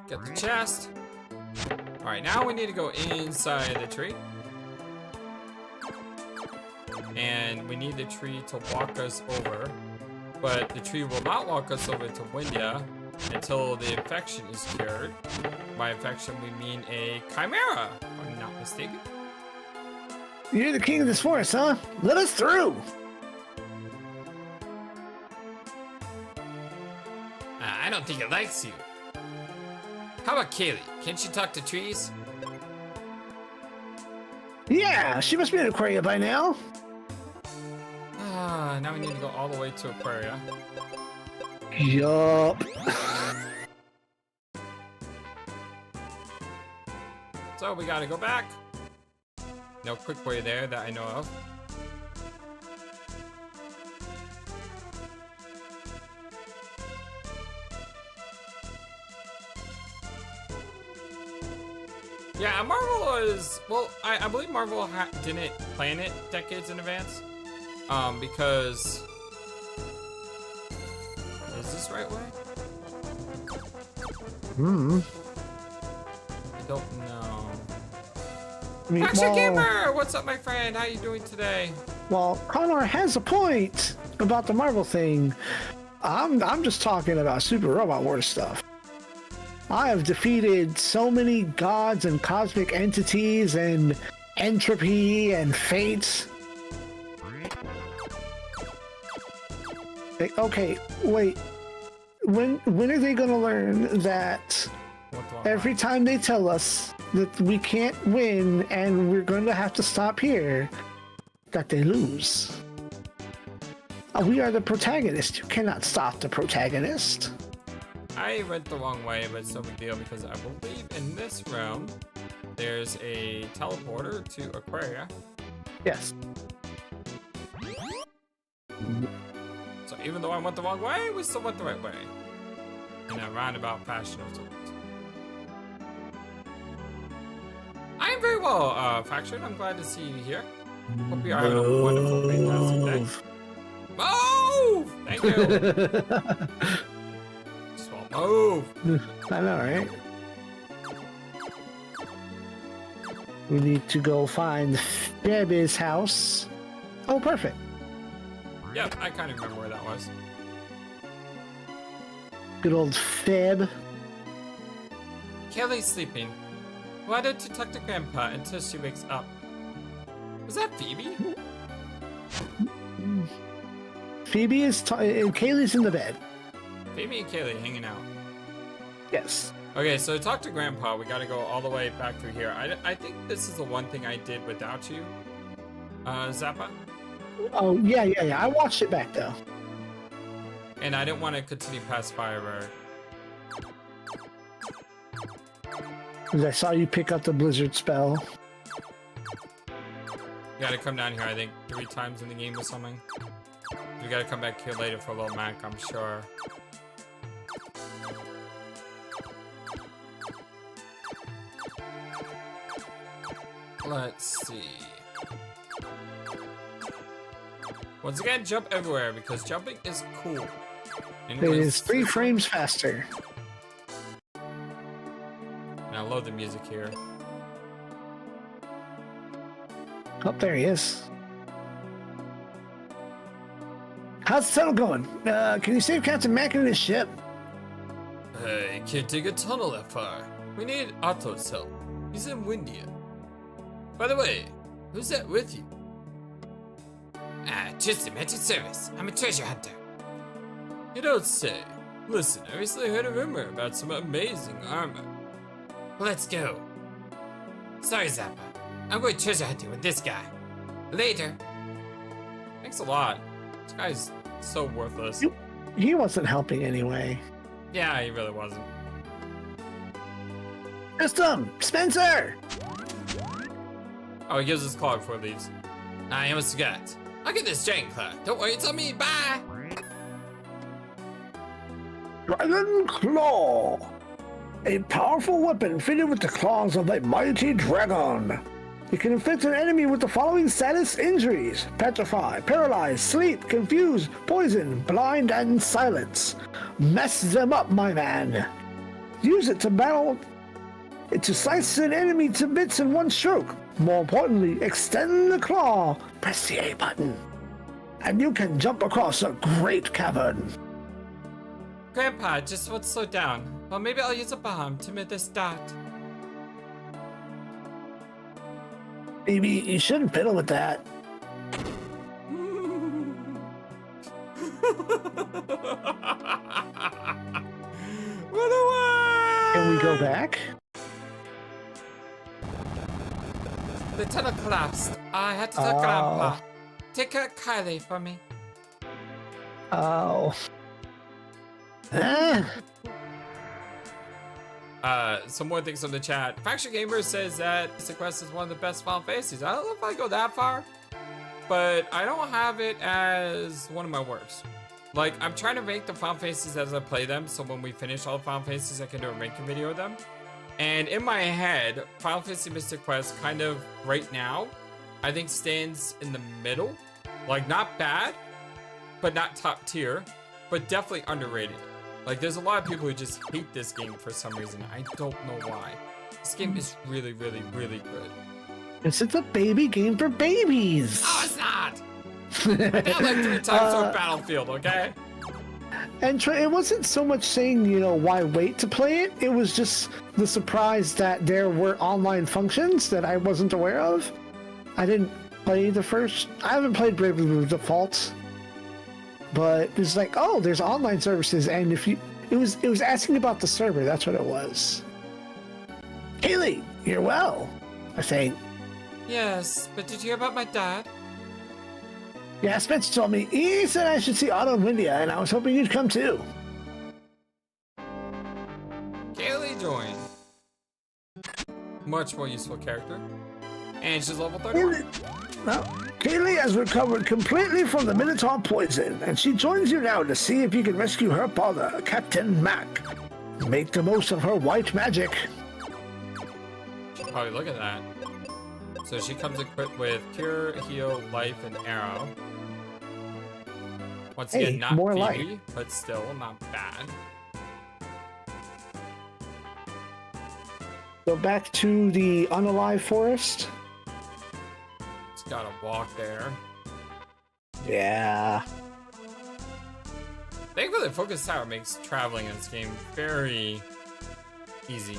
Get the chest. Alright, now we need to go inside the tree. And we need the tree to walk us over. But the tree will not walk us over to Windia until the infection is cured. By infection, we mean a chimera, if I'm not mistaken. You're the king of this forest, huh? Let us through! I don't think it likes you. How about Kaylee? Can't she talk to trees? Yeah, she must be an aquarium by now. Now now we need to go all the way to Aquaria. Yup. So we gotta go back. No quick way there that I know of. Yeah, Marvel is, well, I believe Marvel didn't plan it decades in advance. Because, is this the right way? I don't know. Action Gamer! What's up, my friend? How you doing today? Well, Connor has a point about the Marvel thing. I'm just talking about Super Robot Wars stuff. I have defeated so many gods and cosmic entities and entropy and fates. Okay, wait. When are they gonna learn that every time they tell us that we can't win and we're going to have to stop here, that they lose? We are the protagonist. You cannot stop the protagonist. I went the wrong way, but it's no big deal because I believe in this realm there's a teleporter to Aquaria. Yes. So even though I went the wrong way, we still went the right way. In a roundabout fashion of sorts. I am very well, Faction. I'm glad to see you here. Hope you are having a wonderful, fantastic day. Move! Thank you. Just won't move. I know, right? We need to go find Debbie's house. Oh, perfect. Yep, I kind of remember where that was. Good old Feb. Kelly's sleeping. Why don't you talk to Grandpa until she wakes up? Was that Phoebe? Phoebe is Kaylee's in the bed. Phoebe and Kaylee hanging out. Yes. Okay, so to talk to Grandpa, we gotta go all the way back through here. I think this is the one thing I did without you, Zappa. Oh, yeah. I watched it back, though. And I didn't want to continue past Firebird. Because I saw you pick up the Blizzard spell. You gotta come down here, I think, 3 times in the game or something. We gotta come back here later for a little Mac, I'm sure. Let's see. Once again, jump everywhere because jumping is cool. It is 3 frames faster. And I love the music here. Oh, there he is. How's the tunnel going? Can you save Captain Mac in his ship? I can't dig a tunnel that far. We need Otto's help. He's in Windia. By the way, who's that with you? Just a mental service. I'm a treasure hunter. You don't say. Listen, I recently heard a rumor about some amazing armor. Let's go. Sorry, Zappa. I'm going treasure hunting with this guy. Later. Thanks a lot. This guy's so worthless. He wasn't helping anyway. Yeah, he really wasn't. System! Spencer! Oh, he gives us claw before he leaves. I almost forgot. I'll get this giant claw. Don't worry, it's on me. Bye! Dragon Claw! A powerful weapon fitted with the claws of a mighty dragon. It can inflict an enemy with the following status injuries: petrify, paralyze, sleep, confuse, poison, blind, and silence. Mess them up, my man. Use it to battle. To slice an enemy to bits in one stroke. More importantly, extend the claw. Press the A button. And you can jump across a great cavern. Grandpa just won't slow down. Well, maybe I'll use a bomb to make this start. Maybe you shouldn't fiddle with that. Run away! Can we go back? The tunnel collapsed. I had to tell Grandpa. Take care of Kylie for me. Oh. Eh. Some more things on the chat. Faction Gamer says that Mystic Quest is one of the best Final Fantasies. I don't know if I go that far, but I don't have it as one of my worst. Like, I'm trying to rank the Final Fantasies as I play them, so when we finish all the Final Fantasies, I can do a ranking video of them. And in my head, Final Fantasy Mystic Quest kind of, right now, I think stands in the middle. Like, not bad, but not top tier, but definitely underrated. Like, there's a lot of people who just hate this game for some reason. I don't know why. This game is really, really, really good. It's a baby game for babies. No, it's not! I did like 3 times on Battlefield, okay? And it wasn't so much saying, you know, why wait to play it. It was just the surprise that there were online functions that I wasn't aware of. I didn't play the first. I haven't played Bravely Default, but it's like, oh, there's online services, and if you, it was asking about the server. That's what it was. Haley, you're well, I think. Yes, but did you hear about my dad? Yeah, Spence told me. He said I should see Otto and Windia, and I was hoping you'd come too. Kaylee joined. Much more useful character. And she's level 31. Kaylee has recovered completely from the Minotaur poison, and she joins you now to see if you can rescue her father, Captain Mac. Make the most of her white magic. Should probably look at that. So she comes equipped with Cure, Heal, Life, and Arrow. Once again, not more Phoebe, life. but still not bad. Go back to the unalive forest. It's gotta walk there. Yeah. Thankfully, the Focus Tower makes traveling in this game very easy.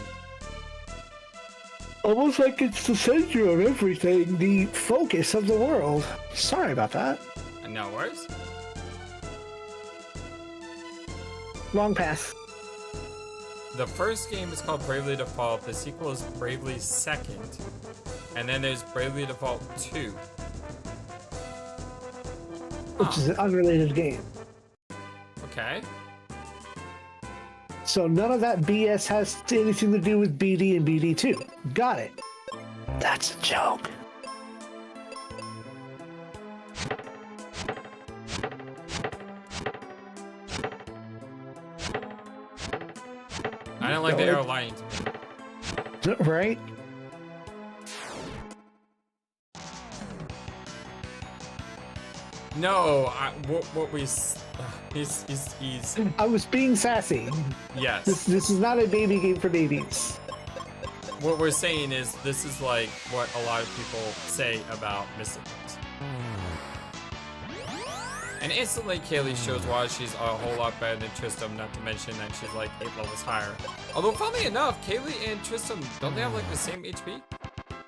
Almost like it's the center of everything, the focus of the world. Sorry about that. And no worries. Wrong path. The first game is called Bravely Default. The sequel is Bravely Second. And then there's Bravely Default 2. Which is an unrelated game. Okay. So none of that BS has anything to do with BD and BD2. Got it. That's a joke. I don't like the arrow lying to me. Right? No, what we... He's... I was being sassy. Yes. This is not a baby game for babies. What we're saying is this is like what a lot of people say about Mystic Quest. And instantly Kaylee shows why she's a whole lot better than Tristram, not to mention that she's like 8 levels higher. Although funnily enough, Kaylee and Tristram, don't they have like the same HP?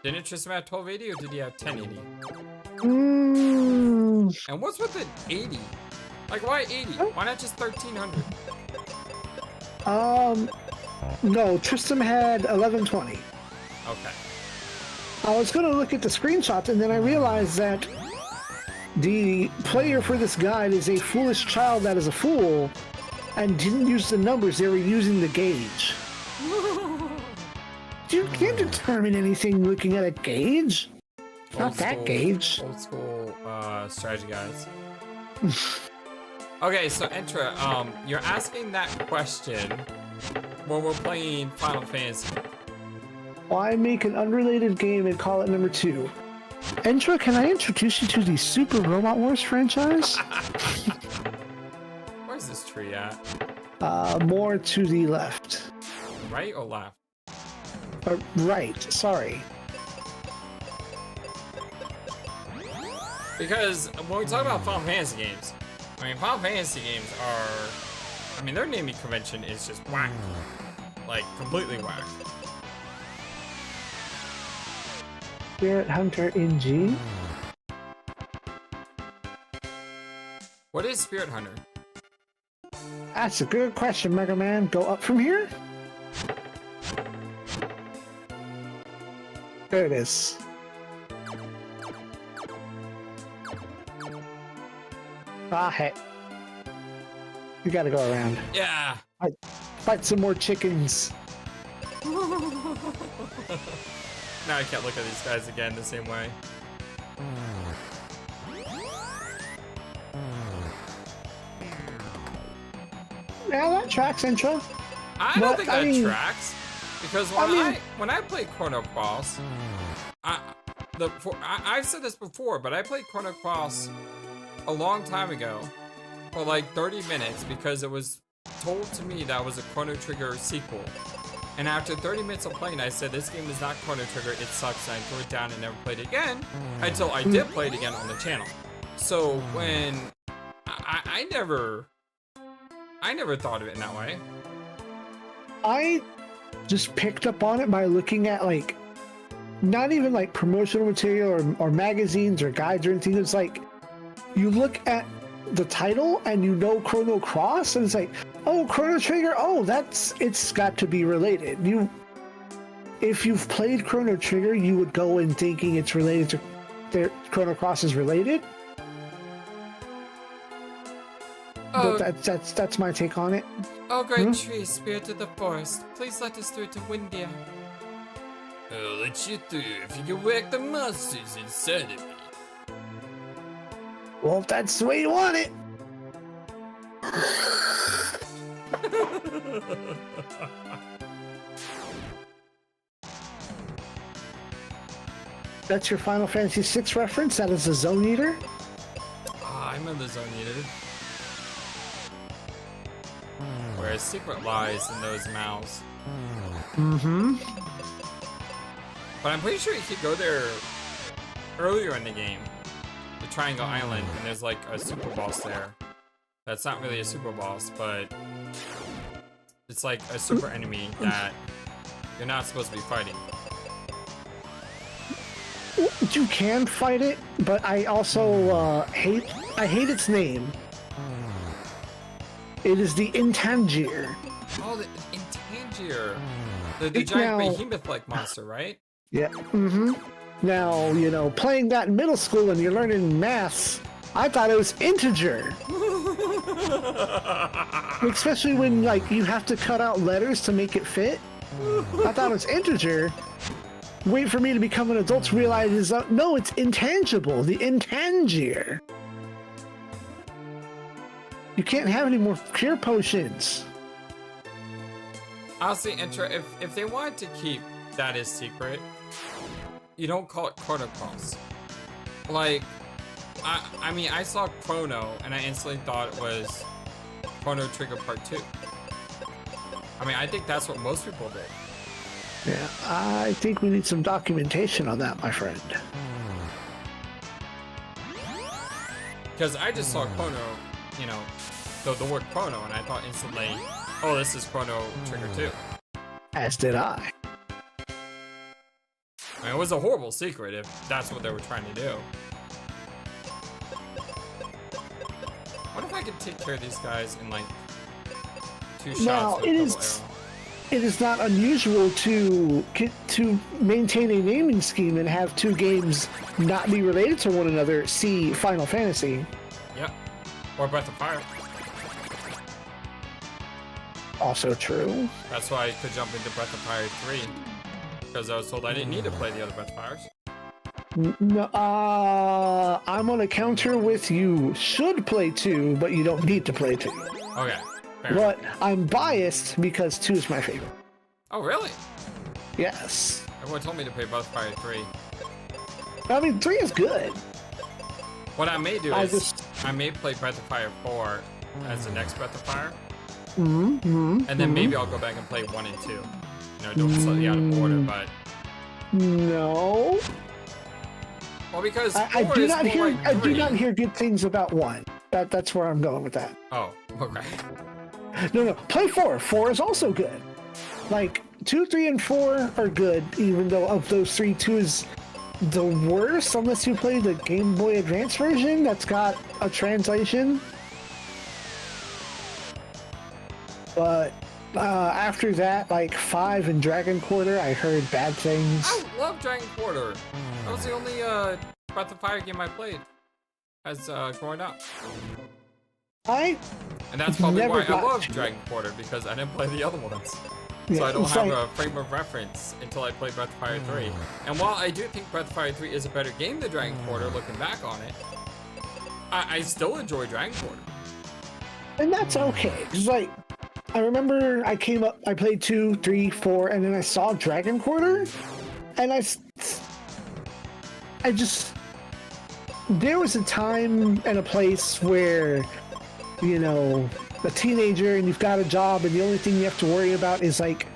Didn't Tristram have 1280 or did he have 1080? And what's with the 80? Like why 80? Why not just 1300? No, Tristram had 1120. Okay. I was going to look at the screenshots, and then I realized that the player for this guide is a foolish child that is a fool and didn't use the numbers, they were using the gauge. You can't determine anything looking at a gauge. Not that gauge. Old school strategy guys. Okay, so Entra, you're asking that question when we're playing Final Fantasy. Why make an unrelated game and call it number 2? Entra, can I introduce you to the Super Robot Wars franchise? Where's this tree at? More to the left. Right or left? Right, sorry. Because when we talk about Final Fantasy games, I mean, Final Fantasy games are... I mean, their naming convention is just whack. Like, completely whack. Spirit Hunter NG? What is Spirit Hunter? That's a good question, Mega Man. Go up from here? There it is. Ah, heck. You gotta go around. Yeah. Fight some more chickens. Now I can't look at these guys again the same way. Yeah, that tracks, intro. I don't think that tracks, because when I played Chrono Cross, I've said this before, but I played Chrono Cross a long time ago for like 30 minutes because it was told to me that was a Chrono Trigger sequel. And after 30 minutes of playing, I said, this game is not Chrono Trigger, it sucks, and I threw it down and never played it again until I did play it again on the channel. So when I never thought of it in that way. I just picked up on it by looking at, like, not even like promotional material or magazines or guides or anything. It's like you look at the title and you know Chrono Cross, and it's like, oh, Chrono Trigger, oh, it's got to be related. If you've played Chrono Trigger, you would go in thinking it's related to Chrono Cross is related. Oh, but that's my take on it. Oh, great tree, spirit of the forest, please let us through to Windia. I'll let you through if you can whack the monsters inside of me. Well, if that's the way you want it. That's your Final Fantasy VI reference? That is a Zone Eater? Ah, I remember the Zone Eater. Where a secret lies in those mouths. Mm-hmm. But I'm pretty sure you could go there earlier in the game. The Triangle Island, and there's like a super boss there. That's not really a super boss, but it's like a super enemy that you're not supposed to be fighting. You can fight it, but I also hate its name. It is the Intangier. Oh, the Intangier. The giant behemoth-like monster, right? Yeah. Mm-hmm. Now, you know, playing that in middle school and you're learning maths, I thought it was integer. Especially when, like, you have to cut out letters to make it fit. I thought it was integer. Wait for me to become an adult to realize no, it's intangible. The Intangier. You can't have any more cure potions. Honestly, if they wanted to keep that as secret, you don't call it Chrono Cross. Like, I mean, I saw Chrono and I instantly thought it was Chrono Trigger Part 2. I mean, I think that's what most people did. Yeah, I think we need some documentation on that, my friend. Because I just saw Chrono, you know, the word Chrono, and I thought instantly, oh, this is Chrono Trigger 2. As did I. I mean, it was a horrible secret if that's what they were trying to do. What if I could take care of these guys in like 2 shots? Now, it is not unusual to maintain a naming scheme and have 2 games not be related to one another. See Final Fantasy. Yep. Or Breath of Fire. Also true. That's why I could jump into Breath of Fire 3. Because I was told I didn't need to play the other Breath of Fires. No, I'm on a counter with you should play 2, but you don't need to play 2. Okay. Fair But I'm biased because 2 is my favorite. Oh, really? Yes. Everyone told me to play Breath of Fire 3. I mean, 3 is good. What I may do is I may play Breath of Fire 4 as the next Breath of Fire. And then maybe I'll go back and play 1 and 2. You know, do it slightly out of order, but... No. Well, because I do not hear good things about 1. That's where I'm going with that. Oh, okay. No. Play 4. 4 is also good. Like, 2, 3, and 4 are good, even though of those 3, 2 is the worst, unless you play the Game Boy Advance version that's got a translation. But after that, like 5 and Dragon Quarter, I heard bad things. I love Dragon Quarter. That was the only Breath of Fire game I played as growing up. I And that's probably Never why I got love to Dragon Quarter, because I didn't play the other ones. Yeah, So I don't it's have like- a frame of reference until I play Breath of Fire 3. And while I do think Breath of Fire 3 is a better game than Dragon Quarter, looking back on it, I still enjoy Dragon Quarter. And that's okay. It's like, I remember I came up, I played 2, 3, 4, and then I saw Dragon Quarter, and I just, there was a time and a place where, you know, a teenager and you've got a job and the only thing you have to worry about is like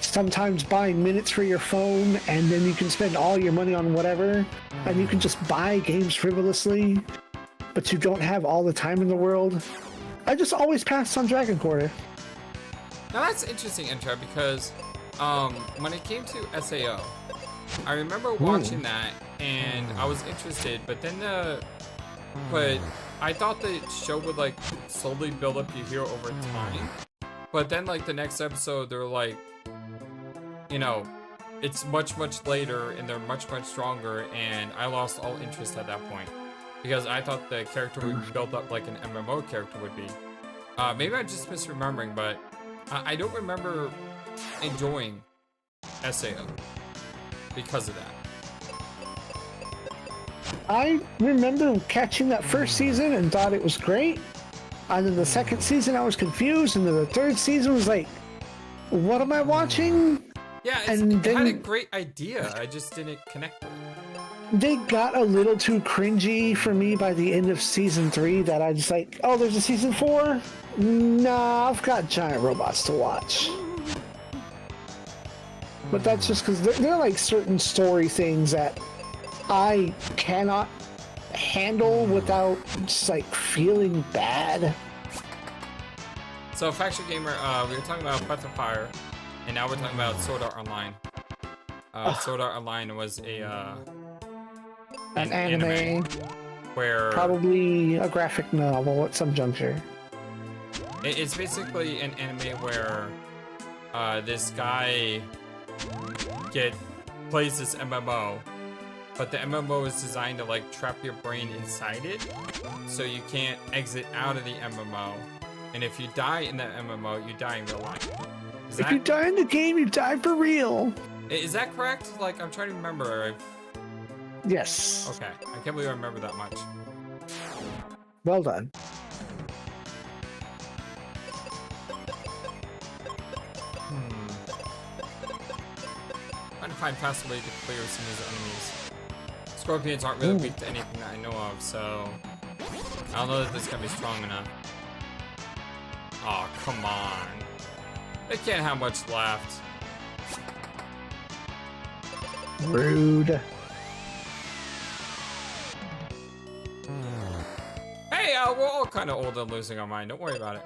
sometimes buying minutes for your phone, and then you can spend all your money on whatever, and you can just buy games frivolously, but you don't have all the time in the world. I just always passed on Dragon Quarter. Now that's interesting, Intro, because when it came to SAO, I remember watching that and I was interested, but then I thought the show would like slowly build up your hero over time. But then like the next episode, they're like, you know, it's much later and they're much stronger, and I lost all interest at that point because I thought the character would be built up like an MMO character would be. Maybe I'm just misremembering, but I don't remember enjoying SAO because of that. I remember catching that first season and thought it was great, and then the second season I was confused, and then the third season was like, what am I watching? Yeah, And it had a then- great idea. I just didn't connect with it. They got a little too cringy for me by the end of season 3 that I just like, oh, there's a season 4? Nah, I've got giant robots to watch. But that's just because there are like certain story things that I cannot handle without just like feeling bad. So, Faction Gamer, we were talking about Breath of Fire, and now we're talking about Sword Art Online. Sword Art Online was An anime, where probably a graphic novel at some juncture. it's basically an anime where this guy plays this MMO, but the MMO is designed to like trap your brain inside it, so you can't exit out of the MMO. And if you die in that MMO, you die in real life. If you die in the game, you die for real. Is that correct? Like, I'm trying to remember. Yes. Okay, I can't believe I remember that much. Well done. Trying to find faster way to clear some of these enemies. Scorpions aren't really weak to anything that I know of, so I don't know that this is gonna be strong enough. Oh, come on. They can't have much left. Rude. Hey, we're all kind of old and losing our mind. Don't worry about it.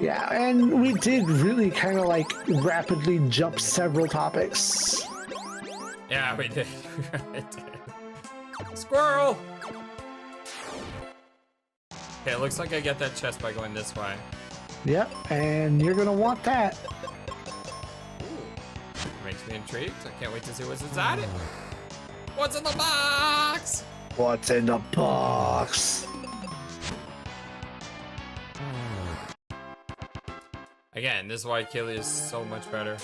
Yeah, and we did really kind of like rapidly jump several topics. Yeah, we did. We did. Squirrel! Okay, it looks like I get that chest by going this way. Yep, and you're gonna want that. Makes me intrigued. I can't wait to see what's inside it. What's in the box? What's in the box? Again, this is why Kaylee is so much better.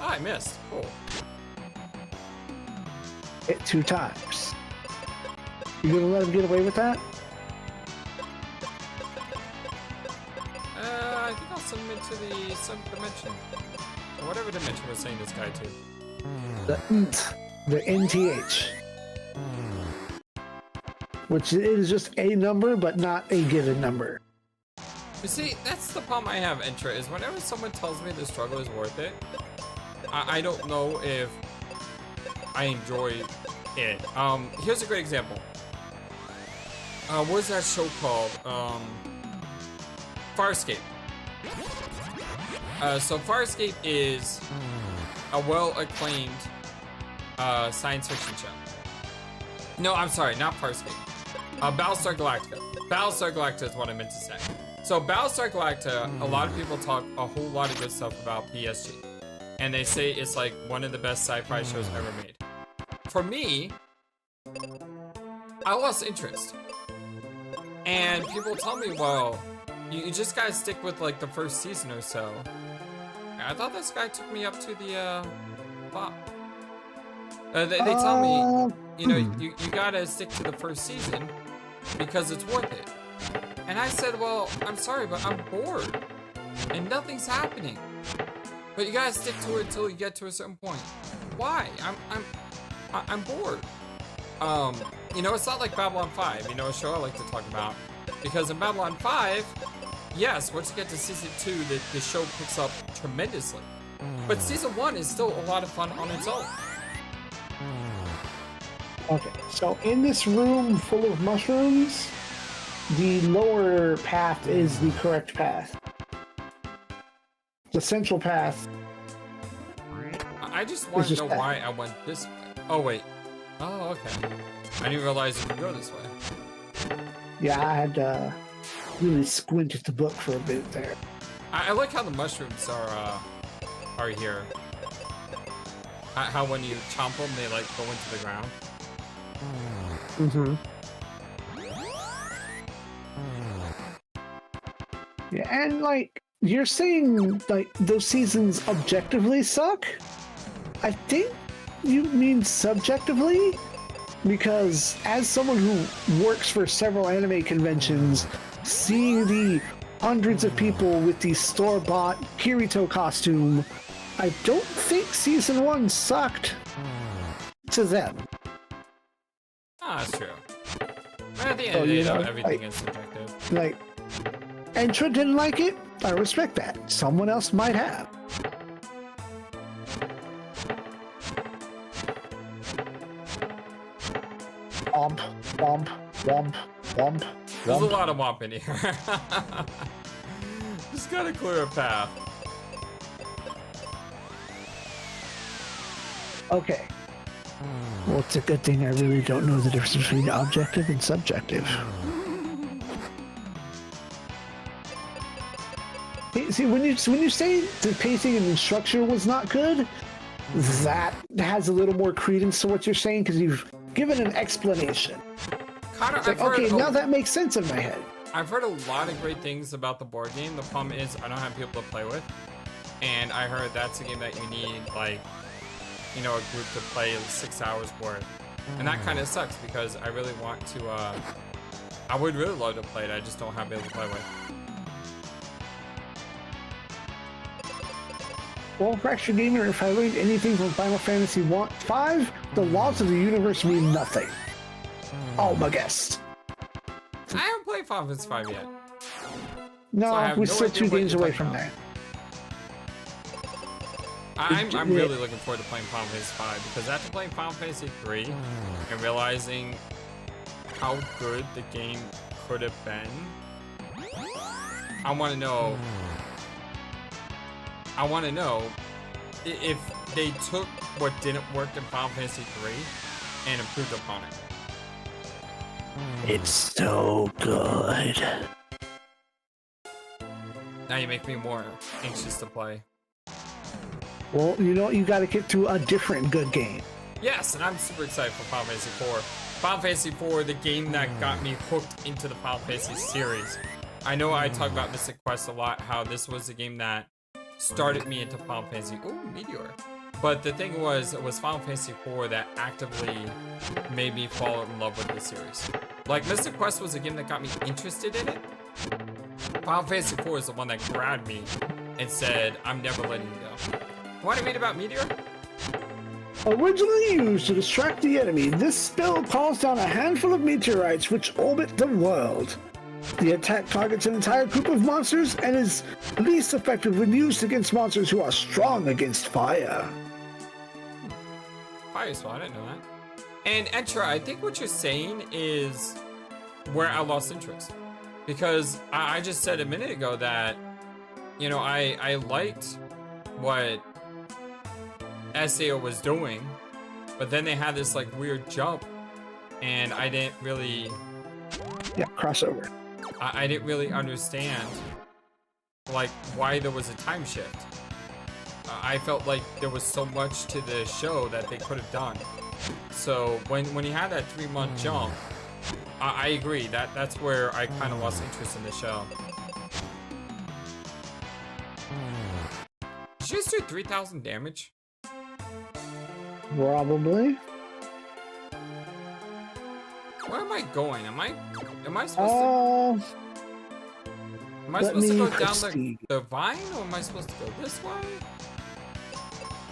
Ah, I missed. Cool. Hit 2 times. You gonna let him get away with that? I think I'll submit to the sub-dimension. Or whatever dimension we're saying this guy to. The NTH. Which is just a number, but not a given number. You see, that's the problem I have, Intra, is whenever someone tells me the struggle is worth it, I don't know if I enjoy it. Here's a great example. What was that show called? Farscape. So Farscape is a well-acclaimed science fiction show. No, I'm sorry, not Farscape. Battlestar Galactica. Battlestar Galactica is what I meant to say. So Battlestar Galactica, a lot of people talk a whole lot of good stuff about BSG. And they say it's like one of the best sci-fi shows ever made. For me, I lost interest. And people tell me, well, you just gotta stick with like the first season or so. And I thought this guy took me up to the top. They tell me, you know, you gotta stick to the first season because it's worth it. And I said, well, I'm sorry, but I'm bored. And nothing's happening. But you gotta stick to it until you get to a certain point. Why? I'm bored. You know, it's not like Babylon 5, you know, a show I like to talk about. Because in Babylon 5, yes, once you get to season 2, the show picks up tremendously. But season 1 is still a lot of fun on its own. Okay, so in this room full of mushrooms, the lower path is the correct path. The central path. I just want to know why I went this way. Oh, wait. Oh, okay. I didn't realize you could go this way. Yeah, I had to really squint at the book for a bit there. I like how the mushrooms are here. How when you chomp them, they like go into the ground. Mm-hmm. Yeah, and like you're saying, like those seasons objectively suck. I think you mean subjectively, because as someone who works for several anime conventions, seeing the hundreds of people with the store-bought Kirito costume, I don't think season 1 sucked to them. Ah, that's true. But at the end of the day, though, everything is subjective. Like, Entra didn't like it. I respect that. Someone else might have. Womp, womp, womp, womp. There's a lot of womp in here. Just gotta clear a path. Okay. Well, it's a good thing I really don't know the difference between objective and subjective. See, when you say the pacing and the structure was not good, that has a little more credence to what you're saying because you've given an explanation. Connor, like, okay, now that makes sense in my head. I've heard a lot of great things about the board game. The problem is I don't have people to play with, and I heard that's a game that you need like, you know, a group to play 6 hours worth, and that kind of sucks because I really want to. I would really love to play it. I just don't have people to play with. Well, Fractured Gamer, if I learned anything from Final Fantasy V, the laws of the universe mean nothing. Oh, my guest. I haven't played Final Fantasy V yet. No, we're still 2 games away from that. I'm really looking forward to playing Final Fantasy V because after playing Final Fantasy 3 and realizing how good the game could have been, I want to know. I want to know if they took what didn't work in Final Fantasy 3 and improved upon it. It's so good. Now you make me more anxious to play. Well, you know, you got to get through a different good game. Yes, and I'm super excited for Final Fantasy 4. Final Fantasy 4, the game that got me hooked into the Final Fantasy series. I know I talk about Mystic Quest a lot, how this was the game that started me into Final Fantasy. Ooh, Meteor. But the thing was, it was Final Fantasy 4 that actively made me fall in love with the series. Like, Mystic Quest was a game that got me interested in it. Final Fantasy 4 is the one that grabbed me and said, I'm never letting you go. You want to read about Meteor? Originally used to distract the enemy, this spell calls down a handful of meteorites which orbit the world. The attack targets an entire group of monsters and is least effective when used against monsters who are strong against fire. Fire spell, I didn't know that. And Entra, I think what you're saying is where I lost interest. Because I just said a minute ago that, you know, I liked what SAO was doing, but then they had this like weird jump and I didn't really... Yeah, crossover. I didn't really understand, like, why there was a time shift. I felt like there was so much to the show that they could have done. So when he had that 3-month jump, I agree that's where I kind of lost interest in the show. Did she just do 3,000 damage? Probably. Where am I going? Am I supposed to? Am I supposed to go down the vine, or am I supposed to go this way?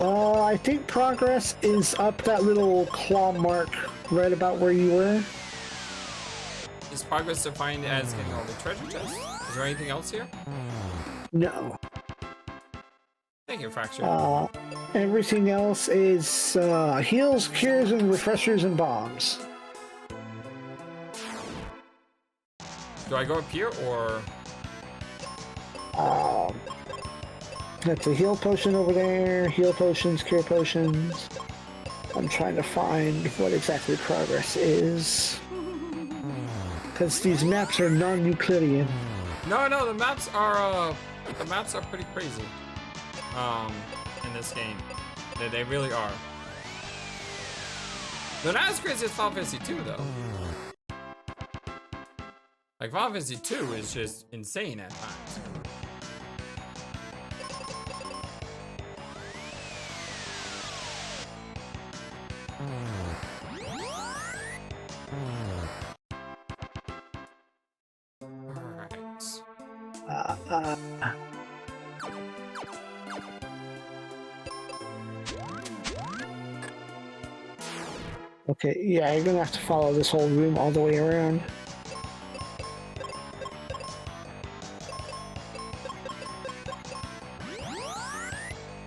I think progress is up that little claw mark right about where you were. Is progress defined as getting all the treasure chests? Is there anything else here? No. Thank you, Fracture. Everything else is heals, cures, and refreshers and bombs. Do I go up here, or? That's a heal potion over there. Heal potions, cure potions. I'm trying to find what exactly progress is. Because these maps are non-Euclidean. No, the maps are pretty crazy. In this game, they really are. They're not as crazy as Final Fantasy 2, though. Like, Final Fantasy 2 is just insane at times. Alright. Okay, yeah, you're gonna have to follow this whole room all the way around.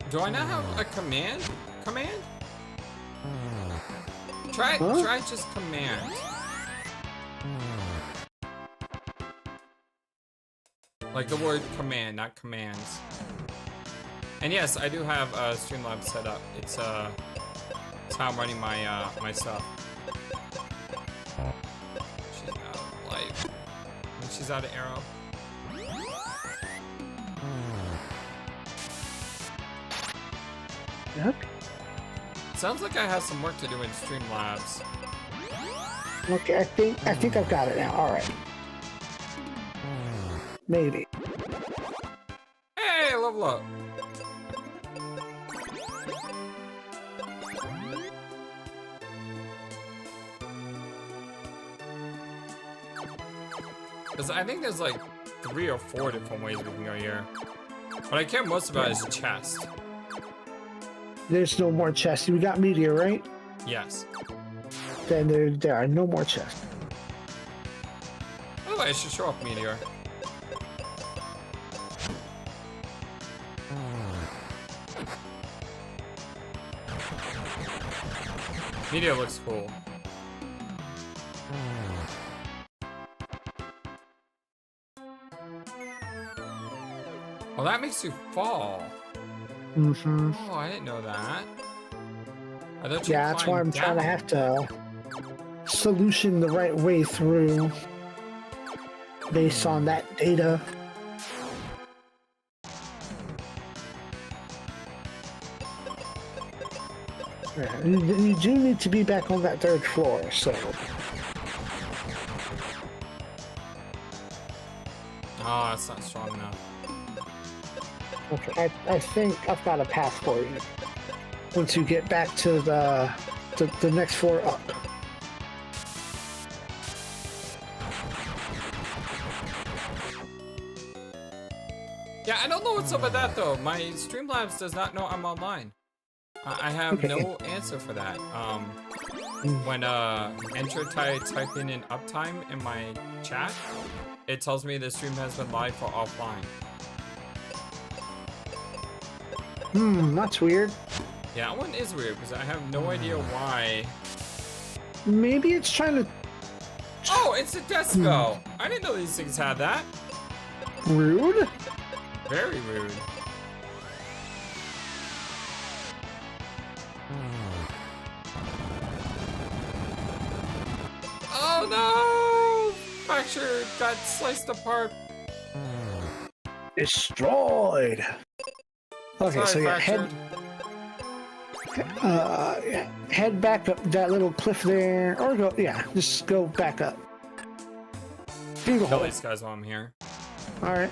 Do I not have a command? Try just command. Like the word command, not commands. And yes, I do have Streamlabs set up. It's how I'm running my my stuff. She's out of life. And she's out of arrow. Yep. Sounds like I have some work to do in Streamlabs. Okay, I think I've got it now. All right. Maybe. Hey, level up. Because I think there's like 3 or 4 different ways we can go here. What I care most about is chest. There's no more chests. We got meteor, right? Yes. Then there are no more chests. Oh, I should show off meteor. Meteor looks cool. Oh, that makes you fall. Mm-hmm. Oh, I didn't know that. Yeah, that's why I'm trying to have to solution the right way through based on that data. Yeah, you do need to be back on that 3rd floor, so. Oh, that's not strong enough. Okay, I think I've got a path for you. Once you get back to the next floor up. Yeah, I don't know what's up with that though. My Streamlabs does not know I'm online. I have no answer for that. When enter type in an uptime in my chat, it tells me the stream has been live for offline. That's weird. Yeah, that one is weird because I have no idea why. Maybe it's trying to. Oh, it's a Desco. I didn't know these things had that. Rude. Very rude. Oh no! fractured, got sliced apart. Destroyed. Okay, Sorry, so yeah, fractured. head back up that little cliff there, or go, yeah, just go back up. Through the Kill hole. these guys while I'm here. Alright.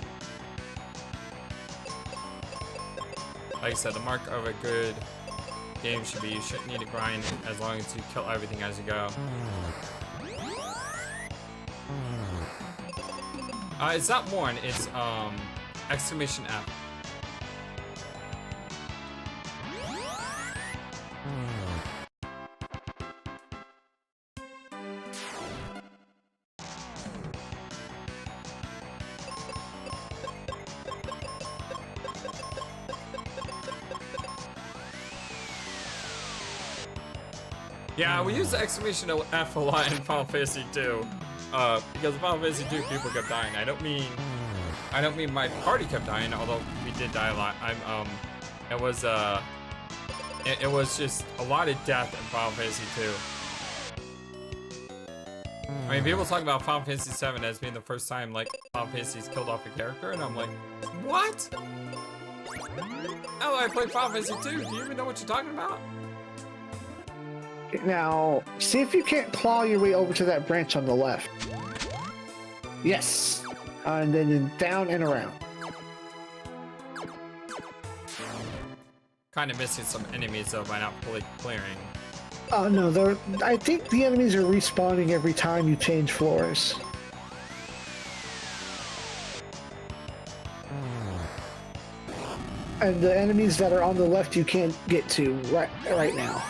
Like I said, the mark of a good game should be you shouldn't need to grind as long as you kill everything as you go. It's not one, it's exclamation F. Yeah, we use the exclamation F a lot in Final Fantasy 2. Because in Final Fantasy 2 people kept dying. I don't mean my party kept dying, although we did die a lot. It was just a lot of death in Final Fantasy 2. I mean, people talk about Final Fantasy 7 as being the first time like Final Fantasy's killed off a character, and I'm like, what? Oh, I played Final Fantasy 2. Do you even know what you're talking about? Now, see if you can't claw your way over to that branch on the left. Yes. And then down and around. Kind of missing some enemies though by not fully clearing. Oh no, I think the enemies are respawning every time you change floors. And the enemies that are on the left you can't get to right now.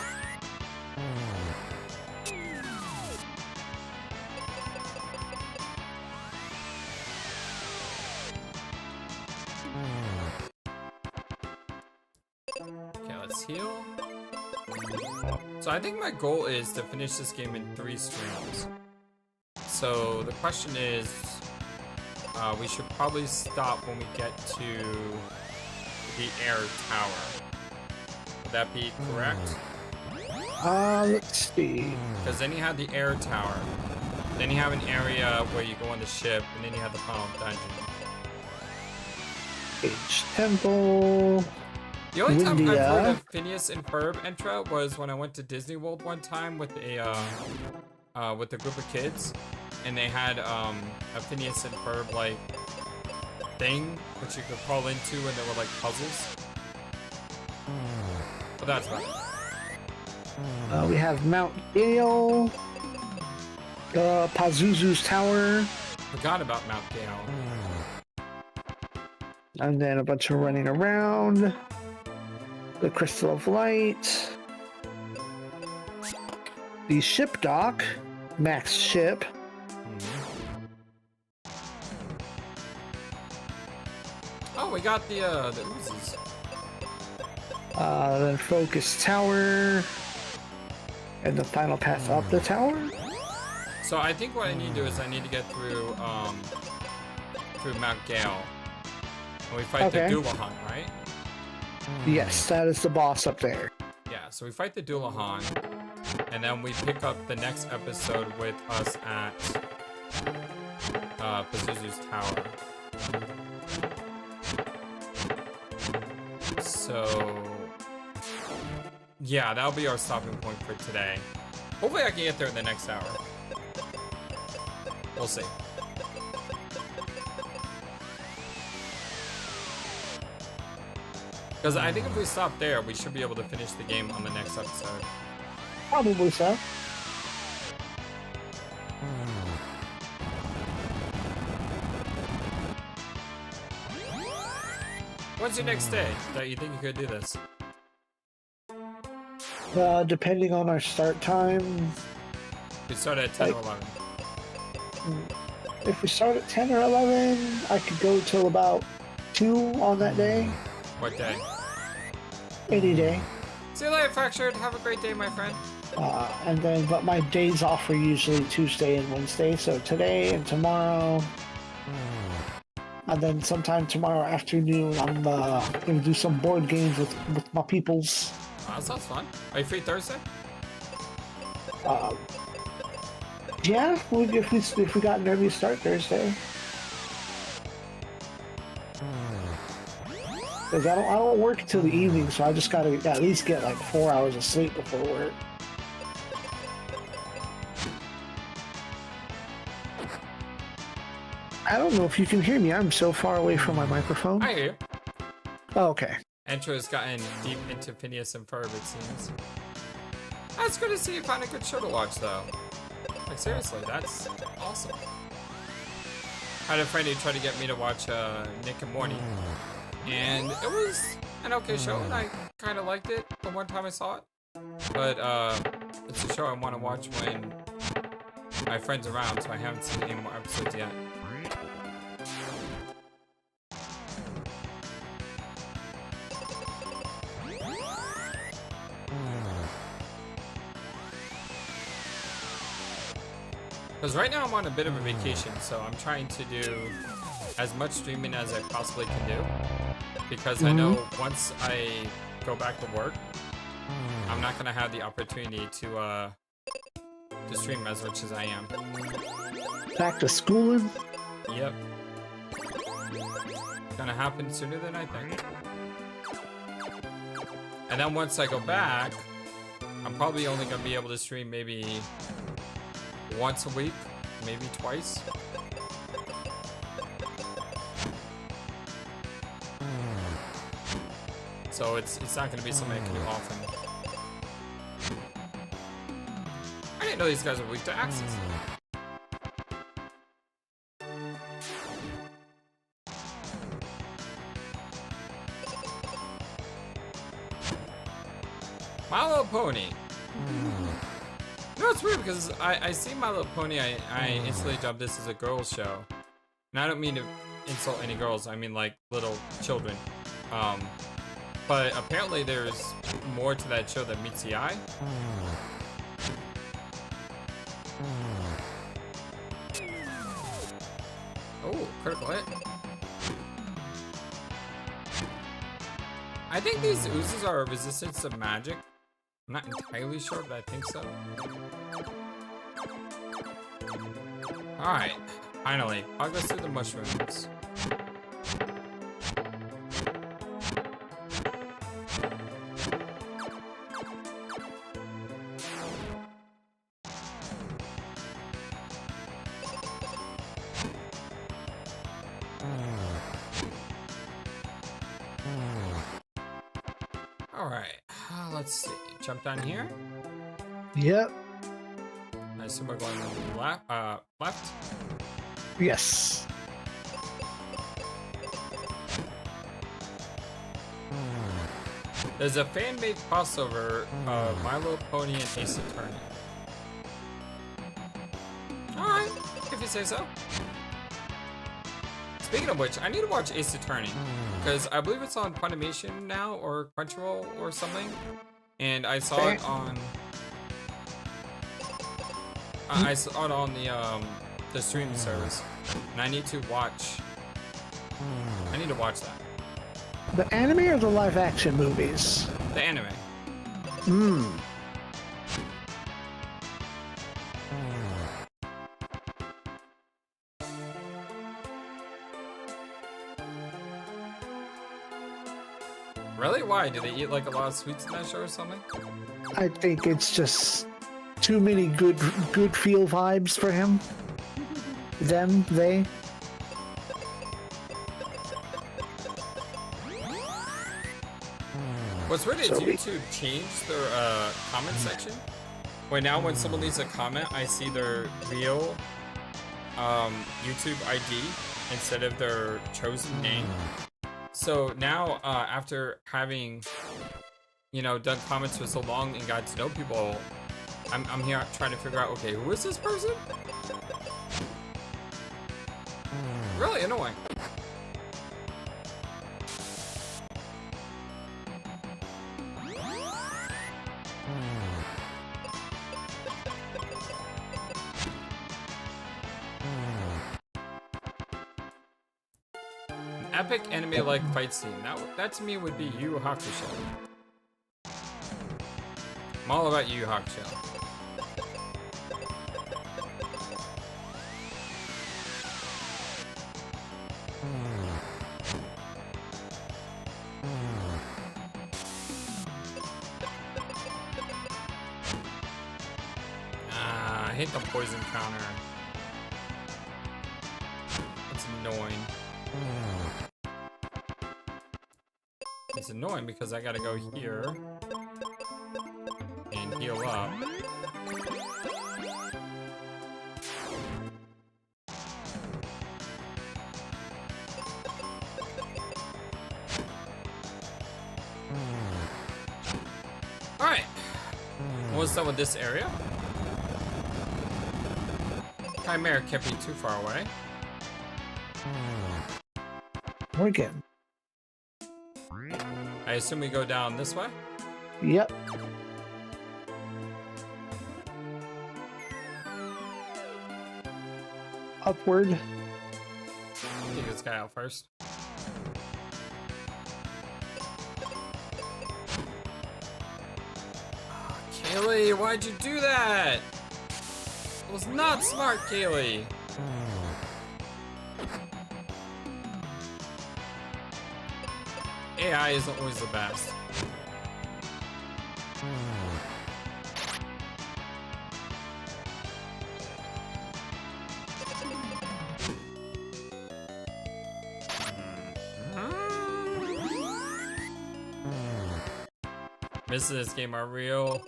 Okay, let's heal. So I think my goal is to finish this game in 3 streams. So the question is, we should probably stop when we get to the air tower. Would that be correct? Let's see. Because then you have the air tower. Then you have an area where you go on the ship, and then you have the final dungeon. H Temple. The only time I've Windia. heard of Phineas and Ferb Entra was when I went to Disney World one time with a group of kids, and they had a Phineas and Ferb like thing which you could crawl into, and there were like puzzles. But that's about it. We have Mount Gale, Pazuzu's Tower, Forgot about Mount Gale. and then a bunch of running around. The Crystal of Light, the ship dock, Max ship, Oh, we got the oozes. then Focus Tower, and the final path up the tower. So I think what I need to do is I need to get through Mount Gale, and we fight the Okay. Doulahan, right? Yes, that is the boss up there. Yeah, so we fight the Doulahan, and then we pick up the next episode with us at Pazuzu's Tower. So yeah, that'll be our stopping point for today. Hopefully I can get there in the next hour. We'll see. Because I think if we stop there, we should be able to finish the game on the next episode. Probably so. What's your next day that you think you could do this? Depending on our start time, We start at 10 or 11. if we start at 10 or 11, I could go till about 2 on that day. What day? Any day. See you later, Fractured. Have a great day, my friend. But my days off are usually Tuesday and Wednesday, so today and tomorrow. And then sometime tomorrow afternoon, I'm gonna do some board games with my peoples. Oh, that sounds fun. Are you free Thursday? Yeah, if we got an early start Thursday. Because I don't work till the evening, so I just gotta at least get like 4 hours of sleep before work. I don't know if you can hear me. I'm so far away from my microphone. I hear you. Oh, okay. Entro has gotten deep into Phineas and Ferb, it seems. That's good to see you found a good show to watch, though. Like, seriously, that's awesome. I had a friend who tried to get me to watch Nick and Morty, and it was an okay show, and I kind of liked it the one time I saw it. But it's a show I want to watch when my friend's around, so I haven't seen any more episodes yet. Because right now I'm on a bit of a vacation, so I'm trying to do as much streaming as I possibly can do. Because I know once I go back to work, I'm not gonna have the opportunity to stream as much as I am. Back to schooling? Yep. Gonna happen sooner than I think. And then once I go back, I'm probably only gonna be able to stream maybe once a week, maybe twice. So it's not gonna be something I can do often. I didn't know these guys were weak to axes. My Little Pony. No, it's weird because I see My Little Pony, I instantly dubbed this as a girls show. And I don't mean to insult any girls, I mean like little children. But apparently there's more to that show that meets the eye. Oh, critical hit. I think these oozes are resistant to magic. I'm not entirely sure, but I think so. Alright, finally. I'll go through the mushrooms. Alright, let's see. Jump down here. Yep. I assume we're going left? Yes. There's a fan-made crossover of My Little Pony and Ace Attorney. Alright, if you say so. Speaking of which, I need to watch Ace Attorney. Because I believe it's on Funimation now, or Crunchyroll, or something. And I saw it on... I saw it on the streaming service. And I need to watch... I need to watch that. The anime or the live action movies? The anime. Really? Why? Do they eat like a lot of sweets in that show or something? I think it's just too many good feel vibes for him. Them, they. What's weird is YouTube changed their comment section. Where now when someone leaves a comment, I see their real YouTube ID instead of their chosen name. So now, after having, you know, done comments for so long and got to know people, I'm here trying to figure out, okay, who is this person? Really annoying. Epic anime-like fight scene. That to me would be Yu Yu Hakusho. I'm all about Yu Yu Hakusho. hate the poison counter. It's annoying. It's annoying because I gotta go here and heal up. Alright. Almost done with this area. Chimera can't be too far away. We're good. I assume we go down this way? Yep. Upward. Take this guy out first. Oh, Kaylee, why'd you do that? It was not smart, Kaylee. AI isn't always the best. Misses this game are real.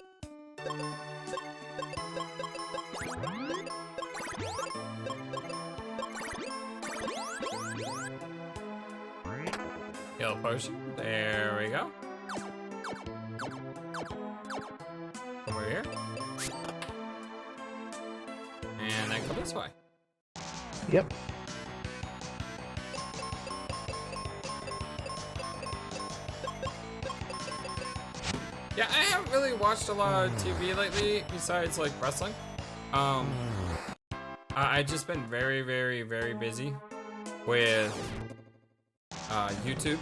Heal potion. There we go. Over here. And then come this way. Yep. Yeah, I haven't really watched a lot of TV lately besides like wrestling. I've just been very, very, very busy with YouTube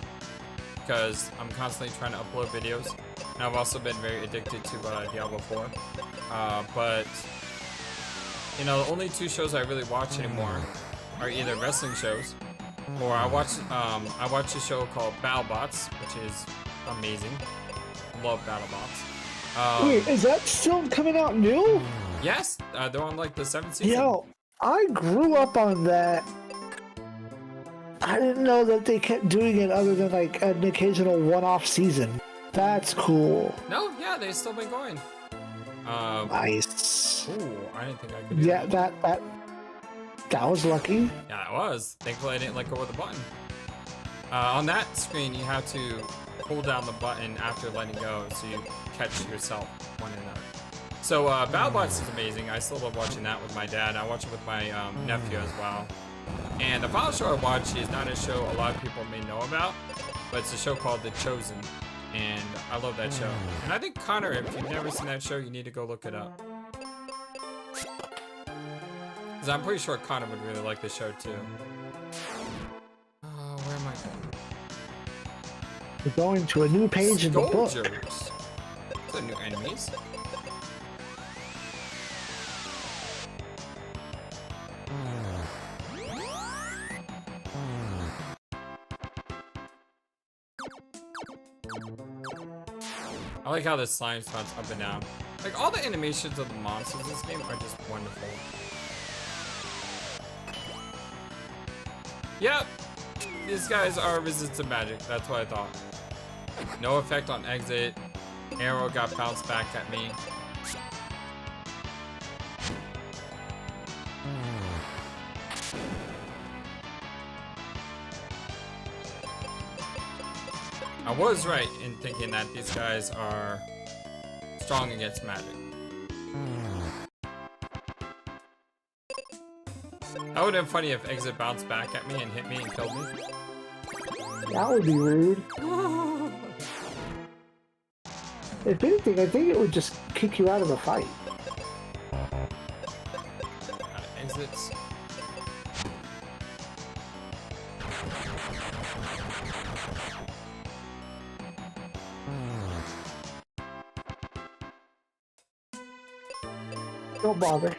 because I'm constantly trying to upload videos, and I've also been very addicted to Diablo 4. But you know, the only two shows I really watch anymore are either wrestling shows, or I watch a show called BattleBots, which is amazing. Love BattleBots. Wait, is that still coming out new? Yes, they're on like the 7th season. Yo, I grew up on that. I didn't know that they kept doing it other than like an occasional one-off season. That's cool. No, yeah, they've still been going. Nice. Ooh, I didn't think I could do Yeah, that. that was lucky. Yeah, it was. Thankfully, I didn't let go of the button. On that screen, you have to hold down the button after letting go so you catch yourself one another. So BattleBots is amazing. I still love watching that with my dad. I watch it with my nephew as well. And the final show I watch is not a show a lot of people may know about, but it's a show called The Chosen. And I love that show. And I think Connor, if you've never seen that show, you need to go look it up. Because I'm pretty sure Connor would really like this show too. Where am I going? We're going to a new page in the book. Soldiers. Those are new enemies. I like how this slime spots up and down. Like, all the animations of the monsters in this game are just wonderful. Yep! These guys are resistant to magic, that's what I thought. No effect on exit. Arrow got bounced back at me. I was right in thinking that these guys are strong against magic. That would have been funny if exit bounced back at me and hit me and killed me. That would be rude. If anything, I think it would just kick you out of the fight. Exits. Don't bother.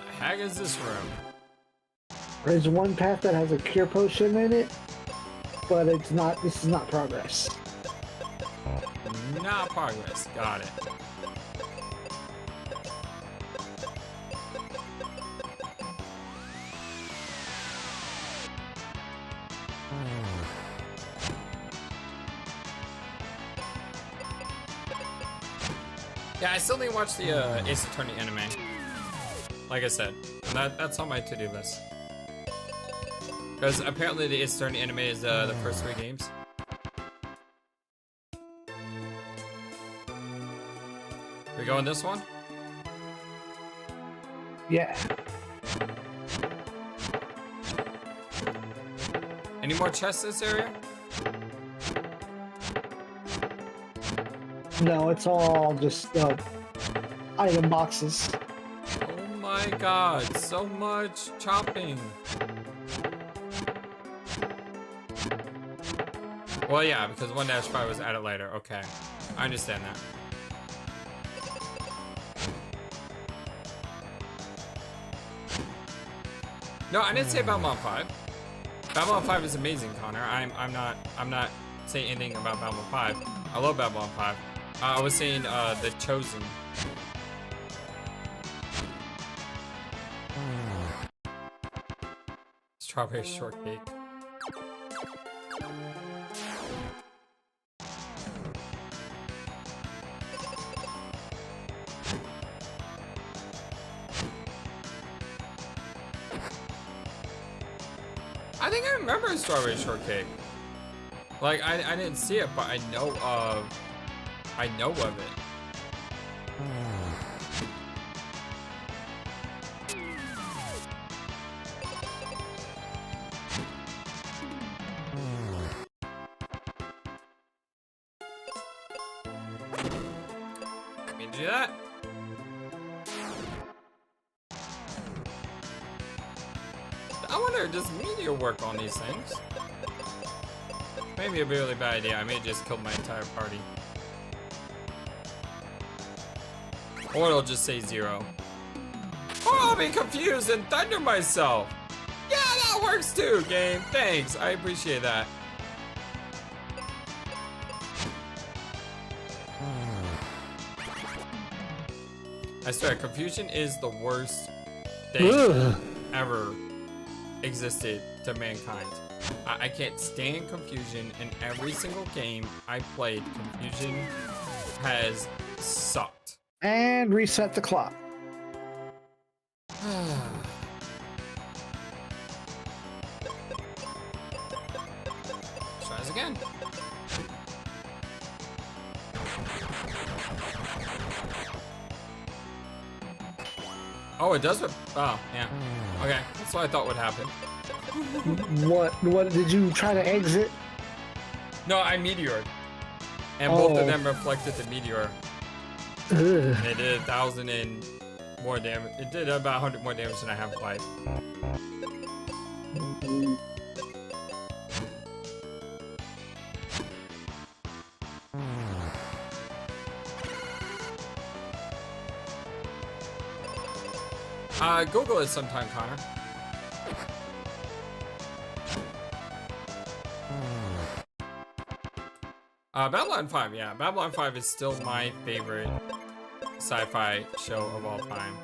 The heck is this room? There's one path that has a cure potion in it, but it's not. This is not progress. Not progress. Got it. Yeah, I still need to watch the Ace Attorney anime. Like I said, that's on my to-do list. Because apparently the Ace Attorney anime is the first 3 games. We go in this one? Yeah. Any more chests in this area? No, it's all just item boxes. Oh my god, so much chopping. Well, yeah, because 1-5 was added later. Okay, I understand that. No, I didn't say Babylon 5. Babylon 5 is amazing, Connor. I'm not saying anything about Babylon 5. I love Babylon 5. I was saying The Chosen. Strawberry shortcake. I think I remember Strawberry Shortcake. Like, I didn't see it, but I know of it. I mean, do that. I wonder, does meteor work on these things? Maybe a really bad idea. I may just kill my entire party. Or it'll just say 0. Or I'll be confused and thunder myself. Yeah, that works too, game. Thanks. I appreciate that. I swear, confusion is the worst thing ever existed to mankind. I can't stand confusion. In every single game I played, confusion has sucked. And reset the clock. Let's try this again. Oh, it does. Oh, yeah. Okay, that's what I thought would happen. What did you try to exit? No, I meteored. And both of them reflected the meteor. And it did 1,000 and more damage. It did about 100 more damage than I have life. Google it sometime, Connor. Babylon 5, yeah. Babylon 5 is still my favorite sci-fi show of all time.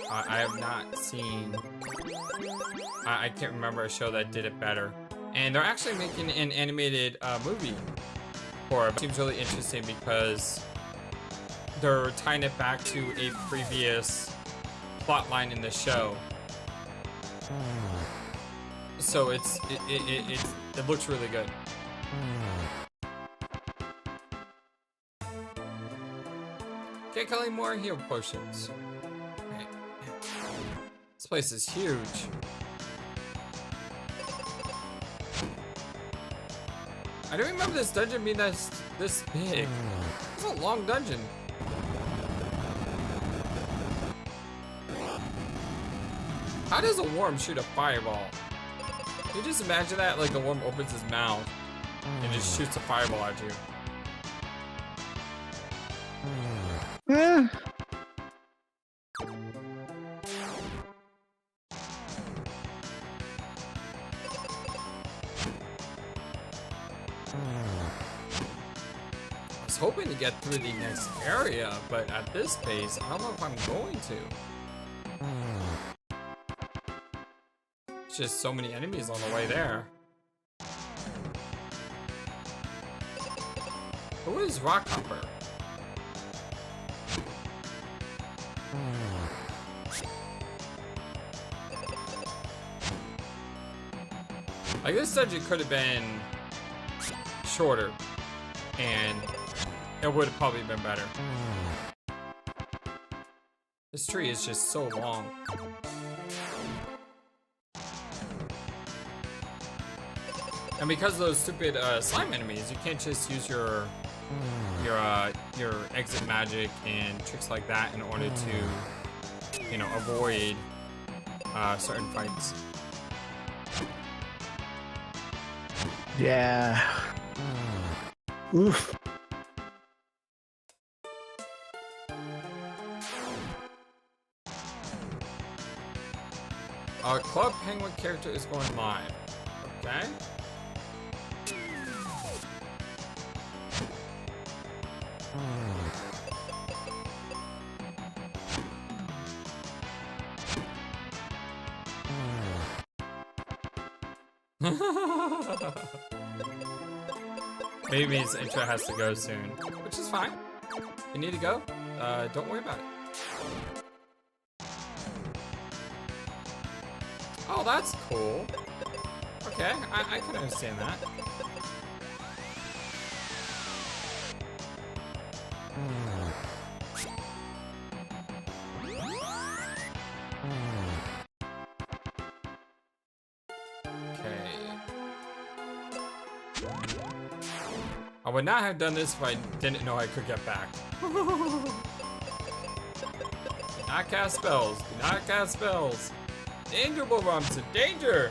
I have not seen... I can't remember a show that did it better. And they're actually making an animated movie for it. It seems really interesting because they're tying it back to a previous plot line in the show. So it looks really good. Get killing more heal potions. Right. This place is huge. I don't remember this dungeon being this big. It's a long dungeon. How does a worm shoot a fireball? Can you just imagine that? Like the worm opens his mouth and just shoots a fireball at you. Yeah. I was hoping to get through the next area, but at this pace, I don't know if I'm going to. It's just so many enemies on the way there. Who is Rockhopper? Like, this dungeon could have been shorter, and it would have probably been better. This tree is just so long. And because of those stupid slime enemies, you can't just use your exit magic and tricks like that in order to, you know, avoid certain fights. Yeah. Oof. Our Club Penguin character is going live. Okay. Maybe his intro has to go soon, which is fine. You need to go? Don't worry about it. Oh, that's cool. Okay, I can understand that. I would not have done this if I didn't know I could get back. Do not cast spells. Do not cast spells. Danger, Bull Robinson. Danger!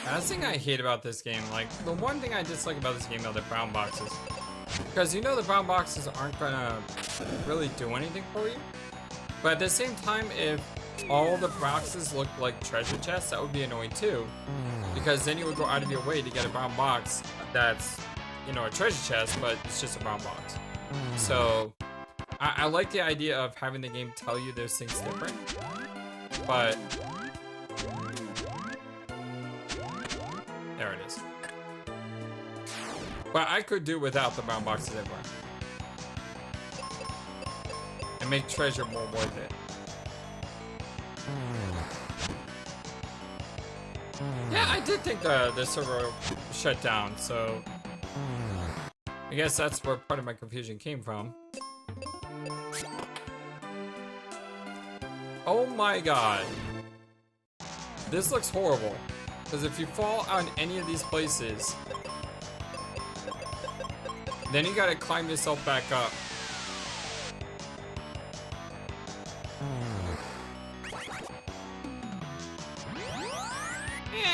That's the thing I hate about this game. Like, the one thing I dislike about this game are the brown boxes. Because you know the brown boxes aren't gonna really do anything for you. But at the same time, if all the boxes look like treasure chests, that would be annoying too. Because then you would go out of your way to get a brown box that's, you know, a treasure chest, but it's just a brown box. So, I like the idea of having the game tell you there's things different. But there it is. But I could do without the brown boxes everywhere. And make treasure more worth it. Yeah, I did think the server shut down, so I guess that's where part of my confusion came from. Oh my god. This looks horrible. Because if you fall on any of these places, then you gotta climb yourself back up.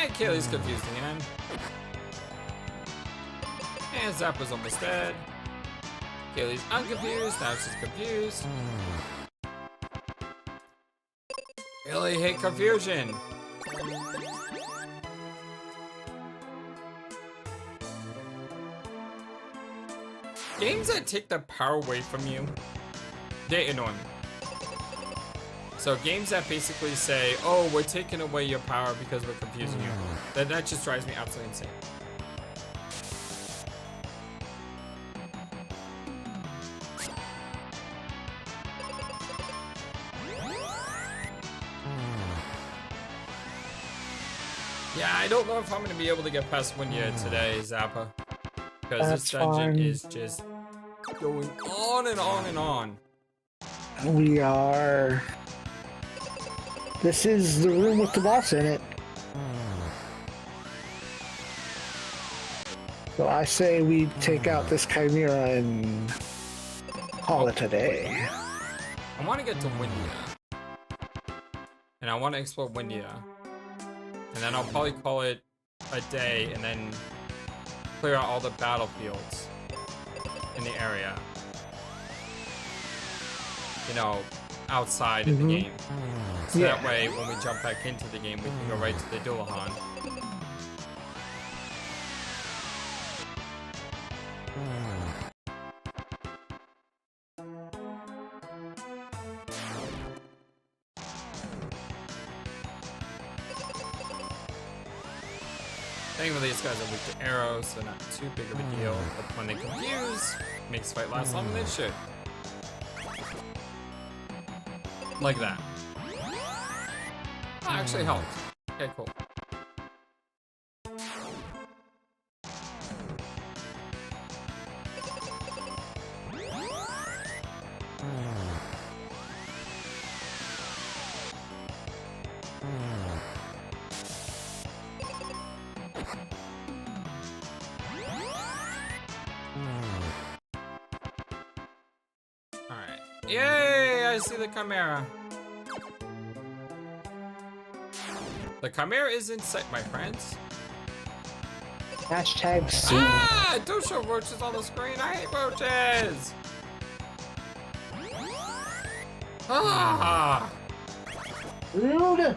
And Kaylee's confused again. And Zappa's almost dead. Kaylee's unconfused, now she's confused. Really hate confusion. Games that take the power away from you, they annoy me. So games that basically say, oh, we're taking away your power because we're confusing you, that just drives me absolutely insane. Yeah, I don't know if I'm going to be able to get past Windia today, Zappa. Because this dungeon is just going on and on and on. We are... This is the room with the boss in it. So I say we take out this Chimera and call it a day. I want to get to Windia. And I want to explore Windia. And then I'll probably call it a day and then clear out all the battlefields in the area. You know, outside of the game. So that way, when we jump back into the game, we can go right to the Dullahan. Thankfully, these guys are weak to arrows, so not too big of a deal. But when they confuse, makes the fight last longer than it should. Like that. That actually helped. Okay, cool. Alright. Yay! I see the Chimera. The Chimera is in sight, my friends. Hashtag soon. Ah! Don't show roaches on the screen. I hate roaches! Ah! Rude.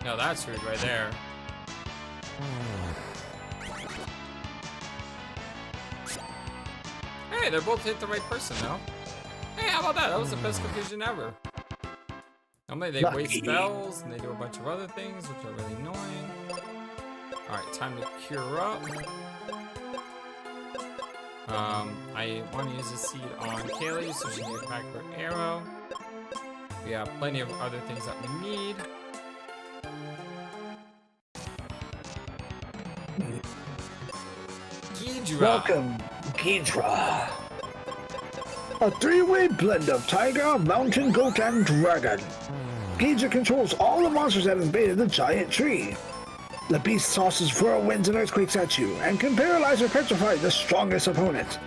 No, that's rude right there. Hey, they're both hit the right person, though. Hey, how about that? That was the best confusion ever. Normally they waste spells and they do a bunch of other things, which are really annoying. Alright, time to cure up. I want to use a seed on Kaylee so she can get back her arrow. We have plenty of other things that we need. Ghidra. Welcome, Ghidra. A three-way blend of tiger, mountain goat, and dragon. Ghidra controls all the monsters that invaded the giant tree. The beast tosses whirlwinds and earthquakes at you, and can paralyze or petrify the strongest opponent.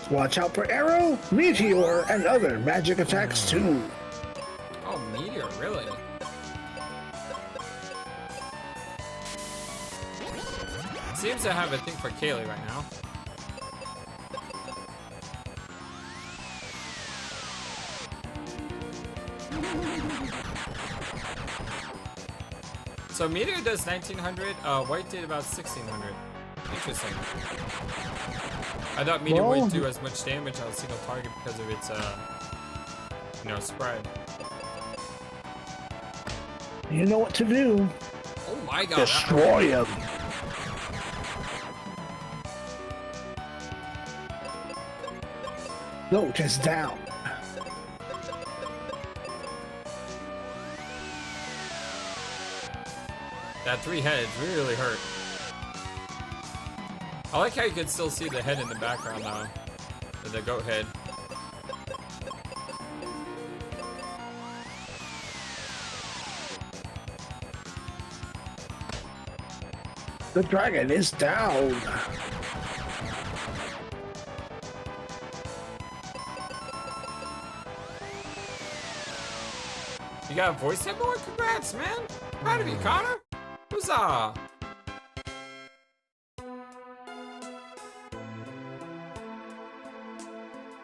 Watch out for arrow, meteor, and other magic attacks too. Oh, meteor, really? Seems to have a thing for Kaylee right now. So meteor does 1900, white did about 1600. Interesting. I thought meteor wouldn't do as much damage on a single target because of its, spread. You know what to do. Oh my god. Destroy him. Note is down. That 3 heads really hurt. I like how you can still see the head in the background now. The goat head. The dragon is down. You got a voice demo? Congrats, man! Proud of you, Connor! Huzzah!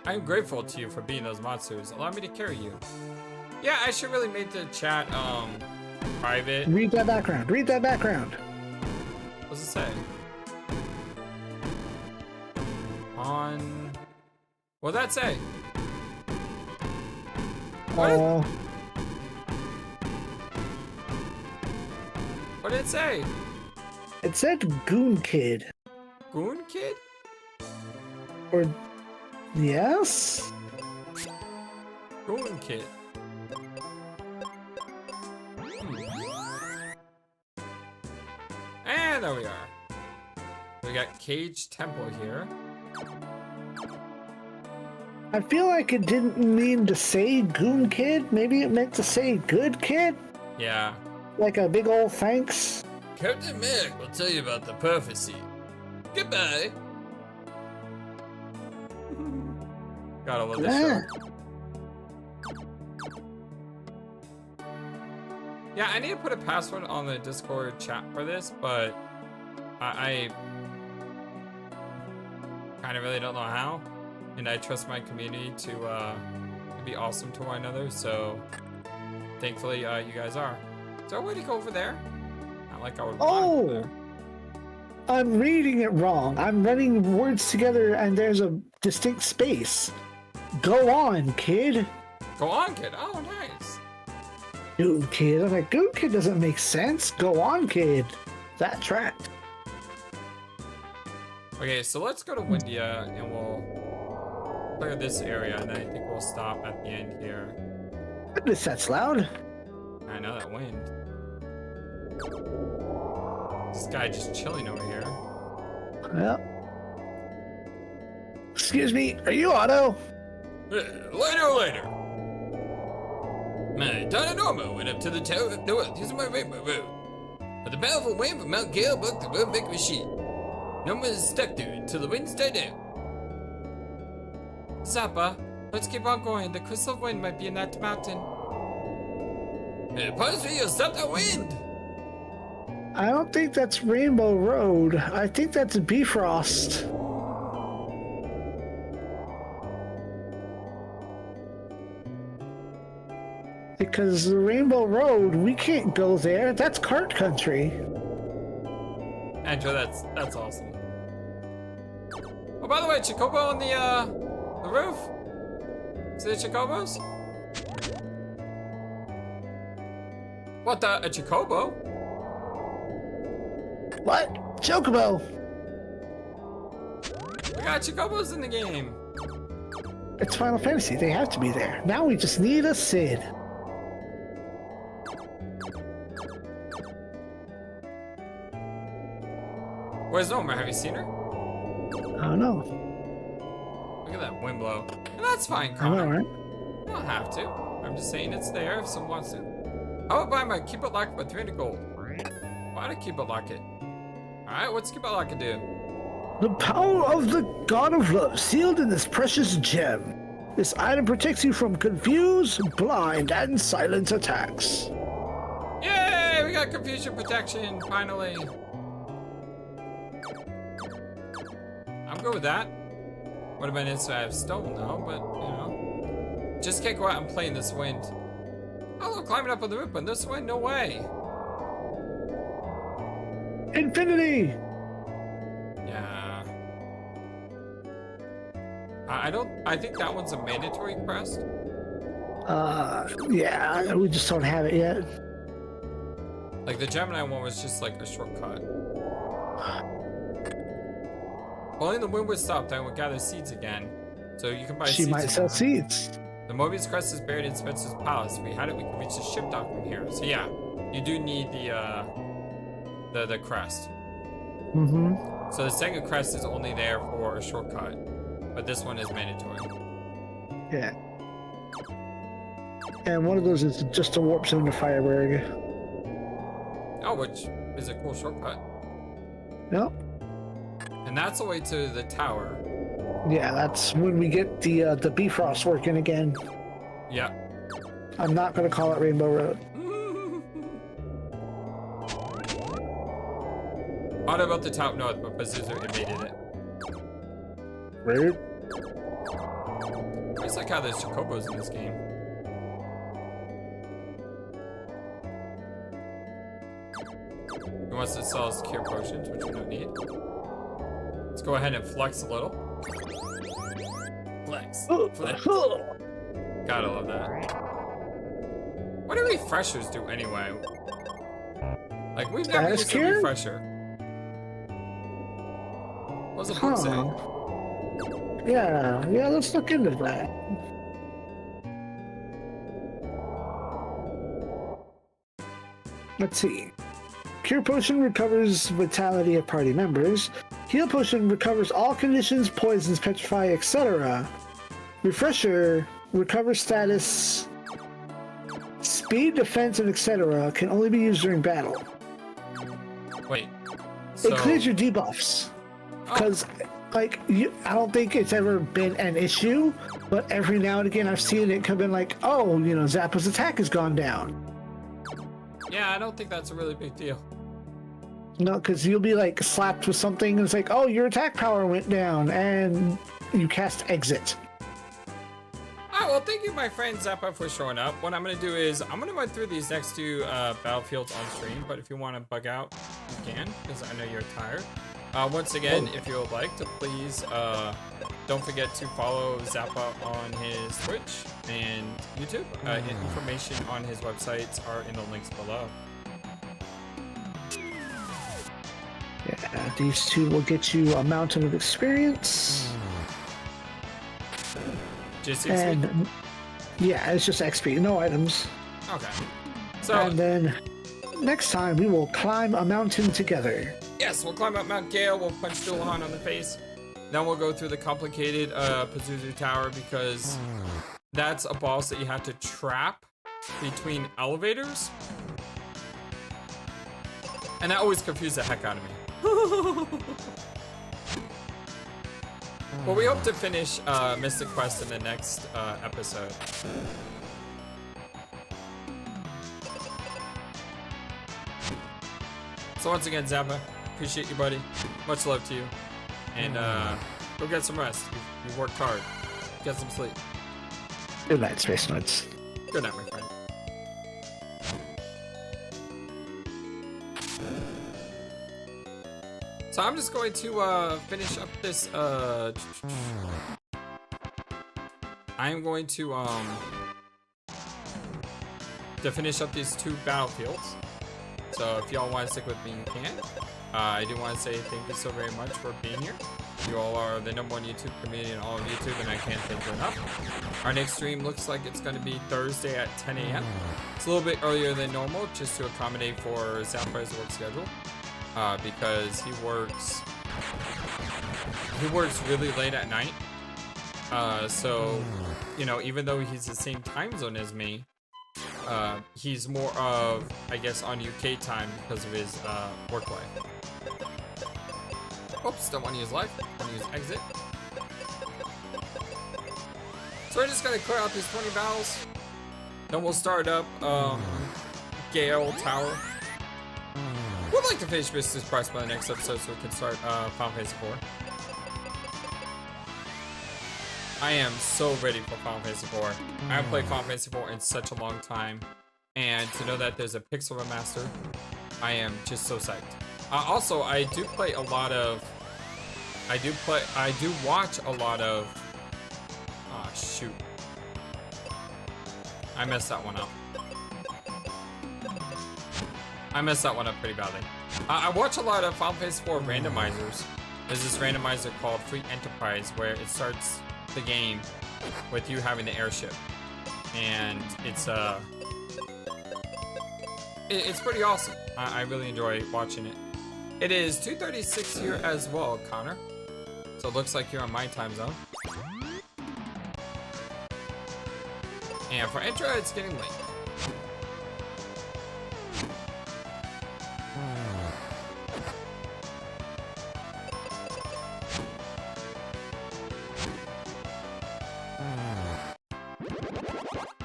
I'm grateful to you for being those monsters. Allow me to carry you. Yeah, I should really make the chat, private. Read that background. Read that background. What's it say? On... What'd that say? What? What did it say? It said Goon Kid. Goon Kid? Or... Yes? Goon Kid. And there we are. We got Cage Temple here. I feel like it didn't mean to say Goon Kid. Maybe it meant to say Good Kid? Yeah. Like a big old thanks? Captain Meg will tell you about the prophecy. Goodbye. Gotta love this show. Yeah, I need to put a password on the Discord chat for this, but I kind of really don't know how. And I trust my community to be awesome to one another, so thankfully you guys are. Is there a way to go over there? Not like I would want to go there. I'm reading it wrong. I'm running words together and there's a distinct space. Go on, kid. Go on, kid. Oh, nice. Goon Kid. I'm like, Goon Kid doesn't make sense. Go on, kid. That tracked. Okay, so let's go to Windia and we'll clear this area, and then I think we'll stop at the end here. Goodness, that's loud. I know that wind. This guy just chilling over here. Well. Excuse me, are you Otto? Later. My daughter Norma went up to the tower of north using my rainbow road. But the powerful wind from Mount Gale blocked the road making machine. Norma is stuck through until the wind died out. Zappa, let's keep on going. The crystal wind might be in that mountain. Promise me you'll stop that wind! I don't think that's Rainbow Road. I think that's Bifrost. Because the Rainbow Road, we can't go there. That's kart country. Andrew, that's awesome. Oh, by the way, Chocobo on the roof. See the Chocobos? What the? A Chocobo? What? Chocobo! We got Chocobos in the game. It's Final Fantasy. They have to be there. Now we just need a Sid. Where's Norma? Have you seen her? I don't know. Look at that wind blow. And that's fine, I Connor. know, right? You don't have to. I'm just saying it's there if someone wants to. I will buy my Keep It Lock for 300 gold. Why to Keep It Lock it? Alright, what's Keep It Lock it do? The power of the God of Love sealed in this precious gem. This item protects you from confused, blind, and silent attacks. Yay! We got confusion protection, finally. I'm good with that. Would have been nice to have stone though, but you know. Just can't go out and play in this wind. Oh look, climbing up on the roof, but this wind, no way. Infinity! Yeah. I think that one's a mandatory quest. Yeah, we just don't have it yet. Like the Gemini one was just like a shortcut. Only the wind would stop, then we'll gather seeds again. So you can buy seeds. She might sell seeds. The Mobius crest is buried in Spencer's palace. If we had it, we could reach the ship dock from here. So yeah, you do need the crest. Mm-hmm. So the second crest is only there for a shortcut, but this one is mandatory. Yeah. And one of those is just to warp zone to Fireberg. Oh, which is a cool shortcut. Yep. And that's the way to the tower. Yeah, that's when we get the Bifrost working again. Yeah. I'm not gonna call it Rainbow Road. What about the top north, but Pazuzu invaded it. Rude. I just like how there's Chocobos in this game. He wants to sell us cure potions, which we don't need. Let's go ahead and flex a little. Flex. Flex. Gotta love that. What do refreshers do anyway? Like, we've never used a refresher. What's the book say? Yeah, let's look into that. Let's see. Cure Potion recovers vitality of party members. Heal Potion recovers all conditions, poisons, petrify, etc. Refresher recovers status, speed, defense, and etc. can only be used during battle. Wait. It clears your debuffs. Because, like, I don't think it's ever been an issue, but every now and again I've seen it come in like, oh, you know, Zappa's attack has gone down. Yeah, I don't think that's a really big deal. No, because you'll be like slapped with something and it's like, oh, your attack power went down, and you cast exit. Alright, well, thank you, my friend Zappa, for showing up. What I'm going to do is, I'm going to run through these next two battlefields on stream, but if you want to bug out, you can, because I know you're tired. Once again, if you would like to please don't forget to follow Zappa on his Twitch and YouTube. Information on his websites are in the links below. Yeah, these two will get you a mountain of experience. Just XP? And yeah, it's just XP, no items. Okay. So, and then next time we will climb a mountain together. Yes, we'll climb up Mount Gale, we'll punch Dullahan on the face. Then we'll go through the complicated Pazuzu Tower because that's a boss that you have to trap between elevators. And that always confused the heck out of me. Well, we hope to finish Mystic Quest in the next episode. So once again, Zappa, appreciate you, buddy. Much love to you. And go get some rest. You've worked hard. Get some sleep. Good night, Space Nuts. Good night, my friend. So I'm just going to finish up this. I am going to finish up these 2 battlefields. So if y'all want to stick with me, you can. I do want to say thank you so very much for being here. You all are the #1 YouTube community in all of YouTube, and I can't thank you enough. Our next stream looks like it's going to be Thursday at 10 a.m. It's a little bit earlier than normal, just to accommodate for Zappa's work schedule. Because he works really late at night. So, you know, even though he's the same time zone as me, he's more of, I guess, on UK time because of his work life. Oops, don't want to use life. Want to use exit. So we're just gonna clear out these 20 battles. Then we'll start up Gale Tower. We'd like to finish Mrs. Price by the next episode so we can start Final Fantasy IV. I am so ready for Final Fantasy IV. I haven't played Final Fantasy IV in such a long time, and to know that there's a pixel remaster, I am just so psyched. Also, I do play a lot of. I do watch a lot of. Oh shoot! I messed that one up. I messed that one up pretty badly. I watch a lot of Final Fantasy IV randomizers. There's this randomizer called Free Enterprise where it starts the game with you having the airship, and it's pretty awesome. I really enjoy watching it. It is 2:36 here as well, Connor. So it looks like you're on my time zone. And for Intra, it's getting late.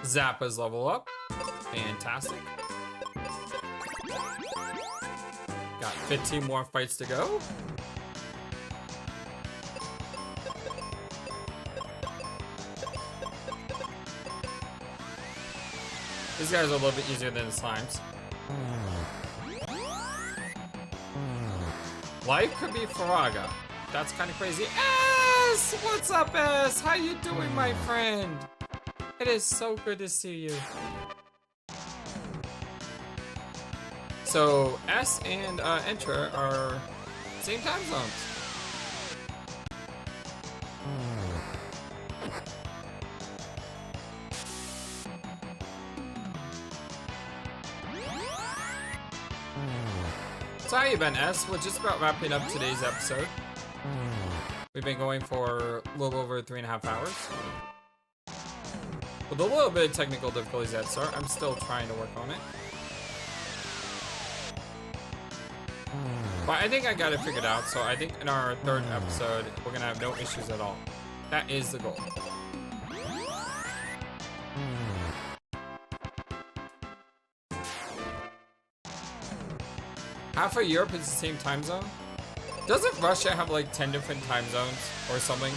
Zappa's level up. Fantastic. Got 15 more fights to go. These guys are a little bit easier than the slimes. Life could be Faraga. That's kind of crazy. S! What's up, S? How you doing, my friend? It is so good to see you. So, S and Entra are same time zones. So how you been, S? We're just about wrapping up today's episode. We've been going for a little over 3.5 hours. With a little bit of technical difficulties at start, I'm still trying to work on it. But I think I got it figured out, so I think in our 3rd episode, we're gonna have no issues at all. That is the goal. Half of Europe is the same time zone? Doesn't Russia have like 10 different time zones or something?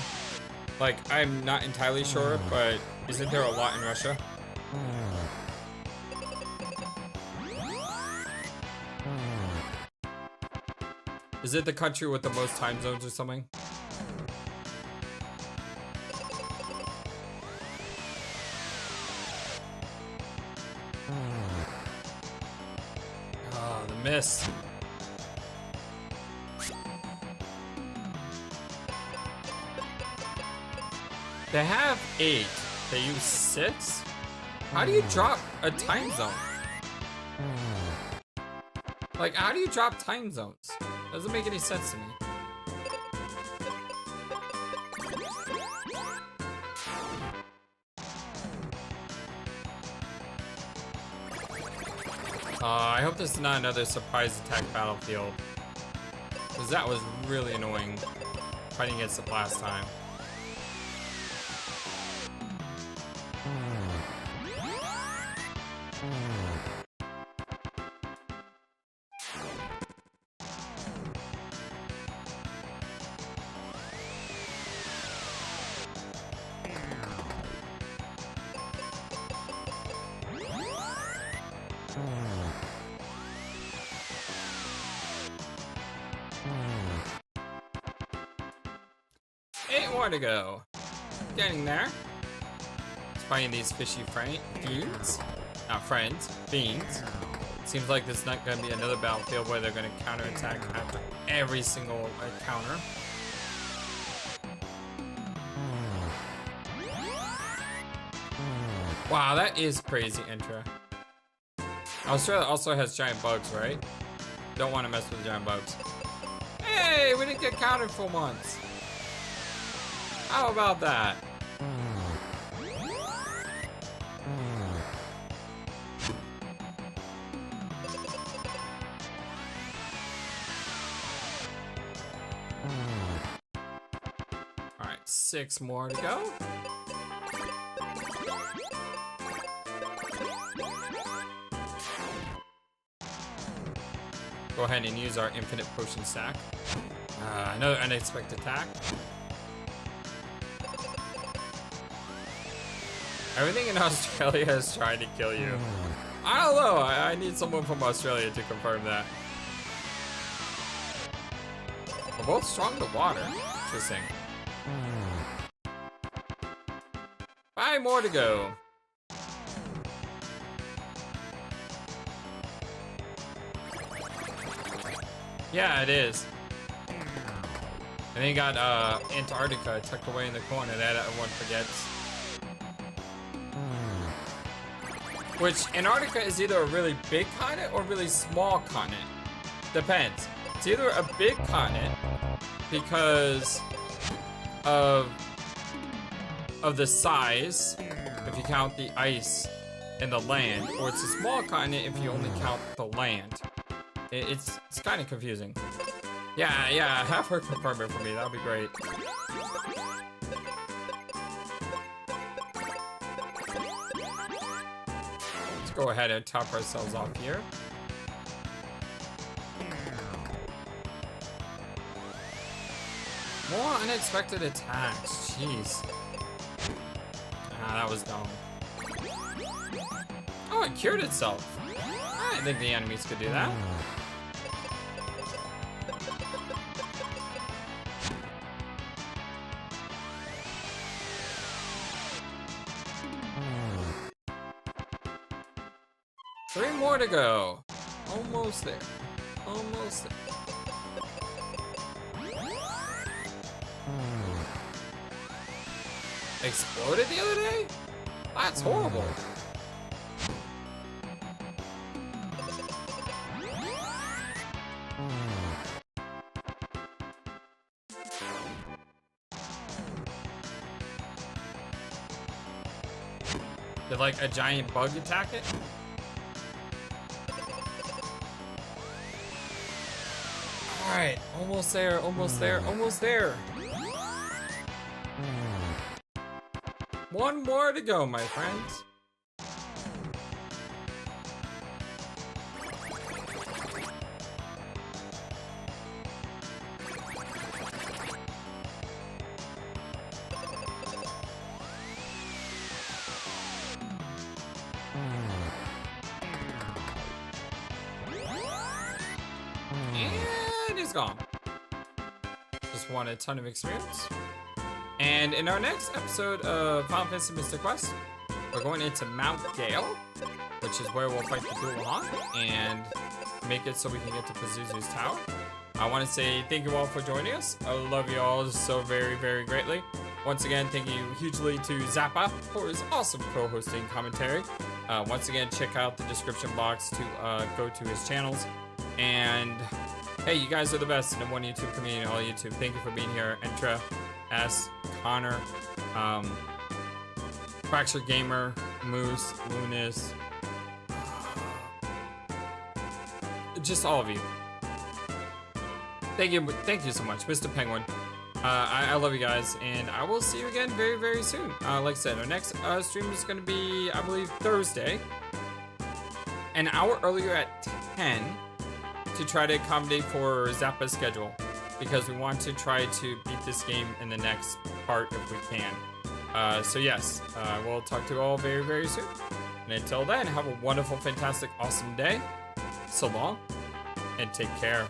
Like, I'm not entirely sure, but isn't there a lot in Russia? Is it the country with the most time zones or something? Miss. They have 8. They use 6? How do you drop a time zone? Like, how do you drop time zones? Doesn't make any sense to me. I hope this is not another surprise attack battlefield. Because that was really annoying fighting against it last time. More to go. Getting there. Fighting these fishy fiends. Not friends, fiends. Seems like this is not going to be another battlefield where they're going to counterattack after every single encounter. Wow, that is crazy intro. Australia also has giant bugs, right? Don't want to mess with giant bugs. Hey, we didn't get countered for once. How about that? All right, 6 more to go. Go ahead and use our infinite potion stack. Another unexpected attack. Everything in Australia is trying to kill you. I don't know. I need someone from Australia to confirm that. We're both strong to water. Interesting. 5 more to go. Yeah, it is. And then you got Antarctica tucked away in the corner that everyone forgets. Which, Antarctica is either a really big continent or a really small continent. Depends. It's either a big continent because of the size, if you count the ice and the land, or it's a small continent if you only count the land. It's kind of confusing. Yeah, have her confirm it for me. That would be great. Go ahead and top ourselves off here. More unexpected attacks. Jeez. That was dumb. Oh, it cured itself. I didn't think the enemies could do that. Three more to go. Almost there. Almost there. Exploded the other day? That's horrible. Did like a giant bug attack it? Alright, almost there, almost there, almost there. One more to go, my friends. And he's gone. Just won a ton of experience. And in our next episode of Final Fantasy Mystic Quest, we're going into Mount Gale, which is where we'll fight the Dual Haunt, and make it so we can get to Pazuzu's tower. I want to say thank you all for joining us. I love you all so very, very greatly. Once again, thank you hugely to Zappa for his awesome co-hosting commentary. Once again, check out the description box to go to his channels. And hey, you guys are the best in the one YouTube community, all YouTube. Thank you for being here. Entra, S, Connor, Fracture Gamer, Moose, Lunas, just all of you. Thank you so much, Mr. Penguin. I love you guys, and I will see you again very, very soon. Like I said, our next stream is going to be, I believe, Thursday, an hour earlier at 10, to try to accommodate for Zappa's schedule, because we want to try to beat this game in the next part if we can. So yes, we'll talk to you all very, very soon. And until then, have a wonderful, fantastic, awesome day. So long, and take care.